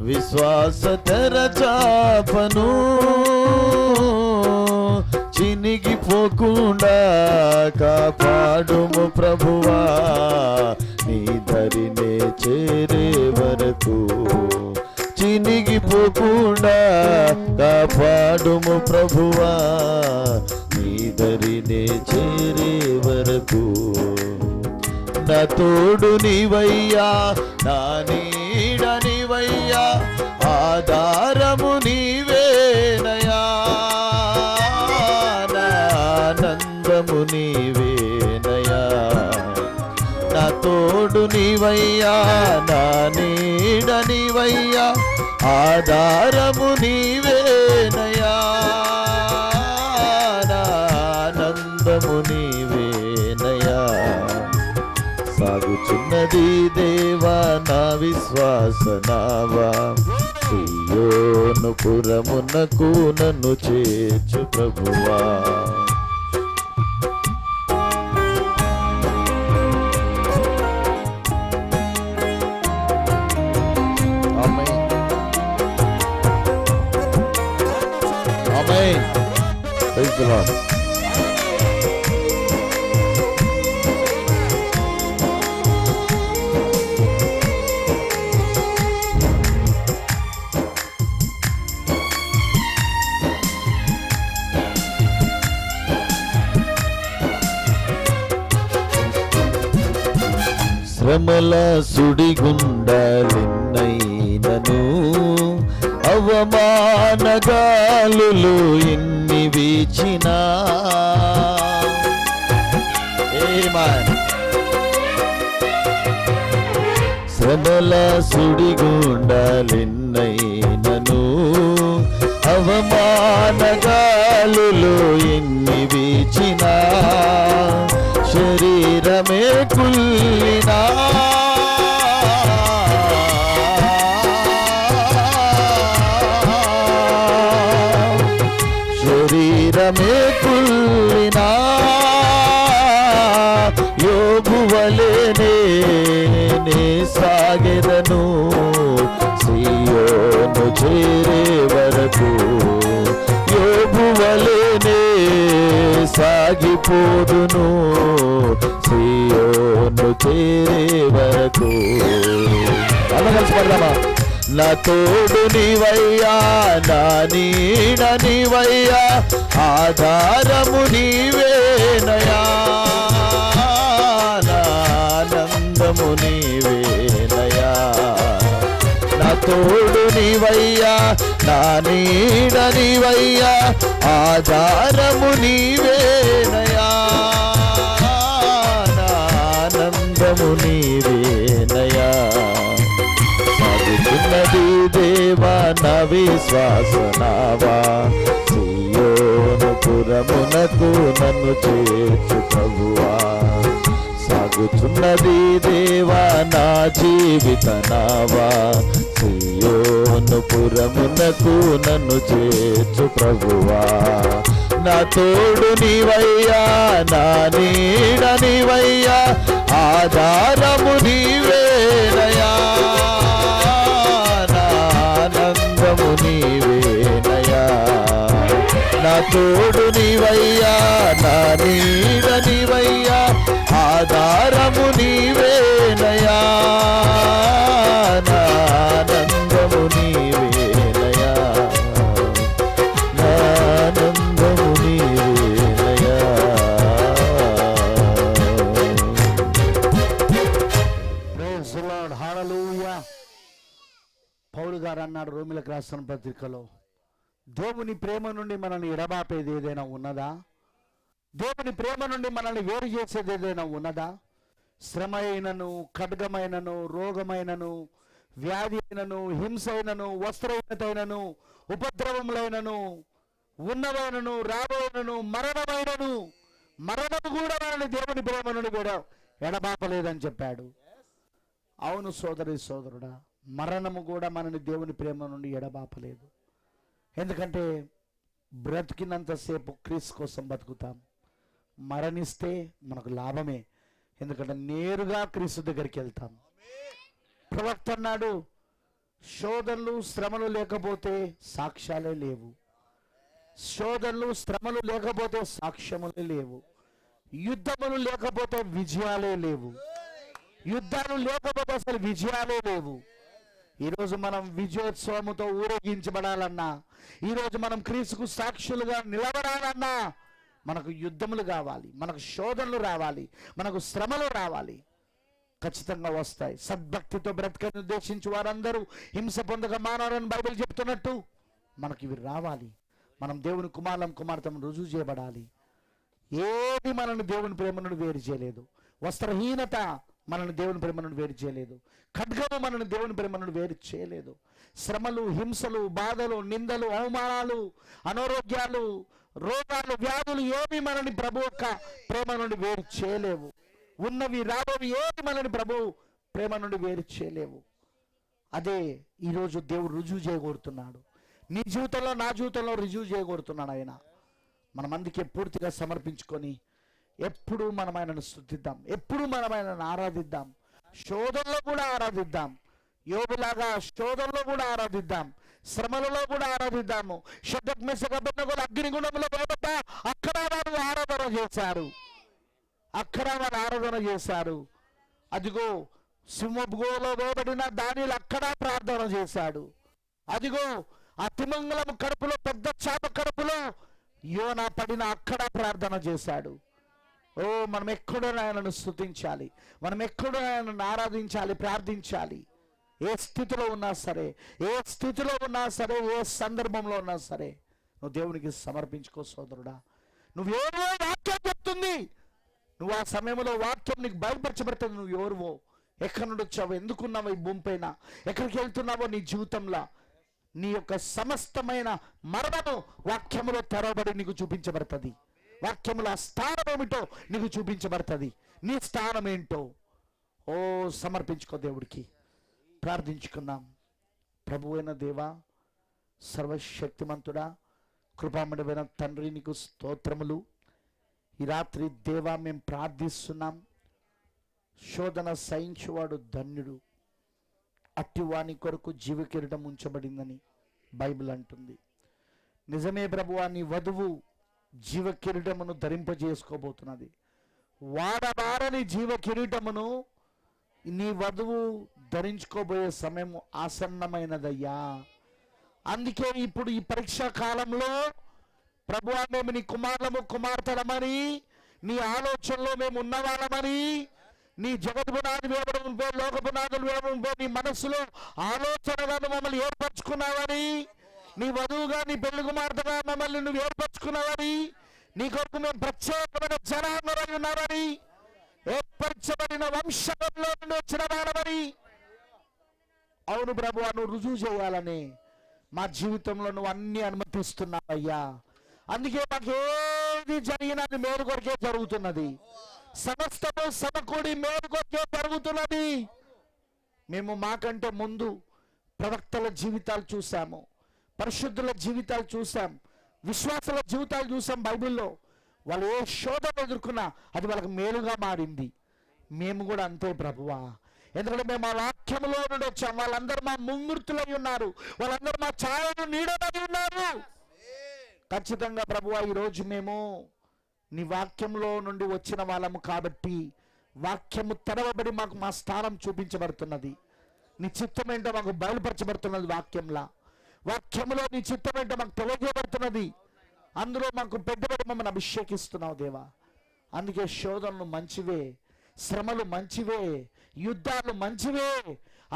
విశ్వాస తెరచాపను చినిగిపోకుండా కాపాడుము ప్రభువా, నీ దరినే చేరే వరకు. చినిగిపోకుండా కాపాడుము ప్రభువా, నీ దరినే చేరే వరకు. నా తోడు నీవయ్యా, నా నీడ నీవయ్యా, ఆధారము నీవేనయా, నా ఆనందము నీవేనయా. నా తోడు నీవయ్యా, నా నీడ నీవయ్యా, ఆధారము నీవేనయా, నా ఆనందము నీవేనయా. సాగుచున్నది దేవా నా విశ్వాస నావా, సియోను పురమునకు నన్ను చేర్చు ప్రభువా. ఆమేన్, ఆమేన్. Praise the Lord. శ్రమల సుడిగుండాలెన్నైనను, అవమానగాలులు ఎన్ని వీచినా, శ్రమల సుడిగుండాలెన్నైనను, అవమానగాలులు ఎన్ని వీచినా, శరీరమే కుల్లినా, శరీరమే కుల్లినా, యోబువలెనే నే సాగెదను, సియోను చేరే వరకు. యోబువలెనే సాగిపోదును, సియోను చేరే వరకు. కలిసి పడదామా? నా తోడు నీవయ్యా, నా నీడ నీవయ్యా, ఆధారము నీవేనయా, నా ఆనందము నీవేనయా. నా తోడు నీవయ్యా, నా నీడ నీవయ్యా, ఆధారము నీవేనయా, నా ఆనందము నీవేనయా. సాగుతున్నది దేవా నా విశ్వాస నావా, సియోను పురమునకు నన్ను చేర్చు ప్రభువా. సాగుతున్నది దేవా నా జీవిత నావా, సియోను పురమునకు నన్ను చేర్చు ప్రభువా. నా తోడు నీవయ్యా, నా నీడ నీవయ్యా, ఆధారము నీవేనయా, నా ఆనందము నీవేనయా. నా తోడు నీవయ్యా, నా నీడ నీవయ్యా, ఆధారము నీవేనయా, నా ఆనందము నీవేనయా, నా ఆనందము నీవేనయా. ప్రైజ్ ది లార్డ్, హల్లెలూయా. పౌలు గారు అన్నాడు రోమిలకు రాసిన పత్రికలో, దేవుని ప్రేమ నుండి మనల్ని ఎడబాపేది ఏదైనా ఉన్నదా? దేవుని ప్రేమ నుండి మనల్ని వేరు చేసేది ఏదైనా ఉన్నదా? శ్రమ అయినను, ఖడ్గమైనను, రోగమైనను, వ్యాధి అయినను, హింస అయినను, వస్త్రహీనతైనను, ఉపద్రవములైనను, ఉన్నవైనను, రాబోయినను, మరణమైనను, మరణము కూడా మనల్ని దేవుని ప్రేమ నుండి ఎడబాపలేదని చెప్పాడు. అవును సోదరి సోదరుడా, మరణము కూడా మనని దేవుని ప్రేమ నుండి ఎడబాపలేదు. ఎందుకంటే బ్రతికినంతసేపు క్రీస్తు కోసం బతుకుతాం, మరణిస్తే మనకు లాభమే. ఎందుకంటే నేరుగా క్రీస్తు దగ్గరికి వెళ్తాం. ప్రవక్త అన్నాడు, శోధనలు శ్రమలు లేకపోతే సాక్ష్యాలే లేవు, శోధనలు శ్రమలు లేకపోతే సాక్ష్యములే లేవు, యుద్ధములు లేకపోతే విజయాలే లేవు, యుద్ధాలు లేకపోతే అసలు విజయాలే లేవు. ఈరోజు మనం విజయోత్సవముతో ఊరేగించబడాలన్నా, ఈరోజు మనం క్రీస్తుకు సాక్షులుగా నిలబడాలన్నా మనకు యుద్ధములు కావాలి, మనకు శోధనలు రావాలి, మనకు శ్రమలు రావాలి. ఖచ్చితంగా వస్తాయి. సద్భక్తితో బ్రతకని ఉద్దేశించి వారందరూ హింస పొందక మానవరని బైబిల్ చెప్తున్నట్టు మనకి ఇవి రావాలి. మనం దేవుని కుమారులం కుమార్తెను రుజువు చేయబడాలి. ఏది మనల్ని దేవుని ప్రేమ నుండి వేరు చేయలేదు. వస్త్రహీనత మనల్ని దేవుని ప్రేమ నుండి వేరు చేయలేదు. ఖడ్గము మనల్ని దేవుని ప్రేమ నుండి వేరు చేయలేదు. శ్రమలు, హింసలు, బాధలు, నిందలు, అవమానాలు, అనారోగ్యాలు, రోగాలు, వ్యాధులు ఏవి మనల్ని ప్రభు యొక్క ప్రేమ నుండి వేరు చేయలేవు. ఉన్నవి రాబోవి ఏవి మనల్ని ప్రభు ప్రేమ నుండి వేరు చేయలేవు. అదే ఈరోజు దేవుడు రుజువు చేయగోరుతున్నాడు. నీ జీవితంలో, నా జీవితంలో రుజువు చేయగోరుతున్నాడు ఆయన. మనం అందుకే పూర్తిగా సమర్పించుకొని ఎప్పుడు మనం ఆయనను స్తుతిద్దాం, ఎప్పుడు మనం ఆయనను ఆరాధిద్దాం. శోధనలో కూడా ఆరాధిద్దాం, యోబులాగా శోధనలో కూడా ఆరాధిద్దాం, శ్రమలలో కూడా ఆరాధిద్దాము. షడ్రక్ మెషక్ అబేద్నెగోలు అగ్నిగుండంలో వేయబడ్డా అక్కడ వారు ఆరాధన చేశారు, అక్కడ వారు ఆరాధన చేశారు. అదిగో సింహపులో వేయబడిన దానిలో అక్కడ ప్రార్థన చేశాడు. అదిగో ఆ తిమంగళం కడుపులో, పెద్ద చేప కడుపులో యోనా పడిన అక్కడ ప్రార్థన చేశాడు. ఓ, మనం ఎక్కడో ఆయనను స్తుతించాలి, మనం ఎక్కడో ఆయనను ఆరాధించాలి, ప్రార్థించాలి. ఏ స్థితిలో ఉన్నా సరే, ఏ స్థితిలో ఉన్నా సరే, ఏ సందర్భంలో ఉన్నా సరే నువ్వు దేవునికి సమర్పించుకో సోదరుడా. నువ్వేమో వాక్యం చెప్తుంది, నువ్వు ఆ సమయంలో వాక్యం నీకు బయలుపరచబడుతుంది. నువ్వు ఎవరువో, ఎక్కడి నుండి వచ్చావో, ఎందుకున్నావో ఈ భూమి పైన, ఎక్కడికి వెళ్తున్నావో నీ జీవితంలో, నీ యొక్క సమస్తమైన మరణము వాక్యములో తెరవబడి నీకు చూపించబడుతుంది. వాక్యముల స్థానం ఏమిటో నీకు చూపించబడుతుంది. నీ స్థానం ఏంటో ఓ సమర్పించుకో దేవుడికి. ప్రార్థించుకుందాం. ప్రభువైన దేవా, సర్వశక్తిమంతుడా, కృపామయుడైన తండ్రి, నీకు స్తోత్రములు. ఈ రాత్రి దేవా మేము ప్రార్థిస్తున్నాం. శోధన సహించువాడు ధన్యుడు, అట్టివాని కొరకు జీవకిరీటం ఉంచబడిందని బైబిల్ అంటుంది. నిజమే ప్రభువా, నీ వధువు జీవకిరీటమును ధరింపజేసుకోబోతున్నది. వాడబారని జీవకిరీటమును నీ వధువు ధరించుకోబోయే సమయం ఆసన్నమైనదయ్యా. అందుకే ఇప్పుడు ఈ పరీక్షా కాలంలో ప్రభువా, మేము నీ కుమారులము కుమార్తెలమని, నీ ఆలోచనలో మేము ఉన్నవాళ్ళమని, నీ జగత్ పునాది వేయబడి లోక పునాదులు వేయబడి నీ మనస్సులో ఆలోచనలను మమ్మల్ని ఏర్పరచుకున్నావని, నీ వధువుగా, నీ పెళ్లి కుమార్తెగా మమ్మల్ని నువ్వు ఏర్పరచుకున్నావని, నీ కొరకు మేము ప్రత్యేకమైన జనాంగమై ఉన్నారని, ఏర్పరచబడిన వంశంలో నుండి వచ్చిన వాడమని. అవును ప్రభువా, నువ్వు రుజువు చేయాలని మా జీవితంలో నువ్వు అన్ని అనుమతిస్తున్నావయ్యా. అందుకే మాకు ఏది జరిగినా మేలు కొరకే జరుగుతున్నది. సమస్తము సమకూడి మేలు కొరకే జరుగుతున్నది. మేము మాకంటే ముందు ప్రవక్తల జీవితాలు చూసాము, పరిశుద్ధుల జీవితాలు చూసాం, విశ్వాసుల జీవితాలు చూసాం. బైబిల్లో వాళ్ళు ఏ శోధన ఎదుర్కొన్నా అది వాళ్ళకి మేలుగా మారింది. మేము కూడా అంతే ప్రభువా. ఎందుకంటే మేము ఆ వాక్యంలో నుండి వచ్చాం. వాళ్ళందరూ మా ముంగుర్తులై ఉన్నారు, వాళ్ళందరూ మా ఛాయను నీడనై ఉన్నారు. ఖచ్చితంగా ప్రభువా, ఈరోజు మేము నీ వాక్యంలో నుండి వచ్చిన వాళ్ళము కాబట్టి వాక్యము తెరవబడి మాకు మా స్థానం చూపించబడుతున్నది. నీ చిత్తం ఏంటో మాకు బయలుపరచబడుతున్నది. వాక్యంలో నీ చిత్తం ఏంటో మాకు తెలియజేయబడుతున్నది. అందులో మాకు పెద్దబడి మమ్మల్ని అభిషేకిస్తున్నావు దేవా. అందుకే శోధనలు మంచివే, శ్రమలు మంచివే, యుద్ధాలు మంచివే.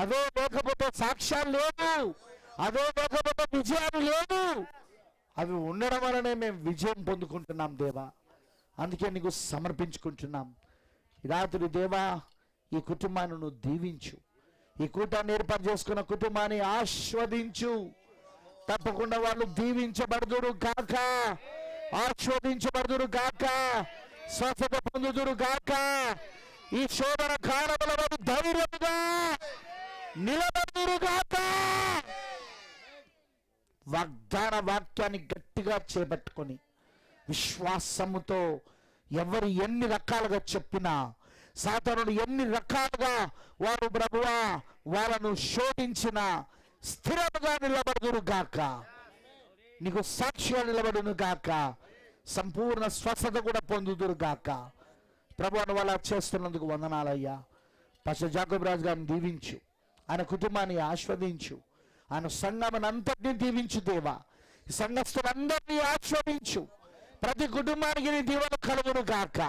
అవే లేకపోతే సాక్ష్యాలు లేవు, అవే లేకపోతే విజయాలు లేవు. అవి ఉండడం వలనే మేము విజయం పొందుకుంటున్నాం దేవా. అందుకే నీకు సమర్పించుకుంటున్నాం. ఈ రాత్రి దేవా, ఈ కుటుంబాన్ని నువ్వు దీవించు, ఈ కూటాన్ని ఏర్పాటు చేసుకున్న కుటుంబాన్ని ఆస్వాదించు. తప్పకుండా వాళ్ళు దీవించబడుదురు గాక, ఆస్వాదించబడుదురు గాక, స్వస్థత పొందుదురు గాక. ఈ శోధన కాలంలో వారు ధైర్యంగా నిలబడుదురు గాక. వాగ్దాన వాక్యాన్ని గట్టిగా చేపట్టుకొని విశ్వాసముతో ఎవరు ఎన్ని రకాలుగా చెప్పినా, సాతానుడు ఎన్ని రకాలుగా వారు ప్రభువా వాళ్ళను శోధించిన స్థిరముగా నిలబడుదురు గాక, నీకు సాక్షిగా నిలబడును గాక, సంపూర్ణ స్వస్థత కూడా పొందుదురు గాక. ప్రభువును వాళ్ళ చేస్తున్నందుకు వందనాలయ్యా. పాస్టర్ జాకబ్ రాజు గారిని దీవించు, ఆయన కుటుంబాన్ని ఆస్వాదించు, ఆయన సంఘాన్ని అంతటినీ దీవించు దేవా. ఈ సంఘస్థులందరినీ ఆస్వాదించు, ప్రతి కుటుంబానికి నీ దీవెన కలుగును గాక.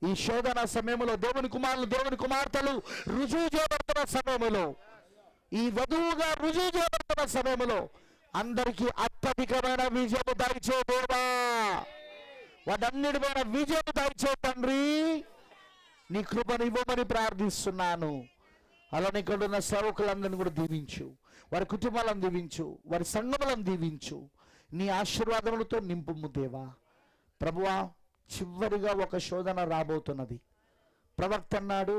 ఈ శోధన సమయంలో దేవుని కుమారులు దేవుని కుమార్తెలు రుజువు చేయబడుతున్న సమయంలో, ఈ వధువుగా రుజువు చేయబడుతున్న సమయంలో అందరికీ అత్యధికమైన విజయం దయచే దేవా. వాటన్నిటిపైన విజయం దయచే తండ్రి, నీ కృపను ఇవ్వమని ప్రార్థిస్తున్నాను. అలానే ఇక్కడ ఉన్న సేవకులందరినీ కూడా దీవించు, వారి కుటుంబాలను దీవించు, వారి సంఘములను దీవించు, నీ ఆశీర్వాదములతో నింపుము దేవా. ప్రభువా, చివరిగా ఒక శోధన రాబోతున్నది. ప్రవక్త అన్నాడు,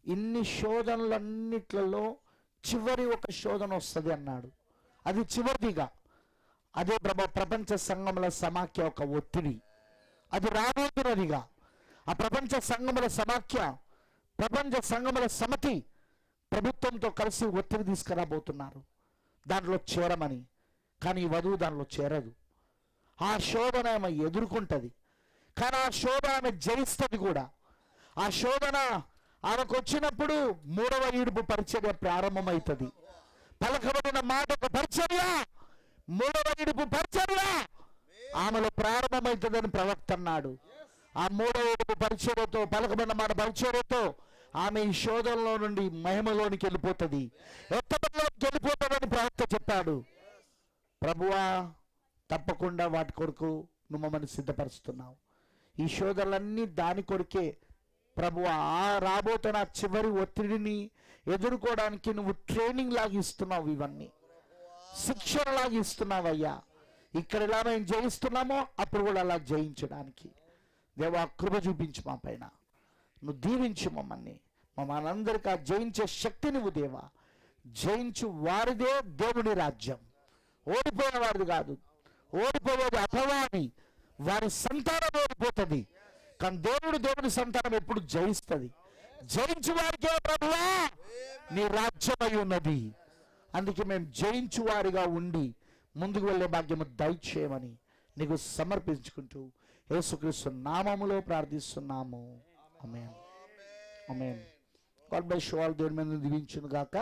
ఇన్ని శోధనలన్నిట్లలో చివరి ఒక శోధన వస్తుంది అన్నాడు. అది చివరిదిగా. అదే ప్రపంచ సంఘముల సమాఖ్య ఒక ఒత్తిడి, అది రాబోతున్నదిగా. ఆ ప్రపంచ సంఘముల సమాఖ్య, ప్రపంచ సంఘముల సమితి ప్రభుత్వంతో కలిసి ఒత్తిడి తీసుకురాబోతున్నారు దాంట్లో చేరమని. కానీ ఈ వధువు దానిలో చేరదు. ఆ శోధన ఆమె ఎదుర్కొంటుంది, కానీ ఆ శోధన ఆమె జయిస్తుంది కూడా. ఆ శోధన ఆమెకు వచ్చినప్పుడు 3వ ఈడుపు పరిచర్య ప్రారంభమవుతుంది. పలకబడిన మాట ఒక పరిచర్య, 3వ ఈడుపు పరిచర్య ఆమెలో ప్రారంభమవుతుందని ప్రవక్త అన్నాడు. ఆ 3వ ఈడుపు పరిచర్యతో, పలకబడిన మాట పరిచర్యతో ఆమె ఈ శోధనలో నుండి మహిమలోనికి వెళ్ళిపోతుంది, ఎత్తబడిలోకి వెళ్ళిపోతుందని ప్రవక్త చెప్పాడు. ప్రభువా, తప్పకుండా వాటి కొరకు నువ్వు మమ్మల్ని సిద్ధపరుస్తున్నావు. ఈ శోధనలన్నీ దాని కొరికే ప్రభువా. ఆ రాబోతున్న చివరి ఒత్తిడిని ఎదుర్కోవడానికి నువ్వు ట్రైనింగ్ లాగా ఇస్తున్నావు, ఇవన్నీ శిక్షణ లాగా ఇస్తున్నావయ్యా. ఇక్కడ ఎలా మేము జయిస్తున్నామో అప్పుడు కూడా అలా జయించడానికి దేవా కృప చూపించు మా పైన. నువ్వు దీవించు మమ్మల్ని అందరికీ. ఆ జయించే శక్తి నువ్వు దేవా. జయించు వారిదే దేవుని రాజ్యం, ఓడిపోయిన వారిది కాదు. ఓడిపోయేది అపవాది, వారి సంతానం ఓడిపోతుంది. కానీ దేవుని సంతానం ఎప్పుడు జయిస్తుంది. జయించు వారికే ప్రభువా నీ రాజ్యమై ఉన్నది. అందుకే మేము జయించు వారిగా ఉండి ముందుకు వెళ్ళే భాగ్యము దయచేయమని నీకు సమర్పించుకుంటూ యేసుక్రీస్తు నామములో ప్రార్థిస్తున్నాము. ఆమేన్. ఆమేన్. God bless you all. దేవుని మీద దీవించును గాక.